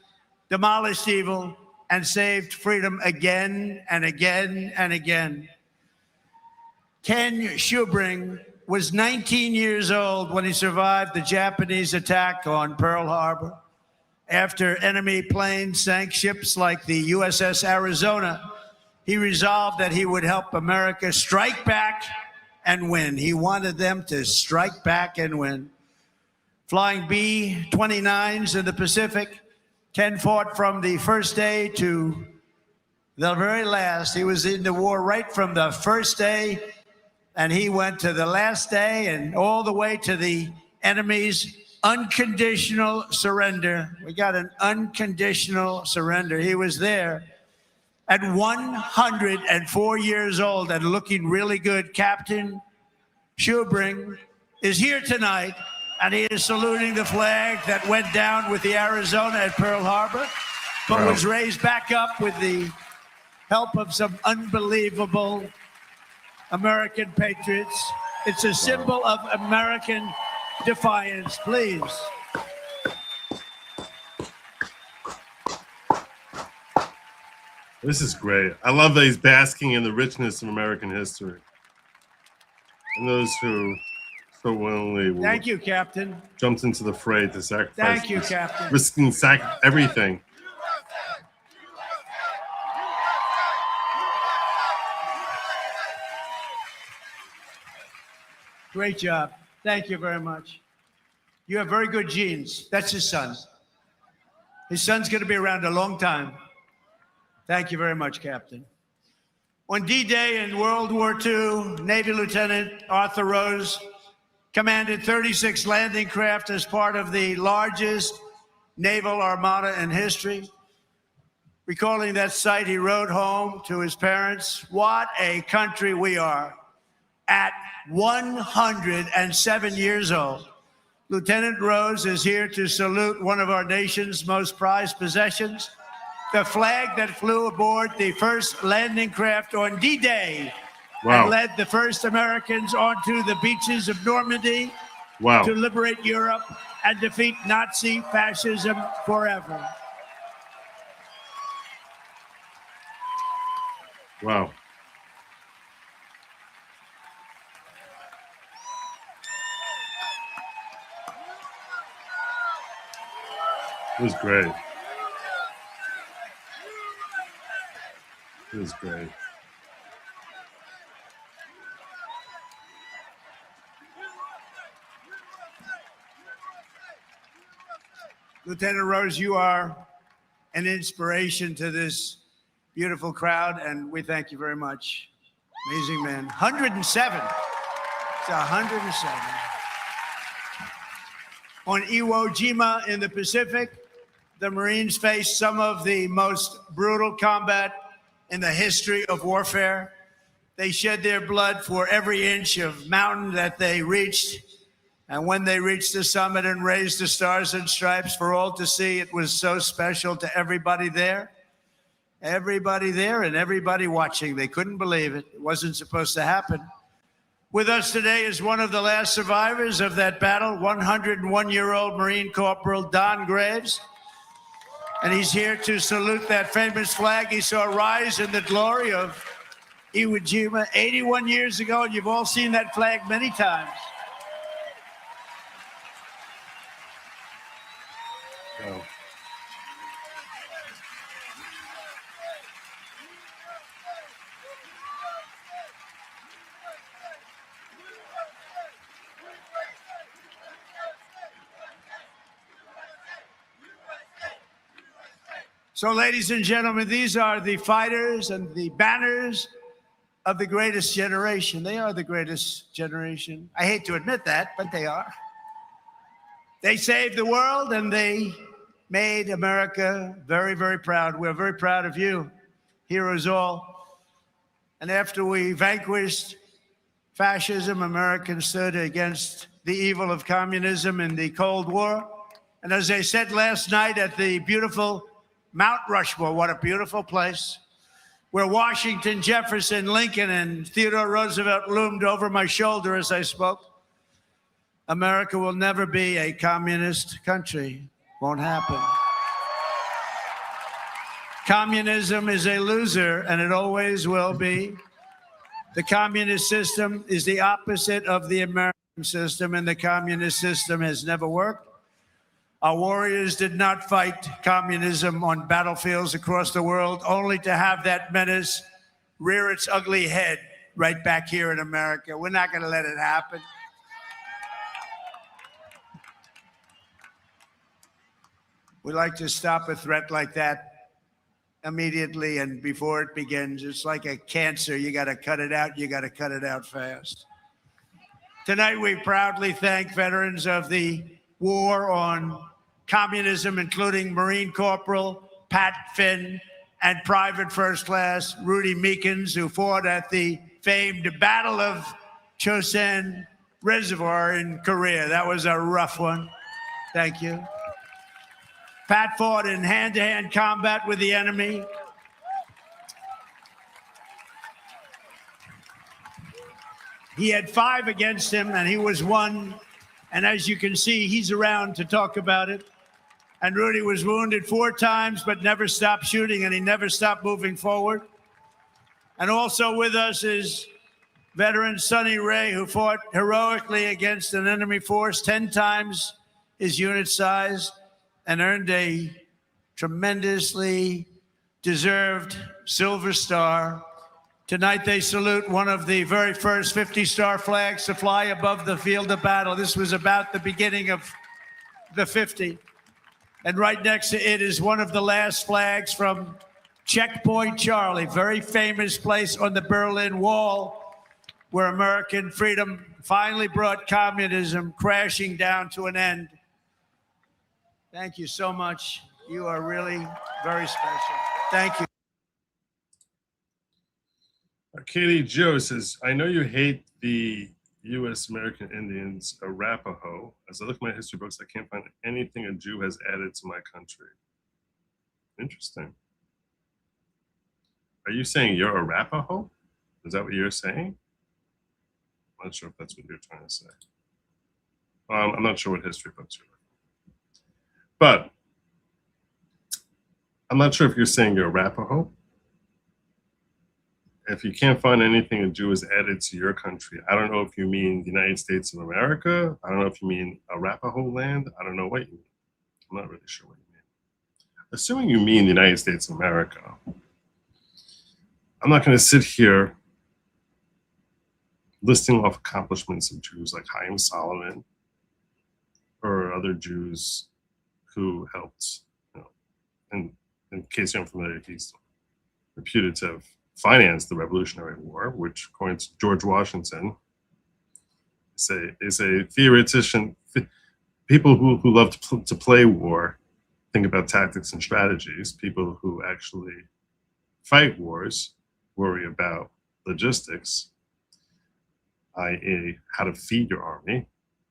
demolished evil, and saved freedom again and again and again. Ken Schubring was 19 years old when he survived the Japanese attack on Pearl Harbor. After enemy planes sank ships like the USS Arizona, he resolved that he would help America strike back and win. He wanted them to strike back and win. Flying B-29s in the Pacific, Ken fought from the first day to the very last. He was in the war right from the first day, and he went to the last day and all the way to the enemy's unconditional surrender. We got an unconditional surrender. He was there at 104 years old and looking really good. Captain Schubring is here tonight, and he is saluting the flag that went down with the Arizona at Pearl Harbor, but was raised back up with the help of some unbelievable American patriots. It's a symbol of American defiance, please. This is great. I love that he's basking in the richness of American history. and those who so willingly Thank you, Captain. jumped into the fray to sacrifice, Thank you, Captain. risking everything. Great job. Thank you very much. You have very good genes. That's his son. His son's going to be around a long time. Thank you very much, Captain. On D-Day in World War II, Navy Lieutenant Arthur Rose commanded 36 landing craft as part of the largest naval armada in history. Recalling that sight, he wrote home to his parents, "What a country we are." At 107 years old, Lieutenant Rose is here to salute one of our nation's most prized possessions, the flag that flew aboard the first landing craft on D-Day and led the first Americans onto the beaches of Normandy to liberate Europe and defeat Nazi fascism forever. Wow. It was great. It was great. Lieutenant Rose, you are an inspiration to this beautiful crowd, and we thank you very much. Amazing man. 107. It's 107. On Iwo Jima in the Pacific, the Marines faced some of the most brutal combat in the history of warfare. They shed their blood for every inch of mountain that they reached. And when they reached the summit and raised the stars and stripes for all to see, it was so special to everybody there. Everybody there and everybody watching. They couldn't believe it. It wasn't supposed to happen. With us today is one of the last survivors of that battle, 101-year-old Marine Corporal Don Graves. And he's here to salute that famous flag he saw rise in the glory of Iwo Jima 81 years ago. And you've all seen that flag many times. Wow. So, ladies and gentlemen, these are the fighters and the banners of the greatest generation. They are the greatest generation. I hate to admit that, but they are. They saved the world and they made America very, very proud. We're very proud of you, heroes all. And after we vanquished fascism, Americans stood against the evil of communism in the Cold War. And as I said last night at the beautiful Mount Rushmore, what a beautiful place, where Washington, Jefferson, Lincoln, and Theodore Roosevelt loomed over my shoulder as I spoke. America will never be a communist country. Won't happen. Communism is a loser, and it always will be. The communist system is the opposite of the American system, and the communist system has never worked. Our warriors did not fight communism on battlefields across the world, only to have that menace rear its ugly head right back here in America. We're not going to let it happen. We like to stop a threat like that immediately and before it begins. It's like a cancer. You got to cut it out. You got to cut it out fast. Tonight, we proudly thank veterans of the war on communism, including Marine Corporal Pat Finn and Private First Class Rudy Meekins, who fought at the famed Battle of Chosin Reservoir in Korea. That was a rough one. Thank you. Pat fought in hand-to-hand combat with the enemy. He had 5 against him, and he was 1. And as you can see, he's around to talk about it. And Rudy was wounded 4 times, but never stopped shooting, and he never stopped moving forward. And also with us is Veteran Sonny Ray, who fought heroically against an enemy force 10 times his unit size and earned a tremendously deserved Silver Star. Tonight, they salute one of the very first 50-star flags to fly above the field of battle. This was about the beginning of the 50. And right next to it is one of the last flags from Checkpoint Charlie, very famous place on the Berlin Wall, where American freedom finally brought communism crashing down to an end. Thank you so much. You are really very special. Thank you. Katie Joe says, I know you hate the U.S. American Indians, Arapaho. As I look at my history books, I can't find anything a Jew has added to my country. Interesting. Are you saying you're Arapaho? Is that what you're saying? I'm not sure if that's what you're trying to say. I'm not sure what history books you're looking. But I'm not sure if you're saying you're Arapaho. If you can't find anything a Jew has added to your country, I don't know if you mean the United States of America. I don't know if you mean Arapaho land. I don't know what you mean. I'm not really sure what you mean. Assuming you mean the United States of America, I'm not going to sit here listing off accomplishments of Jews like Chaim Solomon or other Jews who helped, and in case you're unfamiliar, he's reputed to have financed the Revolutionary War, which, according to George Washington, is a theoretician. People who love to play war think about tactics and strategies. People who actually fight wars worry about logistics, i.e., how to feed your army,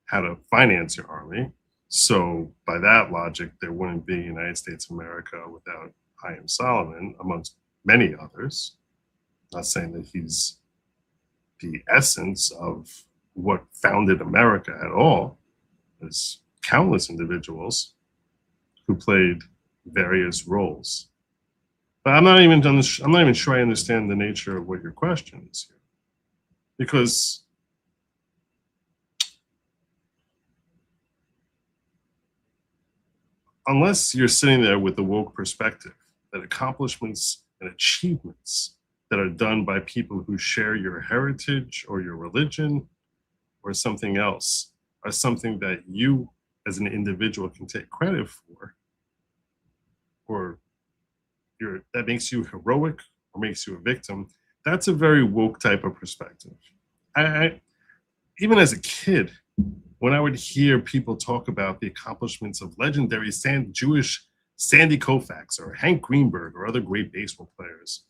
how to finance your army. So by that logic, there wouldn't be United States of America without Chaim Solomon, amongst many others. Not saying that he's the essence of what founded America at all. There's countless individuals who played various roles. But I'm not even sure I understand the nature of what your question is here, because unless you're sitting there with the woke perspective that accomplishments and achievements that are done by people who share your heritage or your religion or something else are something that you as an individual can take credit for, or that makes you heroic or makes you a victim, that's a very woke type of perspective. I even as a kid, when I would hear people talk about the accomplishments of legendary Jewish Sandy Koufax or Hank Greenberg or other great baseball players,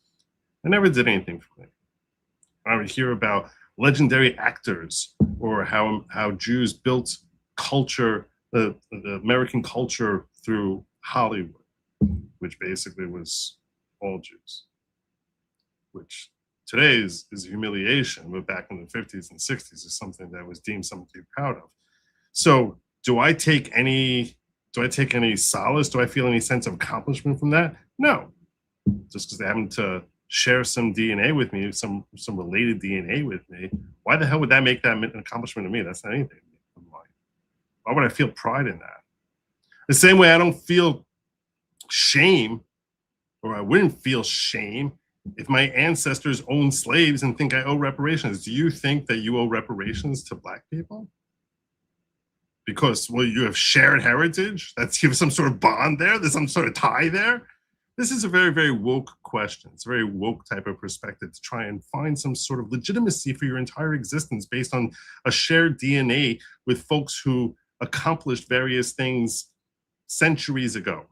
I never did anything for me. I would hear about legendary actors or how Jews built culture, the American culture through Hollywood, which basically was all Jews, which today is a humiliation, but back in the 50s and 60s is something that was deemed something to be proud of. So do I take any solace? Do I feel any sense of accomplishment from that? No. Just because they happen to share some DNA with me, some related DNA with me, why the hell would that make that an accomplishment to me? That's not anything. Why would I feel pride in that? The same way I don't feel shame, or I wouldn't feel shame if my ancestors owned slaves and think I owe reparations. Do you think that you owe reparations to Black people? Because, well, you have shared heritage? That's, you have some sort of bond there? There's some sort of tie there? This is a very, very woke question. It's a very woke type of perspective to try and find some sort of legitimacy for your entire existence based on a shared DNA with folks who accomplished various things centuries ago.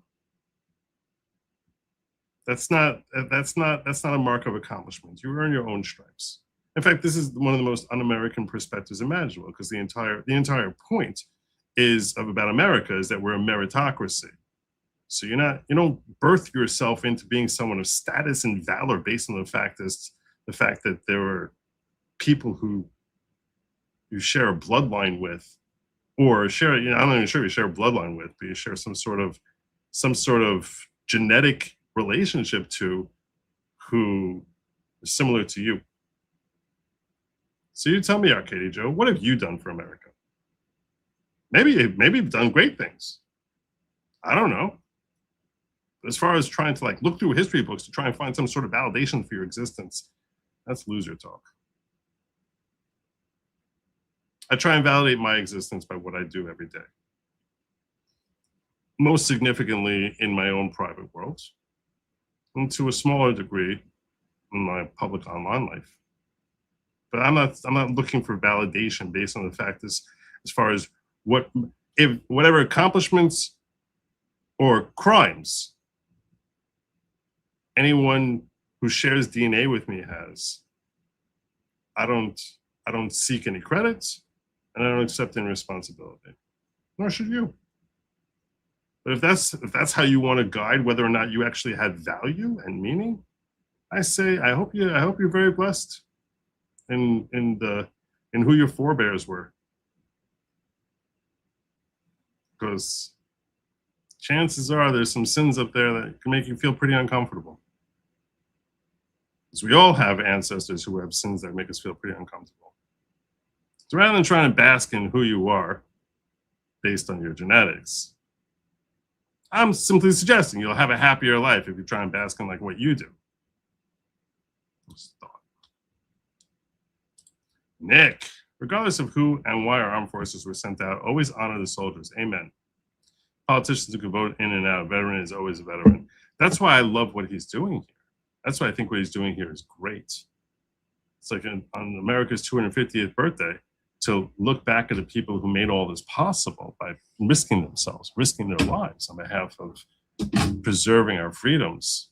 That's not a mark of accomplishment. You earn your own stripes. In fact, this is one of the most un-American perspectives imaginable, because the entire point about America is that we're a meritocracy. So you don't birth yourself into being someone of status and valor based on the fact that there are people who you share a bloodline with, or share, I'm not even sure you share a bloodline with, but you share some sort of genetic relationship to, who is similar to you. So you tell me, Arcady Joe, what have you done for America? Maybe you've done great things. I don't know. But as far as trying to like look through history books to try and find some sort of validation for your existence, that's loser talk. I try and validate my existence by what I do every day. Most significantly in my own private world, and to a smaller degree in my public online life. But I'm not looking for validation based on the fact as far as whatever accomplishments or crimes anyone who shares DNA with me has. I don't seek any credits, and I don't accept any responsibility. Nor should you. But if that's how you want to guide whether or not you actually had value and meaning, I say I hope you're very blessed in who your forebears were. Because chances are there's some sins up there that can make you feel pretty uncomfortable. Because we all have ancestors who have sins that make us feel pretty uncomfortable. So rather than trying to bask in who you are based on your genetics, I'm simply suggesting you'll have a happier life if you try and bask in like what you do. Just thought. Nick, regardless of who and why our armed forces were sent out, always honor the soldiers. Amen. Politicians who can vote in and out. A veteran is always a veteran. That's why I love what he's doing here. That's why I think what he's doing here is great. It's like on America's 250th birthday, to look back at the people who made all this possible by risking themselves, risking their lives on behalf of preserving our freedoms.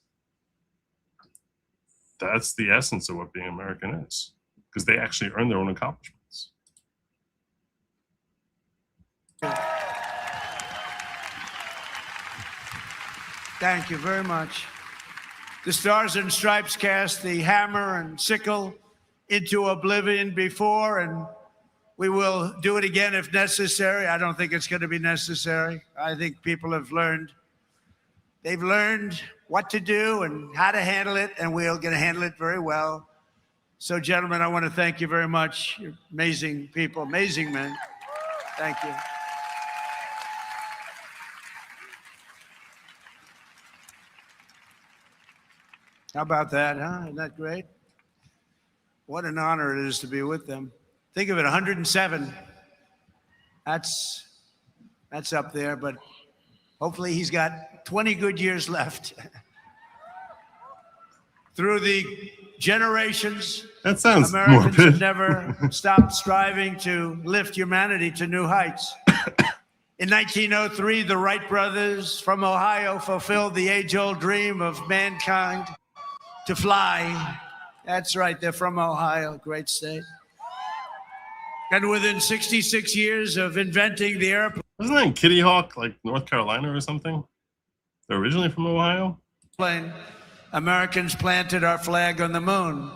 That's the essence of what being American is, because they actually earn their own accomplishments. Thank you very much. The Stars and Stripes cast the hammer and sickle into oblivion before, and we will do it again if necessary. I don't think it's going to be necessary. I think people have learned. They've learned what to do and how to handle it, and we're going to handle it very well. So, gentlemen, I want to thank you very much. You're amazing people, amazing men. Thank you. How about that, huh? Isn't that great? What an honor it is to be with them. Think of it, 107. That's up there, but hopefully he's got 20 good years left. Through the generations, that sounds Americans morbid. have never stopped striving to lift humanity to new heights. In 1903, the Wright brothers from Ohio fulfilled the age-old dream of mankind to fly. That's right, they're from Ohio, great state. And within 66 years of inventing the airplane. Wasn't that in Kitty Hawk, like North Carolina or something? They're originally from Ohio? Americans planted our flag on the moon.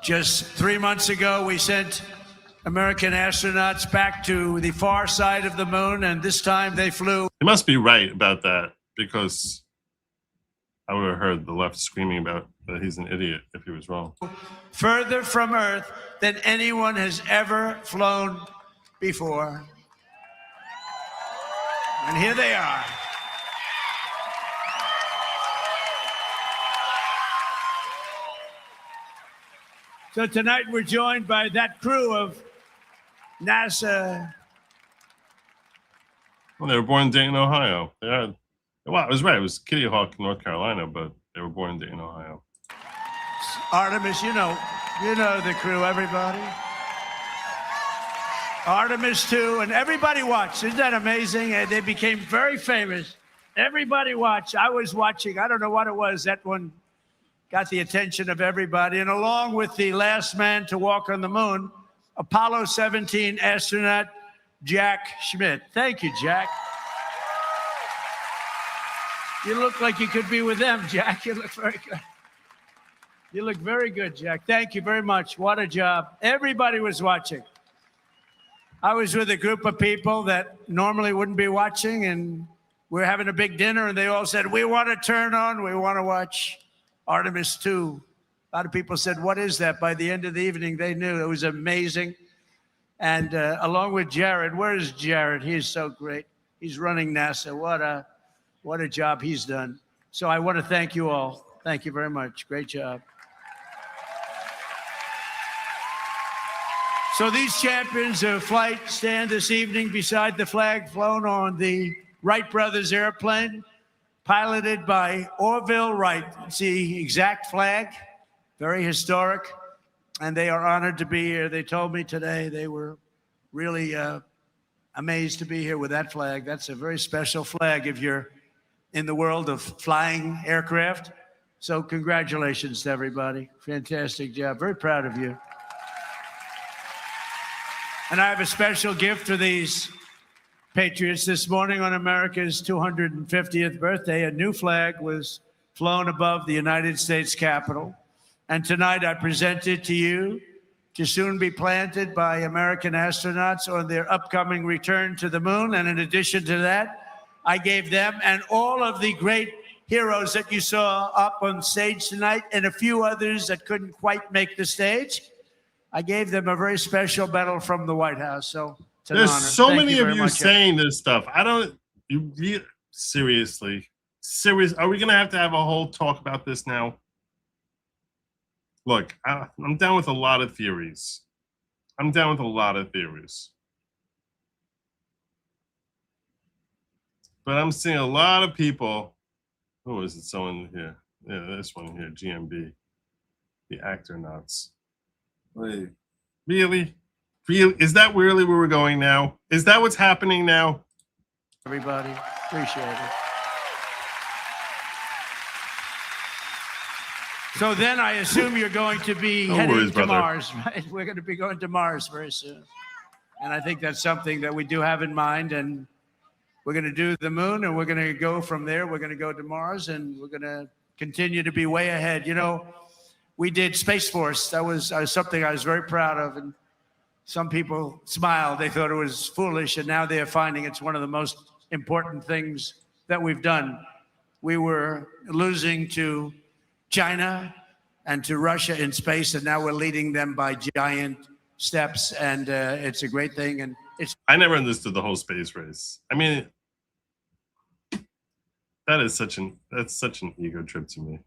Just 3 months ago, we sent American astronauts back to the far side of the moon, and this time they flew. He must be right about that, because I would have heard the left screaming about that he's an idiot if he was wrong. Further from Earth than anyone has ever flown before. And here they are. So tonight we're joined by that crew of NASA. Well, they were born in Dayton, Ohio. Well, I was right. It was Kitty Hawk, North Carolina, but they were born in Dayton, Ohio. Artemis, you know the crew, everybody. Artemis 2, and everybody watched. Isn't that amazing? And they became very famous. Everybody watched. I was watching. I don't know what it was. That one got the attention of everybody. And along with the last man to walk on the moon, Apollo 17 astronaut Jack Schmitt. Thank you, Jack. You look like you could be with them, Jack. You look very good. You look very good, Jack. Thank you very much. What a job. Everybody was watching. I was with a group of people that normally wouldn't be watching, and we're having a big dinner, and they all said, we want to turn on, we want to watch Artemis 2. A lot of people said, "What is that?" By the end of the evening, they knew. It was amazing. And along with Jared, where is Jared? He is so great. He's running NASA. What a job he's done. So I want to thank you all. Thank you very much. Great job. So these champions of flight stand this evening beside the flag flown on the Wright brothers airplane, piloted by Orville Wright. It's the exact flag, very historic, and they are honored to be here. They told me today they were really amazed to be here with that flag. That's a very special flag if you're in the world of flying aircraft. So congratulations to everybody. Fantastic job. Very proud of you. And I have a special gift for these patriots. This morning on America's 250th birthday, a new flag was flown above the United States Capitol. And tonight I present it to you to soon be planted by American astronauts on their upcoming return to the moon. And in addition to that, I gave them and all of the great heroes that you saw up on stage tonight and a few others that couldn't quite make the stage, I gave them a very special medal from the White House. So it's an There's honor. so Thank many of very you much. saying this stuff. I don't. Seriously. Are we gonna have to have a whole talk about this now? Look, I'm down with a lot of theories. But I'm seeing a lot of people. Who is it? Someone here. Yeah, this one here, GMB. The actor nuts. Wait, really? Is that really where we're going now? Is that what's happening now? Everybody, appreciate it. So then I assume you're going to be heading to Mars, right? We're going to be going to Mars very soon. And I think that's something that we do have in mind. And we're going to do the moon, and we're going to go from there. We're going to go to Mars, and we're going to continue to be way ahead. You know, we did Space Force. That was something I was very proud of. And some people smiled. They thought it was foolish. And now they're finding it's one of the most important things that we've done. We were losing to China and to Russia in space, and now we're leading them by giant steps. And it's a great thing. And I never understood the whole space race. I mean, that's such an ego trip to me.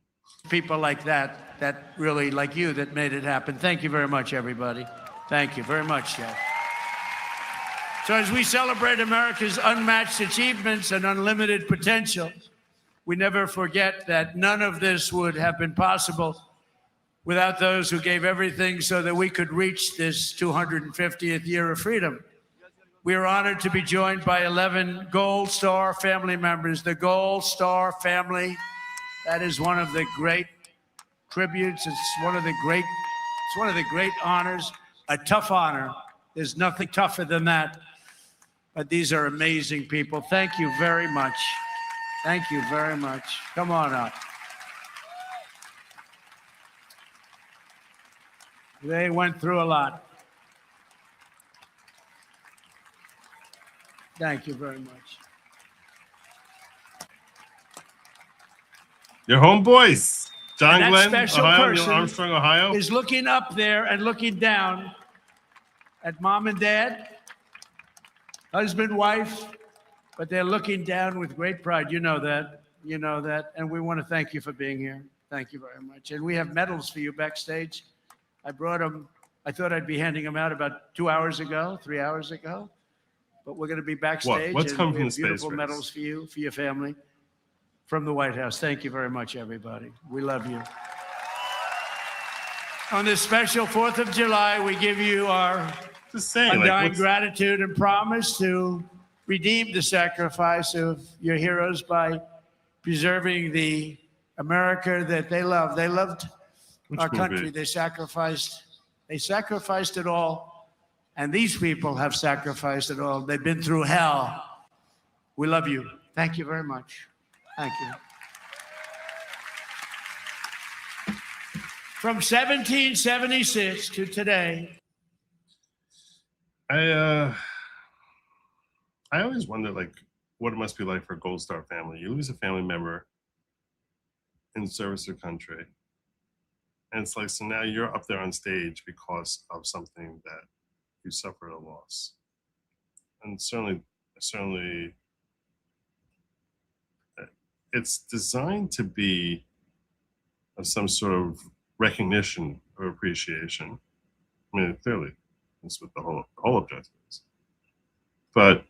People like that really, like you, that made it happen. Thank you very much, everybody. Thank you very much, Jeff. So as we celebrate America's unmatched achievements and unlimited potential, we never forget that none of this would have been possible without those who gave everything so that we could reach this 250th year of freedom. We are honored to be joined by 11 Gold Star family members. The Gold Star family, that is one of the great tributes. It's one of the great honors, a tough honor. There's nothing tougher than that. But these are amazing people. Thank you very much. Thank you very much. Come on up. They went through a lot. Thank you very much. Your homeboys, John And that Glenn, special Ohio, person Neil Armstrong, Ohio. is looking up there and looking down at mom and dad, husband, wife, but they're looking down with great pride. You know that. You know that. And we want to thank you for being here. Thank you very much. And we have medals for you backstage. I brought them. I thought I'd be handing them out about 3 hours ago. But we're going to be backstage. What's come from the space beautiful race? medals for you, for your family, from the White House. Thank you very much, everybody. We love you. On this special 4th of July, we give you our undying gratitude and promise to redeem the sacrifice of your heroes by preserving the America that they love. They loved our country. They sacrificed it all. And these people have sacrificed it all. They've been through hell. We love you. Thank you very much. Thank you. From 1776 to today. I always wonder, like, what it must be like for a Gold Star family. You lose a family member in service of country, And it's like, so now you're up there on stage because of something that you suffered a loss. And certainly, it's designed to be of some sort of recognition or appreciation. I mean, clearly, that's what the whole objective is. But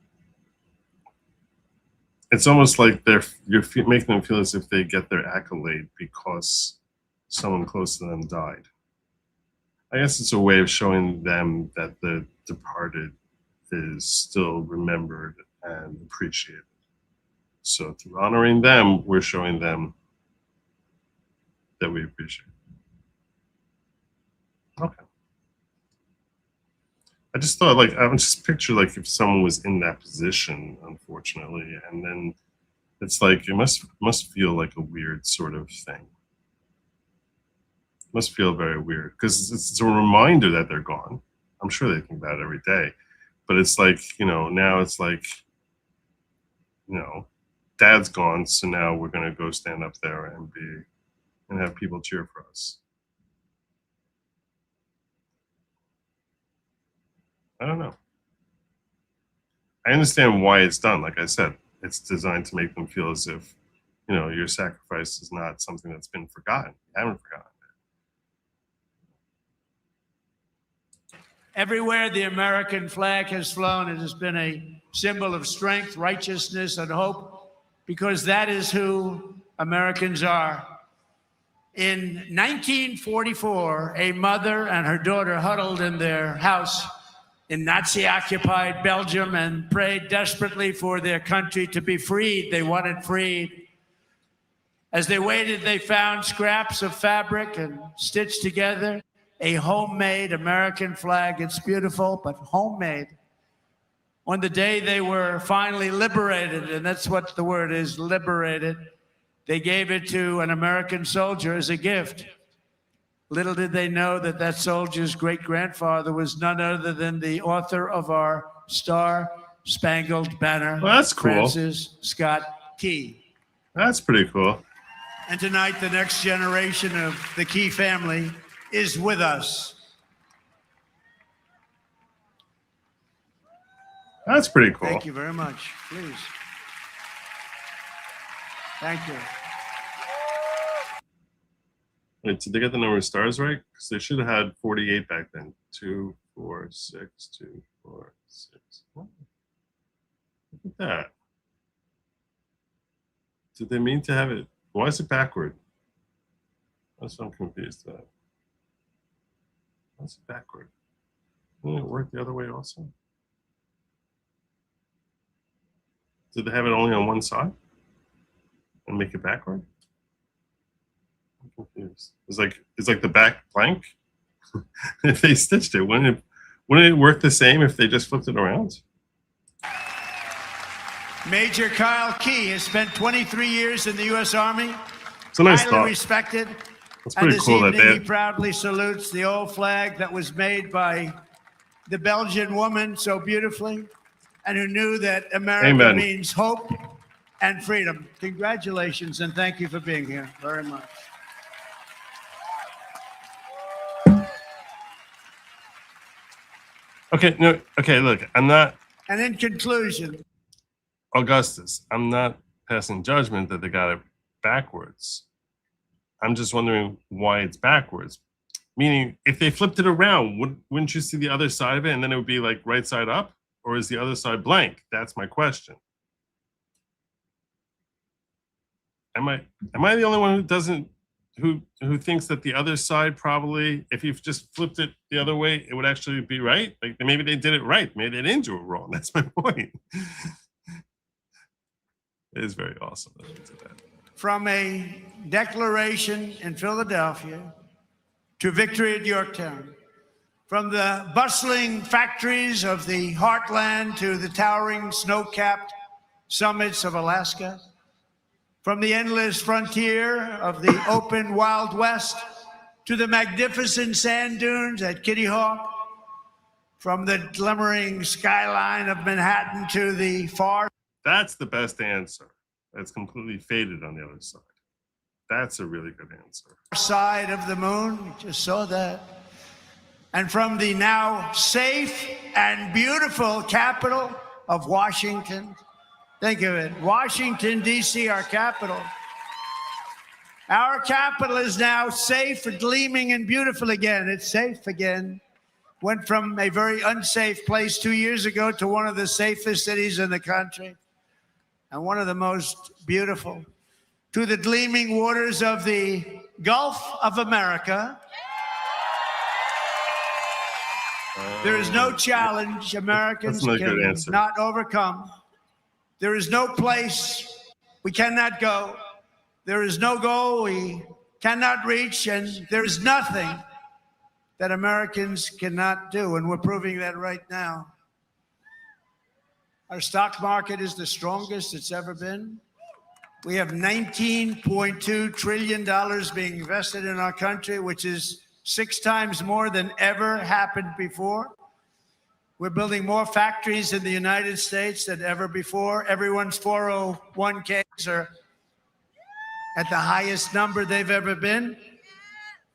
it's almost like you're making them feel as if they get their accolade because someone close to them died. I guess it's a way of showing them that the departed is still remembered and appreciated. So through honoring them, we're showing them that we appreciate it. Okay. I just thought, like, I would just picture, like, if someone was in that position, unfortunately, and then it's like, it must feel like a weird sort of thing. It must feel very weird because it's a reminder that they're gone. I'm sure they think about it every day, but it's like, now it's like, Dad's gone, so now we're going to go stand up there and have people cheer for us. I don't know. I understand why it's done. Like I said, it's designed to make them feel as if, your sacrifice is not something that's been forgotten. You haven't forgotten it. Everywhere the American flag has flown, it has been a symbol of strength, righteousness, and hope, because that is who Americans are. In 1944, a mother and her daughter huddled in their house in Nazi-occupied Belgium and prayed desperately for their country to be freed. They wanted freed. As they waited, they found scraps of fabric and stitched together a homemade American flag. It's beautiful, but homemade. On the day they were finally liberated, and that's what the word is, liberated, they gave it to an American soldier as a gift. Little did they know that that soldier's great-grandfather was none other than the author of our Star-Spangled Banner, Well, that's cool. Francis Scott Key. That's pretty cool. And tonight, the next generation of the Key family is with us. That's pretty cool. Thank you very much. Please. Thank you. Wait, did they get the number of stars right? Because they should have had 48 back then. 2, 4, 6, 2, 4, 6. Look at that. Did they mean to have it? Why is it backward? That's what I'm confused about. Why is it backward? Didn't it work the other way also? Did they have it only on one side and make it backward? I'm confused. It's like the back blank. If they stitched it, wouldn't it work the same if they just flipped it around? Major Kyle Key has spent 23 years in the U.S. Army. It's a nice highly thought. respected. It's And pretty this cool that evening, they he proudly salutes the old flag that was made by the Belgian woman so beautifully, and who knew that America Amen. means hope and freedom. Congratulations, and thank you for being here very much. Okay, no, okay, look, I'm not And in conclusion, Augustus. I'm not passing judgment that they got it backwards. I'm just wondering why it's backwards. Meaning, if they flipped it around, wouldn't you see the other side of it, and then it would be like right side up, or is the other side blank? That's my question. Am I the only one who doesn't who thinks that the other side probably, if you've just flipped it the other way, it would actually be right? Like maybe they did it right, maybe they didn't do it wrong. That's my point. It is very awesome that they did that. from a declaration in Philadelphia to victory at Yorktown, from the bustling factories of the heartland to the towering snow-capped summits of Alaska, from the endless frontier of the open Wild West to the magnificent sand dunes at Kitty Hawk, from the glimmering skyline of Manhattan to the far... That's the best answer. That's completely faded on the other side. That's a really good answer. Side of the moon, you just saw that. And from the now safe and beautiful capital of Washington, think of it, Washington, D.C., our capital. Our capital is now safe, gleaming, and beautiful again. It's safe again. Went from a very unsafe place 2 years ago to one of the safest cities in the country and one of the most beautiful. To the gleaming waters of the Gulf of America. There is no challenge Americans can not overcome. There is no place we cannot go. There is no goal we cannot reach, and there is nothing that Americans cannot do, and we're proving that right now. Our stock market is the strongest it's ever been. We have $19.2 trillion being invested in our country, which is 6 times more than ever happened before. We're building more factories in the United States than ever before. Everyone's 401ks are at the highest number they've ever been.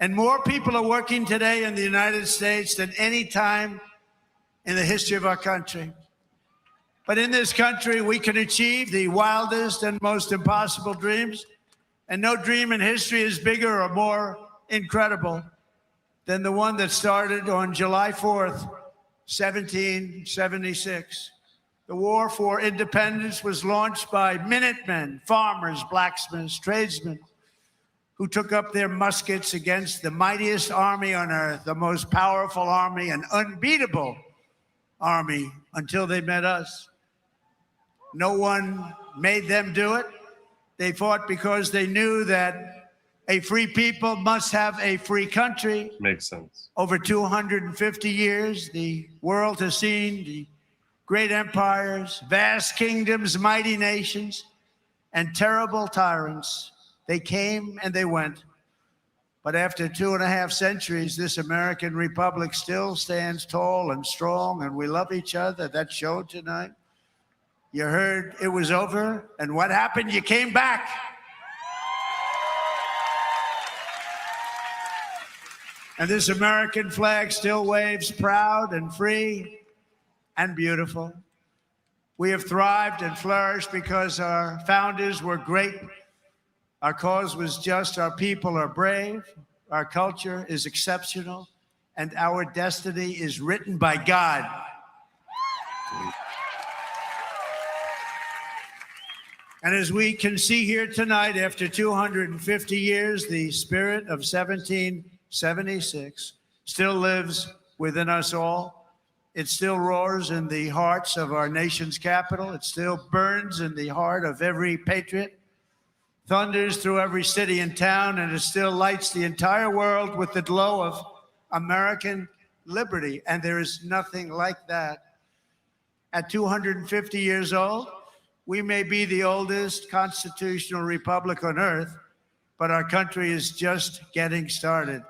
And more people are working today in the United States than any time in the history of our country. But in this country, we can achieve the wildest and most impossible dreams. And no dream in history is bigger or more incredible than the one that started on July 4th, 1776. The war for independence was launched by Minutemen, farmers, blacksmiths, tradesmen, who took up their muskets against the mightiest army on earth, the most powerful army, an unbeatable army until they met us. No one made them do it. They fought because they knew that a free people must have a free country. Makes sense. Over 250 years, the world has seen the great empires, vast kingdoms, mighty nations, and terrible tyrants. They came and they went. But after 2.5 centuries, this American republic still stands tall and strong, and we love each other. That showed tonight. You heard it was over, and what happened? You came back. And this American flag still waves proud and free and beautiful. We have thrived and flourished because our founders were great. Our cause was just, our people are brave, our culture is exceptional, and our destiny is written by God. And as we can see here tonight, after 250 years, the spirit of 1776 still lives within us all. It still roars in the hearts of our nation's capital. It still burns in the heart of every patriot, thunders through every city and town, and it still lights the entire world with the glow of American liberty. And there is nothing like that. At 250 years old, we may be the oldest constitutional republic on earth, but our country is just getting started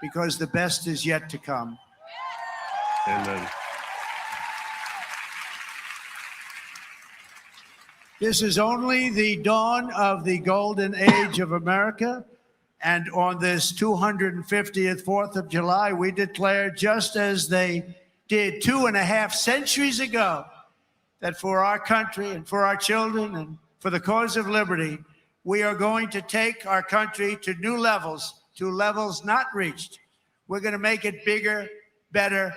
because the best is yet to come. Amen. This is only the dawn of the golden age of America. And on this 250th 4th of July, we declare, just as they did 2.5 centuries ago, that for our country and for our children and for the cause of liberty, we are going to take our country to new levels, to levels not reached. We're going to make it bigger, better,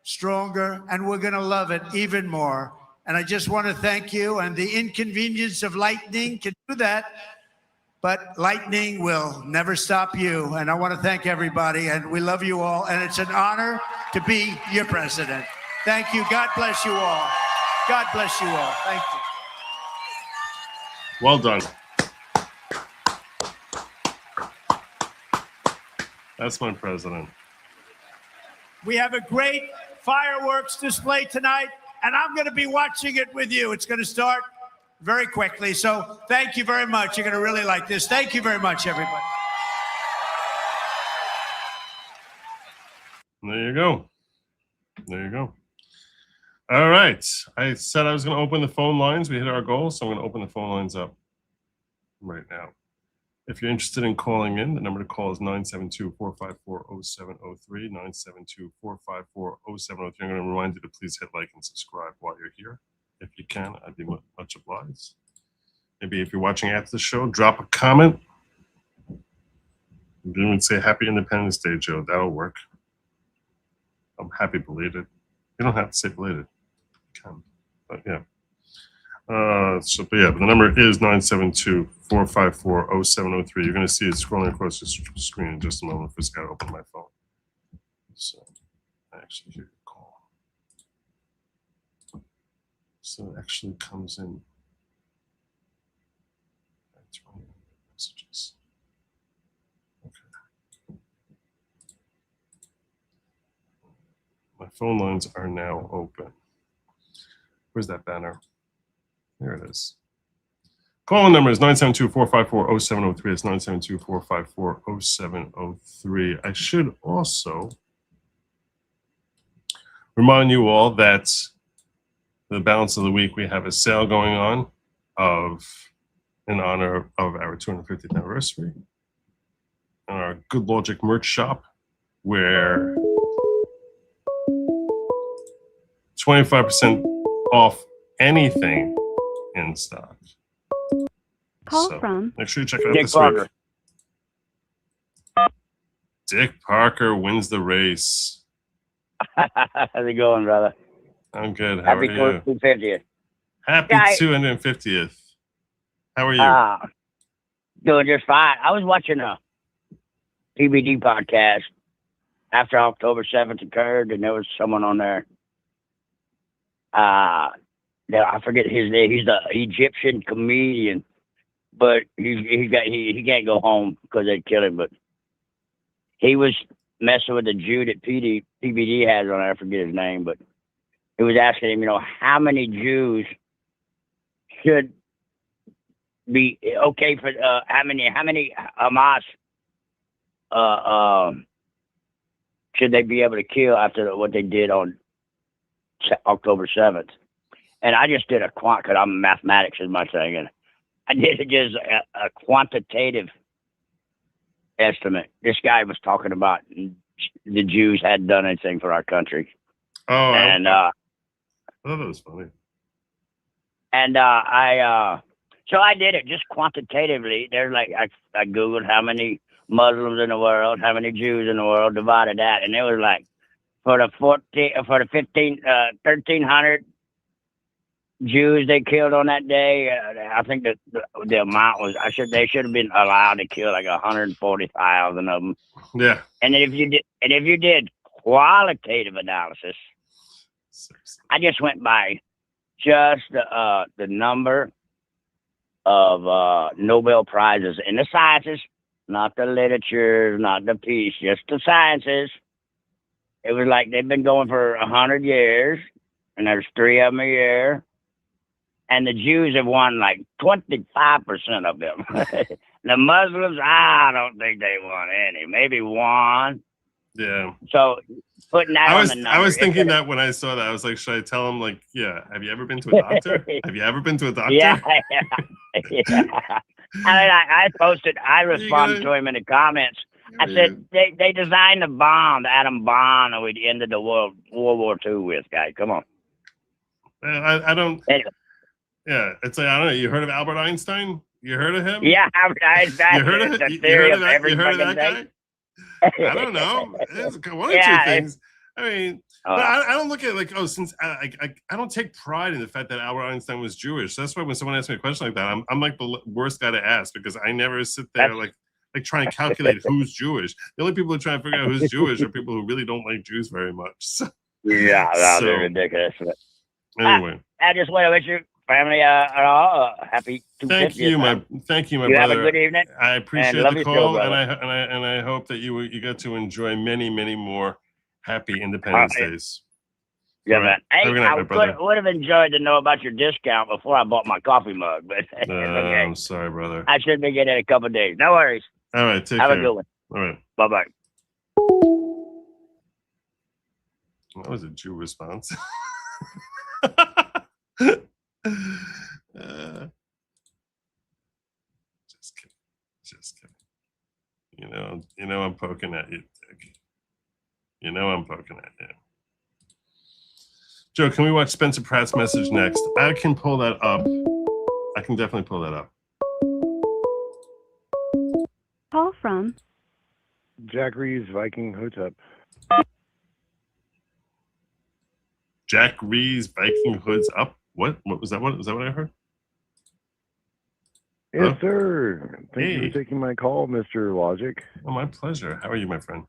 stronger, and we're going to love it even more. And I just want to thank you. And the inconvenience of lightning can do that, but lightning will never stop you. And I want to thank everybody, and we love you all. And it's an honor to be your president. Thank you. God bless you all. God bless you all. Thank you. Well done. That's my president. We have a great fireworks display tonight, and I'm going to be watching it with you. It's going to start very quickly. So thank you very much. You're going to really like this. Thank you very much, everybody. There you go. There you go. All right. I said I was going to open the phone lines. We hit our goal, so I'm going to open the phone lines up right now. If you're interested in calling in, the number to call is 972-454-0703, 972-454-0703. I'm going to remind you to please hit like and subscribe while you're here. If you can, I'd be much obliged. Maybe if you're watching after the show, drop a comment. Even say Happy Independence Day, Joe. That'll work. I'm happy belated. You don't have to say belated. You can. But yeah. But the number is 972-454-0703. You're going to see it scrolling across the screen in just a moment. I've just got to open my phone. So I actually hear your call. So it actually comes in. 20 messages. Okay. My phone lines are now open. Where's that banner? There it is. Call number is 972-454-0703. It's 972-454-0703. I should also remind you all that the balance of the week we have a sale going on in honor of our 250th anniversary on our Good Lawgic merch shop, where 25% off anything in stock. Call from make sure you check it out Dick this Parker. week. Dick Parker wins the race. How's it going, brother? I'm good. How Happy are you? 250th. Happy Yeah, 250th. How are you? Doing just fine. I was watching a PBD podcast after October 7th occurred, and there was someone on there. I forget his name. He's the Egyptian comedian, but he can't go home because they'd kill him. But he was messing with the Jew that PBD has on there. I forget his name, but he was asking him, how many Jews should be okay for how many Hamas should they be able to kill after what they did on October 7th? And I just did because I'm mathematics is my thing, and I did just a quantitative estimate. This guy was talking about the Jews hadn't done anything for our country. Oh, and I thought that was funny. And so I did it just quantitatively. There's like I googled how many Muslims in the world, how many Jews in the world, divided that, and it was like for the 1,300 Jews they killed on that day. I think that the amount was they should have been allowed to kill like 140,000 of them. Yeah. And then if you did qualitative analysis, I just went by just the number of Nobel Prizes in the sciences, not the literature, not the peace, just the sciences. It was like they've been going for 100 years, and there's 3 of them a year. And the Jews have won like 25% of them. The Muslims, I don't think they won any, maybe 1. Yeah. So putting that on the number. I was thinking that when I saw that, I was like, should I tell him, like, yeah, have you ever been to a doctor? Have you ever been to a doctor? Yeah. I responded to him in the comments. I said, they designed the bomb, the atom bomb, that we ended the World War II with, guys. Come on. I don't. Anyway. Yeah, it's like, I don't know. You heard of Albert Einstein? You heard of him? Yeah, Albert Einstein. You heard of the you theory heard of of that? every You heard of that fucking guy? thing. I don't know. It's one or Yeah, two things. I mean, but I don't look at it like, oh, since I don't take pride in the fact that Albert Einstein was Jewish. That's why when someone asks me a question like that, I'm like the worst guy to ask, because I never sit there like trying to calculate who's Jewish. The only people who try to figure out who's Jewish are people who really don't like Jews very much. So, yeah, they're ridiculous. Anyway, I just want to wish your family happy 250th. Thank you, my you brother. have a good evening. I appreciate love the your call, show, and I hope that you get to enjoy many, many more happy Independence Days. Yeah, All man. right. Hey, Have a good night, my brother. would have enjoyed to know about your discount before I bought my coffee mug, but it's okay. I'm sorry, brother. I should be getting it in a couple of days. No worries. All right, take have care. a good one. All right. Bye-bye. That was a Jew response. Just kidding. talking at. Yeah. Joe, can we watch Spencer Pratt's message next? I can pull that up. I can definitely pull that up. Call from Jack Reeves, Viking Hotep. Jack Reeves, Viking hoods up. What was that? What is that? What I heard? Yes, sir. Thank you Hey. for taking my call, Mr. Lawgic. Oh, my pleasure. How are you, my friend?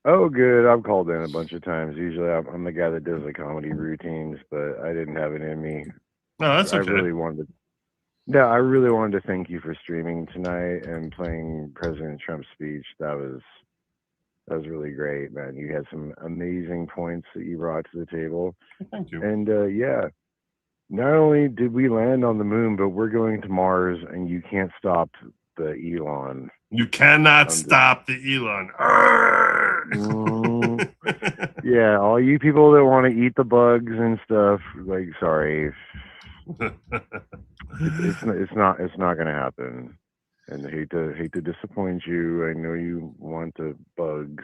Oh, good. I've called in a bunch of times. Usually I'm the guy that does the comedy routines, but I didn't have it in me. No, that's okay. I really wanted to thank you for streaming tonight and playing President Trump's speech. That was really great, man. You had some amazing points that you brought to the table. Thank you. And yeah, not only did we land on the moon, but we're going to Mars, and you can't stop the Elon. You cannot stop the Elon. Yeah, all you people that want to eat the bugs and stuff, like, sorry, it's not going to happen. And I hate to disappoint you. I know you want the bugs,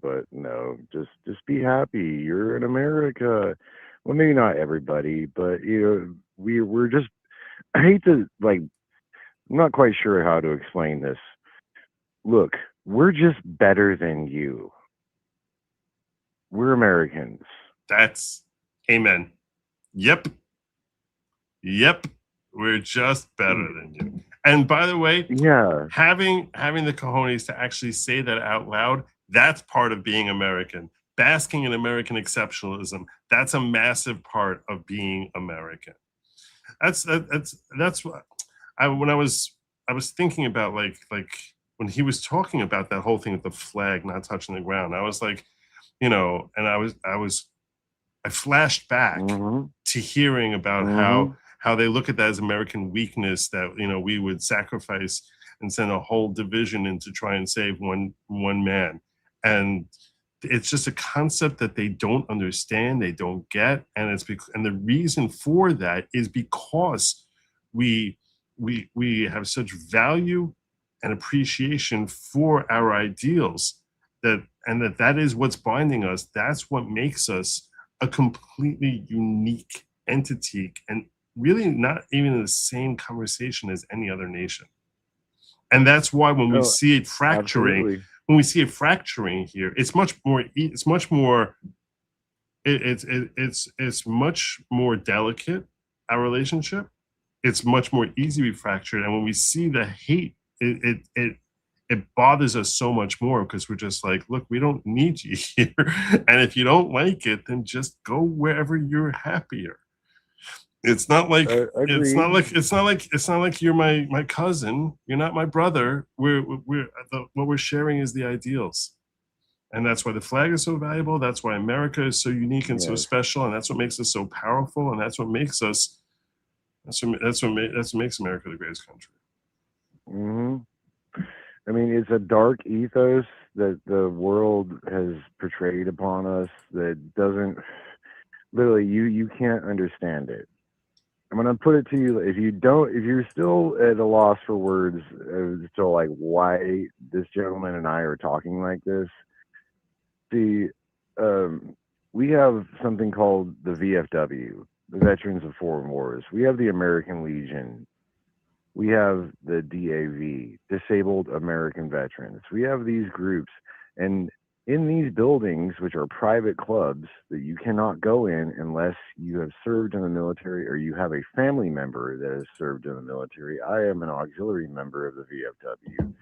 but no, just be happy. You're in America. Well, maybe not everybody, but we're just. I hate to I'm not quite sure how to explain this. Look, we're just better than you. We're Americans. That's amen. Yep. We're just better than you. And by the way, yeah, having the cojones to actually say that out loud, that's part of being American. Basking in American exceptionalism, that's a massive part of being American. That's what I was thinking about, like when he was talking about that whole thing with the flag not touching the ground. I was like, and I flashed back to hearing about how they look at that as American weakness, that we would sacrifice and send a whole division in to try and save one man. And it's just a concept that they don't understand, they don't get, and and the reason for that is because we have such value and appreciation for our ideals, that is what's binding us. That's what makes us a completely unique entity, and really not even in the same conversation as any other nation. And that's why when we see it fracturing, absolutely. When we see it fracturing here, it's much more delicate, our relationship. It's much more easy to be fractured. And when we see the hate, it bothers us so much more, because we're just like, look, we don't need you here. And if you don't like it, then just go wherever you're happier. It's not like it's not like you're my cousin. You're not my brother. What we're sharing is the ideals, and that's why the flag is so valuable. That's why America is so unique and so special, and that's what makes us so powerful, and that's what makes us. That's what makes America the greatest country. I mean, it's a dark ethos that the world has portrayed upon us that doesn't literally you can't understand it. I'm gonna put it to you: if you're still at a loss for words, so like why this gentleman and I are talking like this. See, we have something called the VFW, the Veterans of Foreign Wars. We have the American Legion. We have the DAV, Disabled American Veterans. We have these groups, and in these buildings, which are private clubs that you cannot go in unless you have served in the military or you have a family member that has served in the military. I am an auxiliary member of the VFW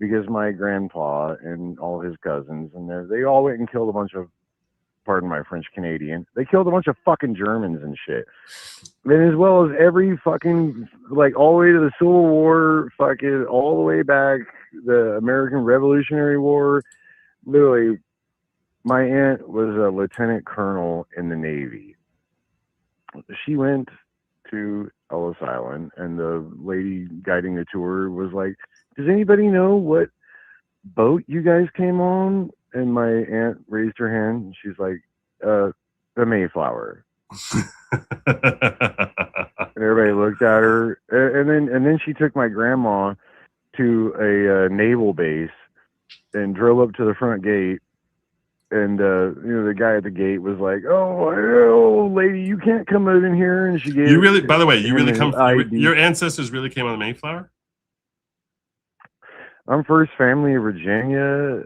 because my grandpa and all his cousins, and they all went and killed a bunch of, pardon my French Canadian, they killed a bunch of fucking Germans and shit. And as well as every fucking, like, all the way to the Civil War, fucking all the way back, the American Revolutionary War. Literally, my aunt was a lieutenant colonel in the Navy. She went to Ellis Island, and the lady guiding the tour was like, does anybody know what boat you guys came on? And my aunt raised her hand, and she's like, the Mayflower. And everybody looked at her, and then she took my grandma to a naval base and drove up to the front gate And the guy at the gate was like, "Oh, lady, you can't come in here." And she gave You really, by the way, you him really his come. ID. Your ancestors really came on the Mayflower. I'm first family of Virginia,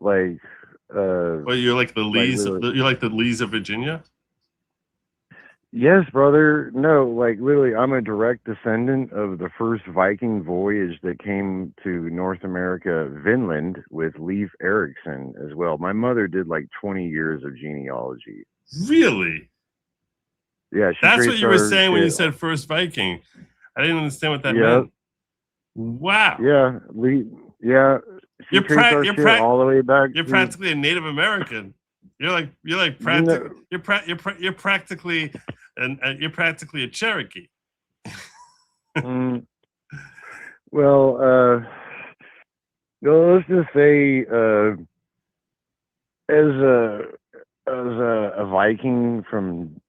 like. Well, you're like the Lees. literally- You're like the Lees of Virginia. Yes, brother. No, like literally, I'm a direct descendant of the first Viking voyage that came to North America, Vinland, with Leif Erikson as well. My mother did like 20 years of genealogy. Really? Yeah, That's what you were saying when you said first Viking. I didn't understand what that meant. Wow. Yeah, yeah. She traced our shit all the way back. You're practically a Native American. You're practically a Cherokee. Well, let's just say, as a Viking from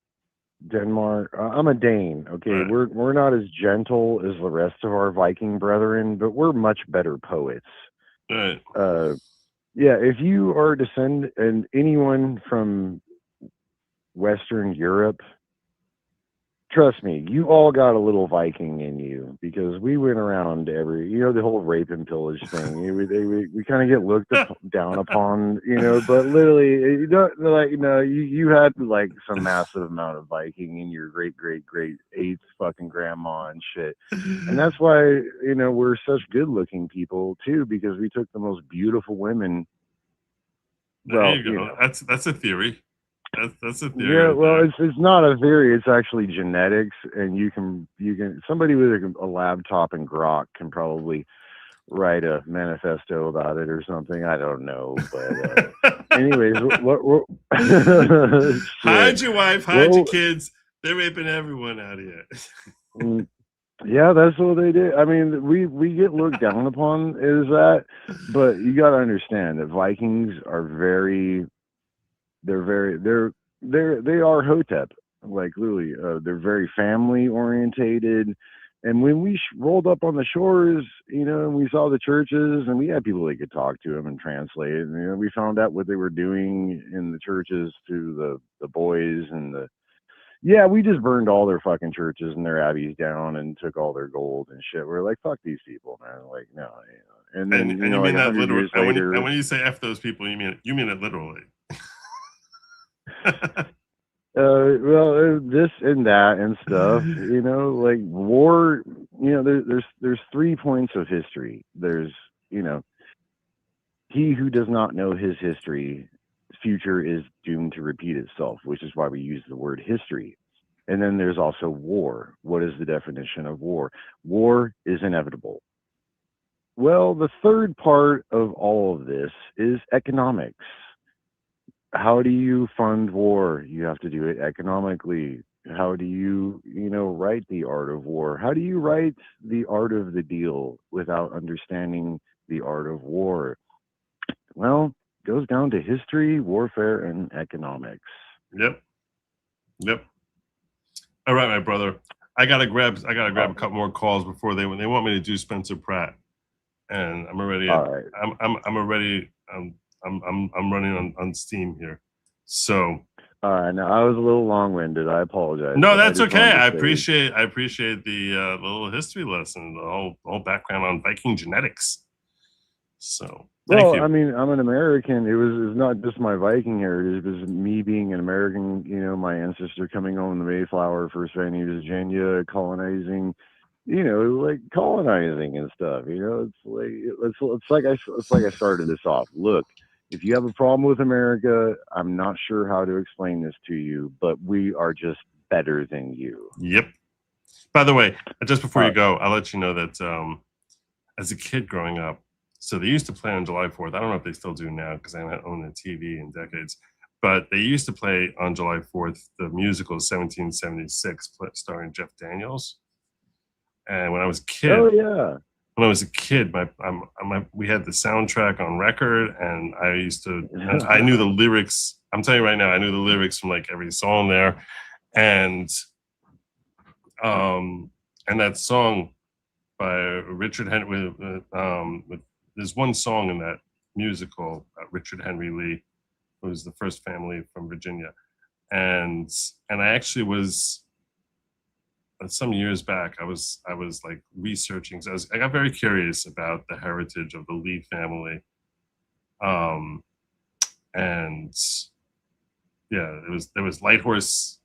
Denmark, I'm a Dane. Okay, Right. we're not as gentle as the rest of our Viking brethren, but we're much better poets. Right. Yeah, if you are and anyone from Western Europe, trust me, you all got a little Viking in you, because we went around the whole rape and pillage thing. We kind of get looked down upon, but literally, you had like some massive amount of Viking in your great eighth fucking grandma and shit. And that's why, we're such good looking people too, because we took the most beautiful women. There you go. That's a theory. That's a theory. Yeah, right well, there. it's not a theory. It's actually genetics, and you can somebody with a laptop and grok can probably write a manifesto about it or something. I don't know, but anyways, what hide your wife, hide your kids. They're raping everyone out here. Yeah, that's what they did. I mean, we get looked down upon as that, but you got to understand that Vikings are they are Hotep, like literally. They're very family orientated, and when we rolled up on the shores, and we saw the churches, and we had people that could talk to them and translate it, and we found out what they were doing in the churches to the boys and we just burned all their fucking churches and their abbeys down and took all their gold and shit. We're like, fuck these people, man. Like, no. And then And you mean that literally? Later, and when you say F those people, you mean it literally. Well, this and that and stuff, like war, there's 3 points of history. There's, he who does not know his history, future is doomed to repeat itself, which is why we use the word history. And then there's also war. What is the definition of war? War is inevitable. Well, the third part of all of this is economics. How do you fund war? You have to do it economically. How do you, write the art of war? How do you write the art of the deal without understanding the art of war? Well, it goes down to history, warfare, and economics. Yep. All right, my brother. I gotta grab a couple more calls before they want me to do Spencer Pratt, and I'm already. All right. I'm already. I'm running on steam here. So. All right. Now I was a little long-winded. I apologize. No, that's okay. I appreciate the little history lesson, the whole background on Viking genetics. So. Thank you. I mean, I'm an American. It's not just my Viking heritage. It was me being an American. My ancestor coming on the Mayflower, first family of Virginia, colonizing. Like colonizing and stuff. It's like I started this off. Look, if you have a problem with America, I'm not sure how to explain this to you, but we are just better than you. Yep. By the way, just before you go, I'll let you know that as a kid growing up, so they used to play on July 4th. I don't know if they still do now because I haven't owned a TV in decades. But they used to play on July 4th the musical 1776 starring Jeff Daniels. And when I was a kid, we had the soundtrack on record, and I knew the lyrics. I'm telling you right now, I knew the lyrics from like every song there, and that song by Richard Henry. There's one song in that musical, Richard Henry Lee, It was the first family from Virginia, and I actually was some years back. I was like researching. So I got very curious about the heritage of the Lee family, and yeah, there was Light Horse.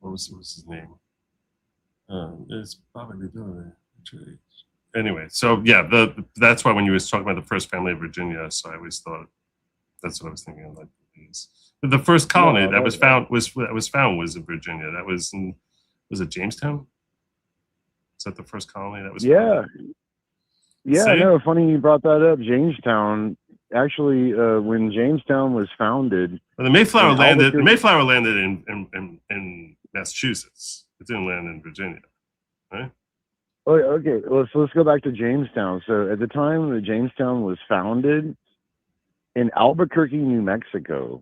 What was his name? It's probably doing it. Anyway, so yeah, that's why when you was talking about the first family of Virginia, so I always thought that's what I was thinking of. Like the first colony that was found was in Virginia. That was it Jamestown? Is that the first colony that was? Yeah, founded? yeah. See? No, funny you brought that up. Jamestown. Actually, when Jamestown was founded, Well, the Mayflower in landed. The Albuquerque- Mayflower landed in Massachusetts. It didn't land in Virginia, right? Oh, okay, let's go back to Jamestown. So at the time that Jamestown was founded, in Albuquerque, New Mexico,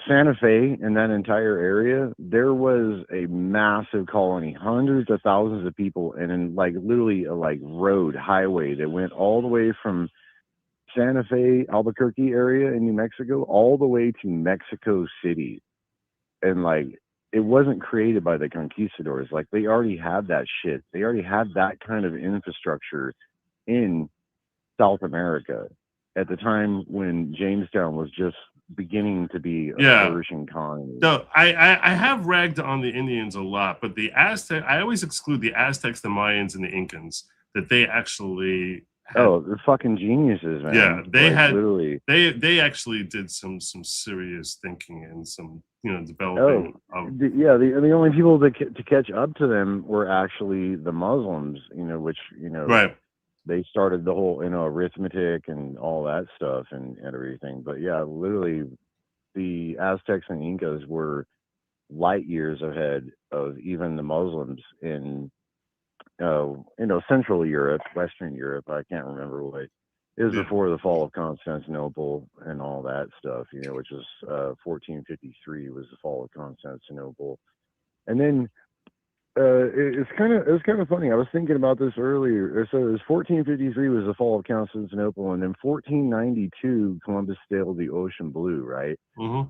Santa Fe, and that entire area, there was a massive colony, hundreds of thousands of people, and in like literally a like road highway that went all the way from Santa Fe, Albuquerque area in New Mexico, all the way to Mexico City. And like, it wasn't created by the conquistadors. Like, they already had that shit. They already had that kind of infrastructure in South America at the time when Jamestown was just beginning to be a flourishing colony. No, I have ragged on the Indians a lot, but the Aztec, I always exclude the Aztecs, the Mayans, and the Incans, that they actually had, they're fucking geniuses, man. yeah, they like, had literally. They actually did some serious thinking and some developing. The only people to catch up to them were actually the Muslims, which right. They started the whole arithmetic and all that stuff and everything. But yeah, literally, the Aztecs and Incas were light years ahead of even the Muslims in Central Europe, Western Europe. I can't remember what. It was before the fall of Constantinople and all that stuff, which was 1453 was the fall of Constantinople. And then it's kind of funny. I was thinking about this earlier. So it was 1453 was the fall of Constantinople, and then 1492 Columbus sailed the ocean blue, right? Mm-hmm.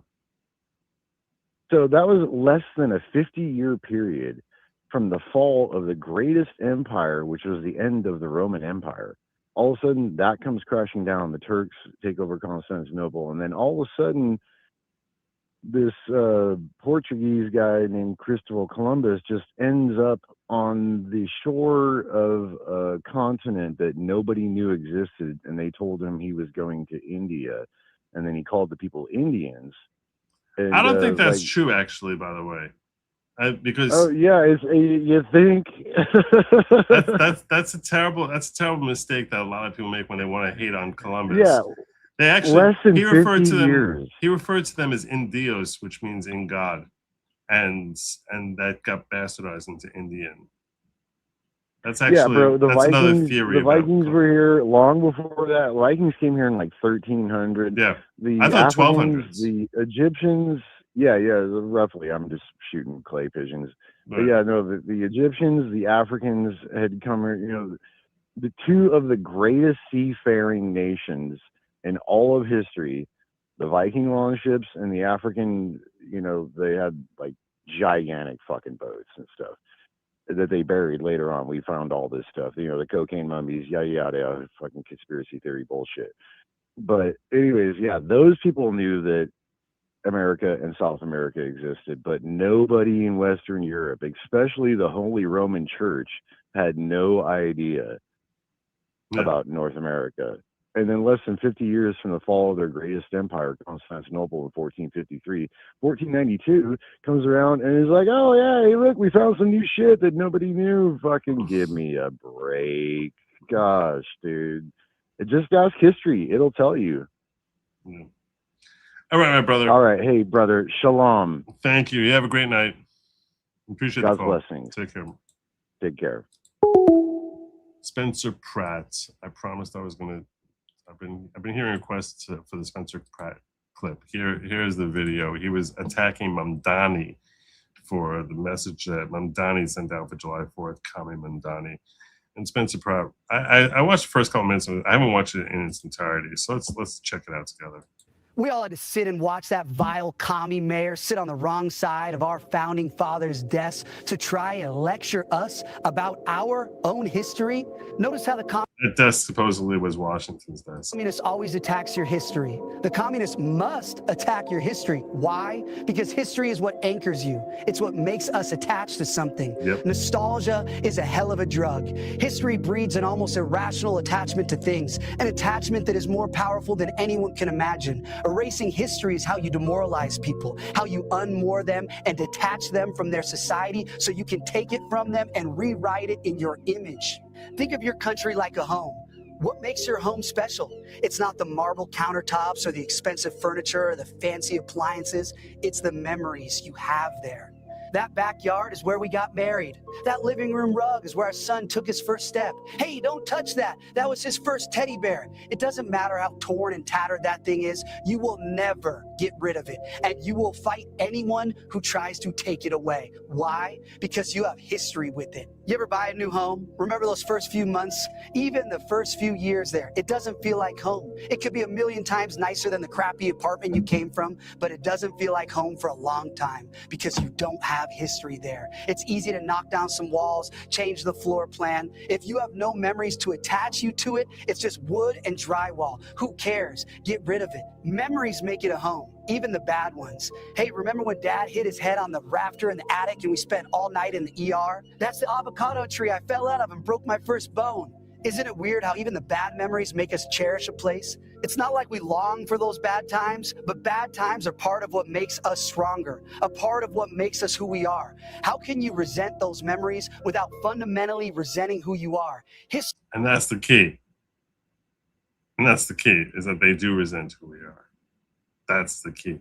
So that was less than a 50-year period from the fall of the greatest empire, which was the end of the Roman Empire. All of a sudden, that comes crashing down. The Turks take over Constantinople, and then all of a sudden, this Portuguese guy named Cristobal Columbus just ends up on the shore of a continent that nobody knew existed, and they told him he was going to India, and then he called the people Indians. And, I don't think that's true, actually. By the way, because you think that's a terrible mistake that a lot of people make when they want to hate on Columbus. Yeah. They actually Less than he referred 50 to them. years. He referred to them as Indios, which means in God, and that got bastardized into Indian. That's actually bro. The that's Vikings, another theory. The Vikings were here long before that. Vikings came here in like 1300. Yeah, the I thought Africans, 1200s. the Egyptians. Yeah, roughly. I'm just shooting clay pigeons. But Right. yeah, no, the Egyptians, the Africans had come here. The two of the greatest seafaring nations in all of history, the Viking longships and the African, they had like gigantic fucking boats and stuff that they buried later on. We found all this stuff, the cocaine mummies, yada, fucking conspiracy theory bullshit. But anyways, yeah, those people knew that America and South America existed, but nobody in Western Europe, especially the Holy Roman Church, had no idea about North America. And then less than 50 years from the fall of their greatest empire, Constantinople, in 1453, 1492 comes around and is like, oh yeah, hey look, we found some new shit that nobody knew. Fucking give me a break. Gosh, dude. Just ask history. It'll tell you. Yeah. All right, my brother. All right. Hey, brother. Shalom. Thank you. You have a great night. Appreciate God's the call. blessings. Take care. Take care. Spencer Pratt. I promised I was going to. I've been hearing requests for the Spencer Pratt clip. Here's the video. He was attacking Mamdani for the message that Mamdani sent out for July 4th, Kami Mamdani. And Spencer Pratt, I watched the first couple minutes of it. I haven't watched it in its entirety, so let's check it out together. We all had to sit and watch that vile commie mayor sit on the wrong side of our founding fathers' desk to try and lecture us about our own history. Notice how the That desk supposedly was Washington's desk. communist always attacks your history. The communist must attack your history. Why? Because history is what anchors you. It's what makes us attached to something. Yep. Nostalgia is a hell of a drug. History breeds an almost irrational attachment to things, an attachment that is more powerful than anyone can imagine. Erasing history is how you demoralize people, how you unmoor them and detach them from their society so you can take it from them and rewrite it in your image. Think of your country like a home. What makes your home special? It's not the marble countertops or the expensive furniture or the fancy appliances. It's the memories you have there. That backyard is where we got married. That living room rug is where our son took his first step. Hey, don't touch that. That was his first teddy bear. It doesn't matter how torn and tattered that thing is. You will never get rid of it. And you will fight anyone who tries to take it away. Why? Because you have history with it. You ever buy a new home? Remember those first few months? Even the first few years there, it doesn't feel like home. It could be a million times nicer than the crappy apartment you came from, but it doesn't feel like home for a long time because you don't have history there. It's easy to knock down some walls, change the floor plan. If you have no memories to attach you to it, it's just wood and drywall. Who cares? Get rid of it. Memories make it a home, even the bad ones. Hey, remember when Dad hit his head on the rafter in the attic and we spent all night in the ER? That's the avocado tree I fell out of and broke my first bone. Isn't it weird how even the bad memories make us cherish a place? It's not like we long for those bad times, but bad times are part of what makes us stronger, a part of what makes us who we are. How can you resent those memories without fundamentally resenting who you are? And that's the key. And that's the key, is that they do resent who we are. That's the key.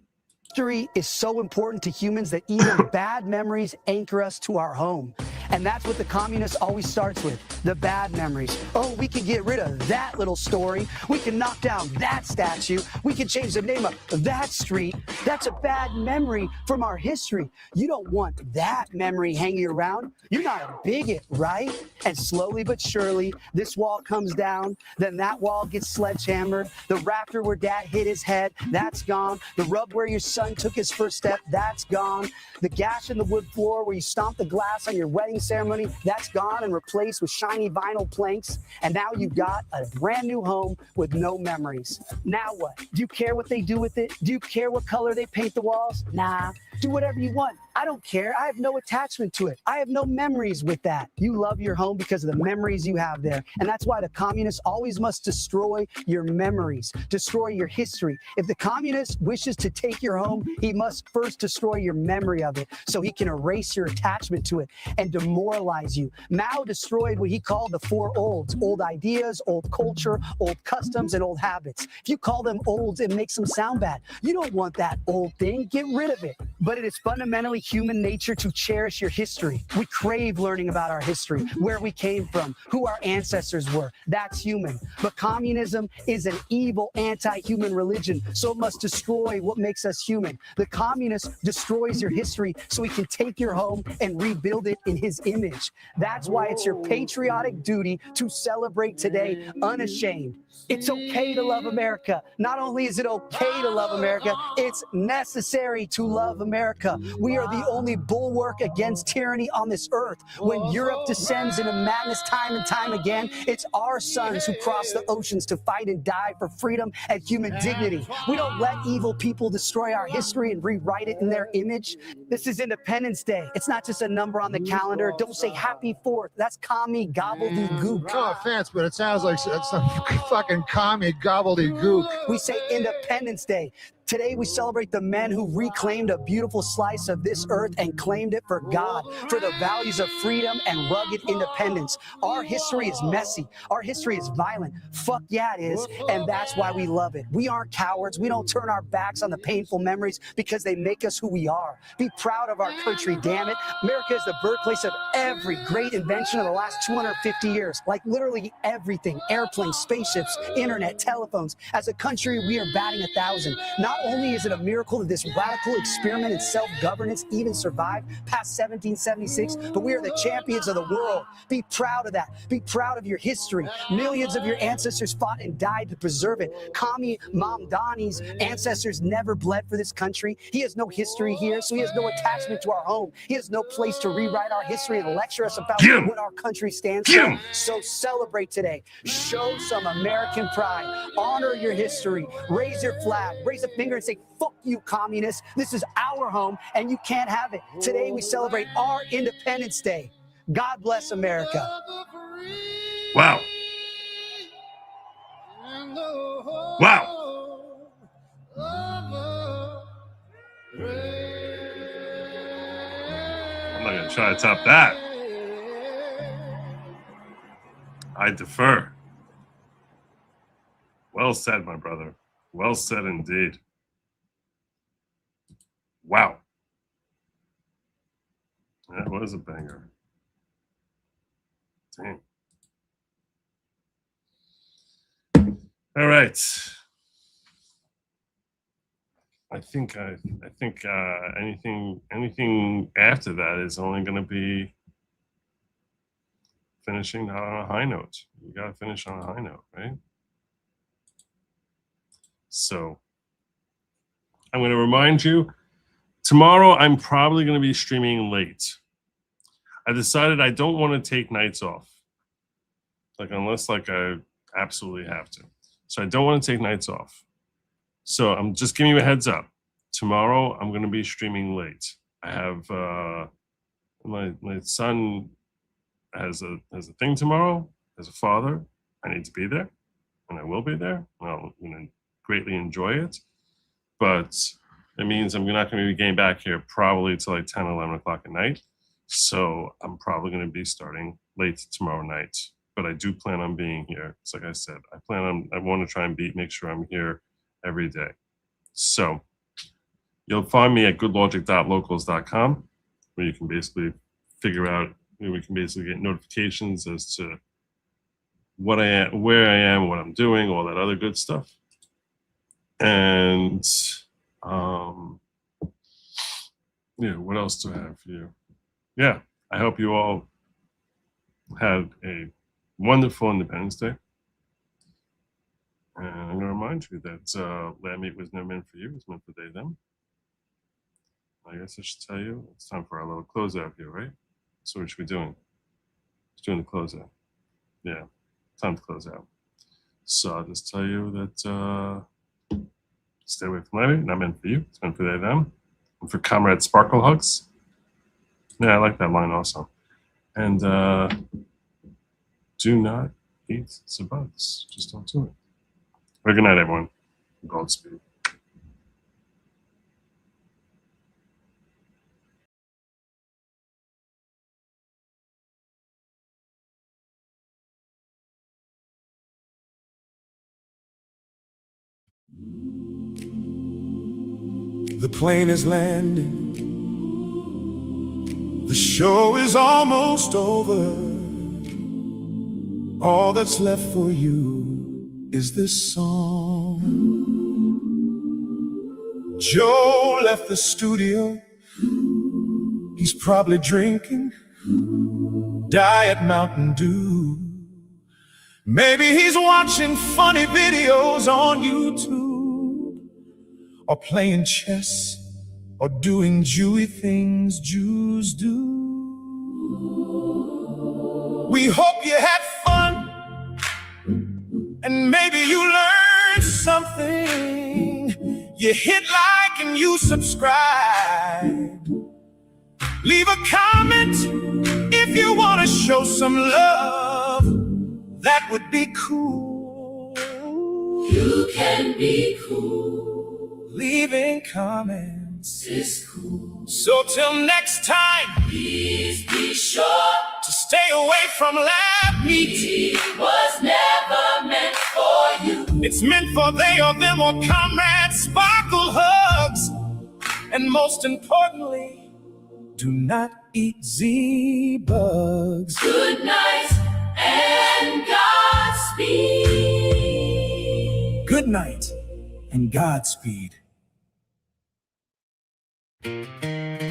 History is so important to humans that even bad memories anchor us to our home. And that's what the communist always starts with, the bad memories. Oh, we can get rid of that little story. We can knock down that statue. We can change the name of that street. That's a bad memory from our history. You don't want that memory hanging around. You're not a bigot, right? And slowly but surely, this wall comes down. Then that wall gets sledgehammered. The rafter where Dad hit his head, that's gone. The rub where your son took his first step, that's gone. The gash in the wood floor where you stomped the glass on your wedding ceremony, that's gone and replaced with shiny vinyl planks. And now you've got a brand new home with no memories. Now what? Do you care what they do with it? Do you care what color they paint the walls? Nah. Do whatever you want. I don't care. I have no attachment to it. I have no memories with that. You love your home because of the memories you have there. And that's why the communist always must destroy your memories, destroy your history. If the communist wishes to take your home, he must first destroy your memory of it so he can erase your attachment to it and demoralize you. Mao destroyed what he called the four olds: old ideas, old culture, old customs, and old habits. If you call them olds, it makes them sound bad. You don't want that old thing. Get rid of it. But it is fundamentally human nature to cherish your history. We crave learning about our history, where we came from, who our ancestors were. That's human. But communism is an evil, anti-human religion, so it must destroy what makes us human. The communist destroys your history so he can take your home and rebuild it in his image. That's why it's your patriotic duty to celebrate today unashamed. It's okay to love America. Not only is it okay to love America, it's necessary to love America. We are the only bulwark against tyranny on this earth. When Europe descends into madness time and time again, it's our sons who cross the oceans to fight and die for freedom and human dignity. We don't let evil people destroy our history and rewrite it in their image. This is Independence Day. It's not just a number on the calendar. Don't say Happy 4th. That's commie gobbledygook. No offense, but it sounds like some fucking commie gobbledygook. We say Independence Day. Today we celebrate the men who reclaimed a beautiful slice of this earth and claimed it for God, for the values of freedom and rugged independence. Our history is messy. Our history is violent. Fuck yeah, it is. And that's why we love it. We aren't cowards. We don't turn our backs on the painful memories because they make us who we are. Be proud of our country, damn it. America is the birthplace of every great invention of the last 250 years. Like literally everything. Airplanes, spaceships, internet, telephones. As a country, we are batting 1,000. Not Not only is it a miracle that this radical experiment in self-governance even survived past 1776, but we are the champions of the world. Be proud of that. Be proud of your history. Millions of your ancestors fought and died to preserve it. Kami Mamdani's ancestors never bled for this country. He has no history here, so he has no attachment to our home. He has no place to rewrite our history and lecture us about what our country stands for. So celebrate today. Show some American pride. Honor your history. Raise your flag. Raise a finger and say, fuck you, communists. This is our home, and you can't have it. Today we celebrate our Independence Day. God bless America. Wow. Wow. I'm not going to try to top that. I defer. Well said, my brother. Well said indeed. Wow. That was a banger. Dang. All right. I think anything after that is only going to be finishing on a high note. You got to finish on a high note, right? So I'm going to remind you, tomorrow I'm probably going to be streaming late. I decided I don't want to take nights off, unless I absolutely have to. So I don't want to take nights off. So I'm just giving you a heads up. Tomorrow I'm going to be streaming late. I have my son has a thing tomorrow as a father. I need to be there, and I will be there. I'm going to greatly enjoy it, but it means I'm not going to be getting back here probably till 10, 11 o'clock at night. So I'm probably going to be starting late tomorrow night. But I do plan on being here. It's like I said, I want to try and make sure I'm here every day. So you'll find me at goodlogic.locals.com, where you can basically figure out, we can basically get notifications as to what I am, where I am, what I'm doing, all that other good stuff. And what else do I have for you? Yeah, I hope you all had a wonderful Independence Day. And I'm going to remind you that Land Meat was never meant for you, it was meant for they, them. I guess I should tell you, it's time for our little closeout here, right? So what should we be doing? Just doing the closeout. Yeah, time to close out. So I'll just tell you that stay away from Land Meat, not meant for you, it's meant for they, them. And for Comrade Sparkle Hugs. Yeah, I like that line also. And do not eat the bugs. Just don't do it. Well, good night, everyone. Godspeed. The plane is landing. The show is almost over. All that's left for you is this song. Joe left the studio. He's probably drinking Diet Mountain Dew. Maybe he's watching funny videos on YouTube, or playing chess, or doing Jewy things Jews do. We hope you had fun, and maybe you learned something. You hit like and you subscribe. Leave a comment if you want to show some love. That would be cool. You can be cool. Leaving comments is cool. So till next time, please be sure to stay away from lab meat. It was never meant for you. It's meant for they or them or Comrade Sparkle Hugs. And most importantly, do not eat Z-bugs. Good night and Godspeed. Good night and Godspeed. Bye.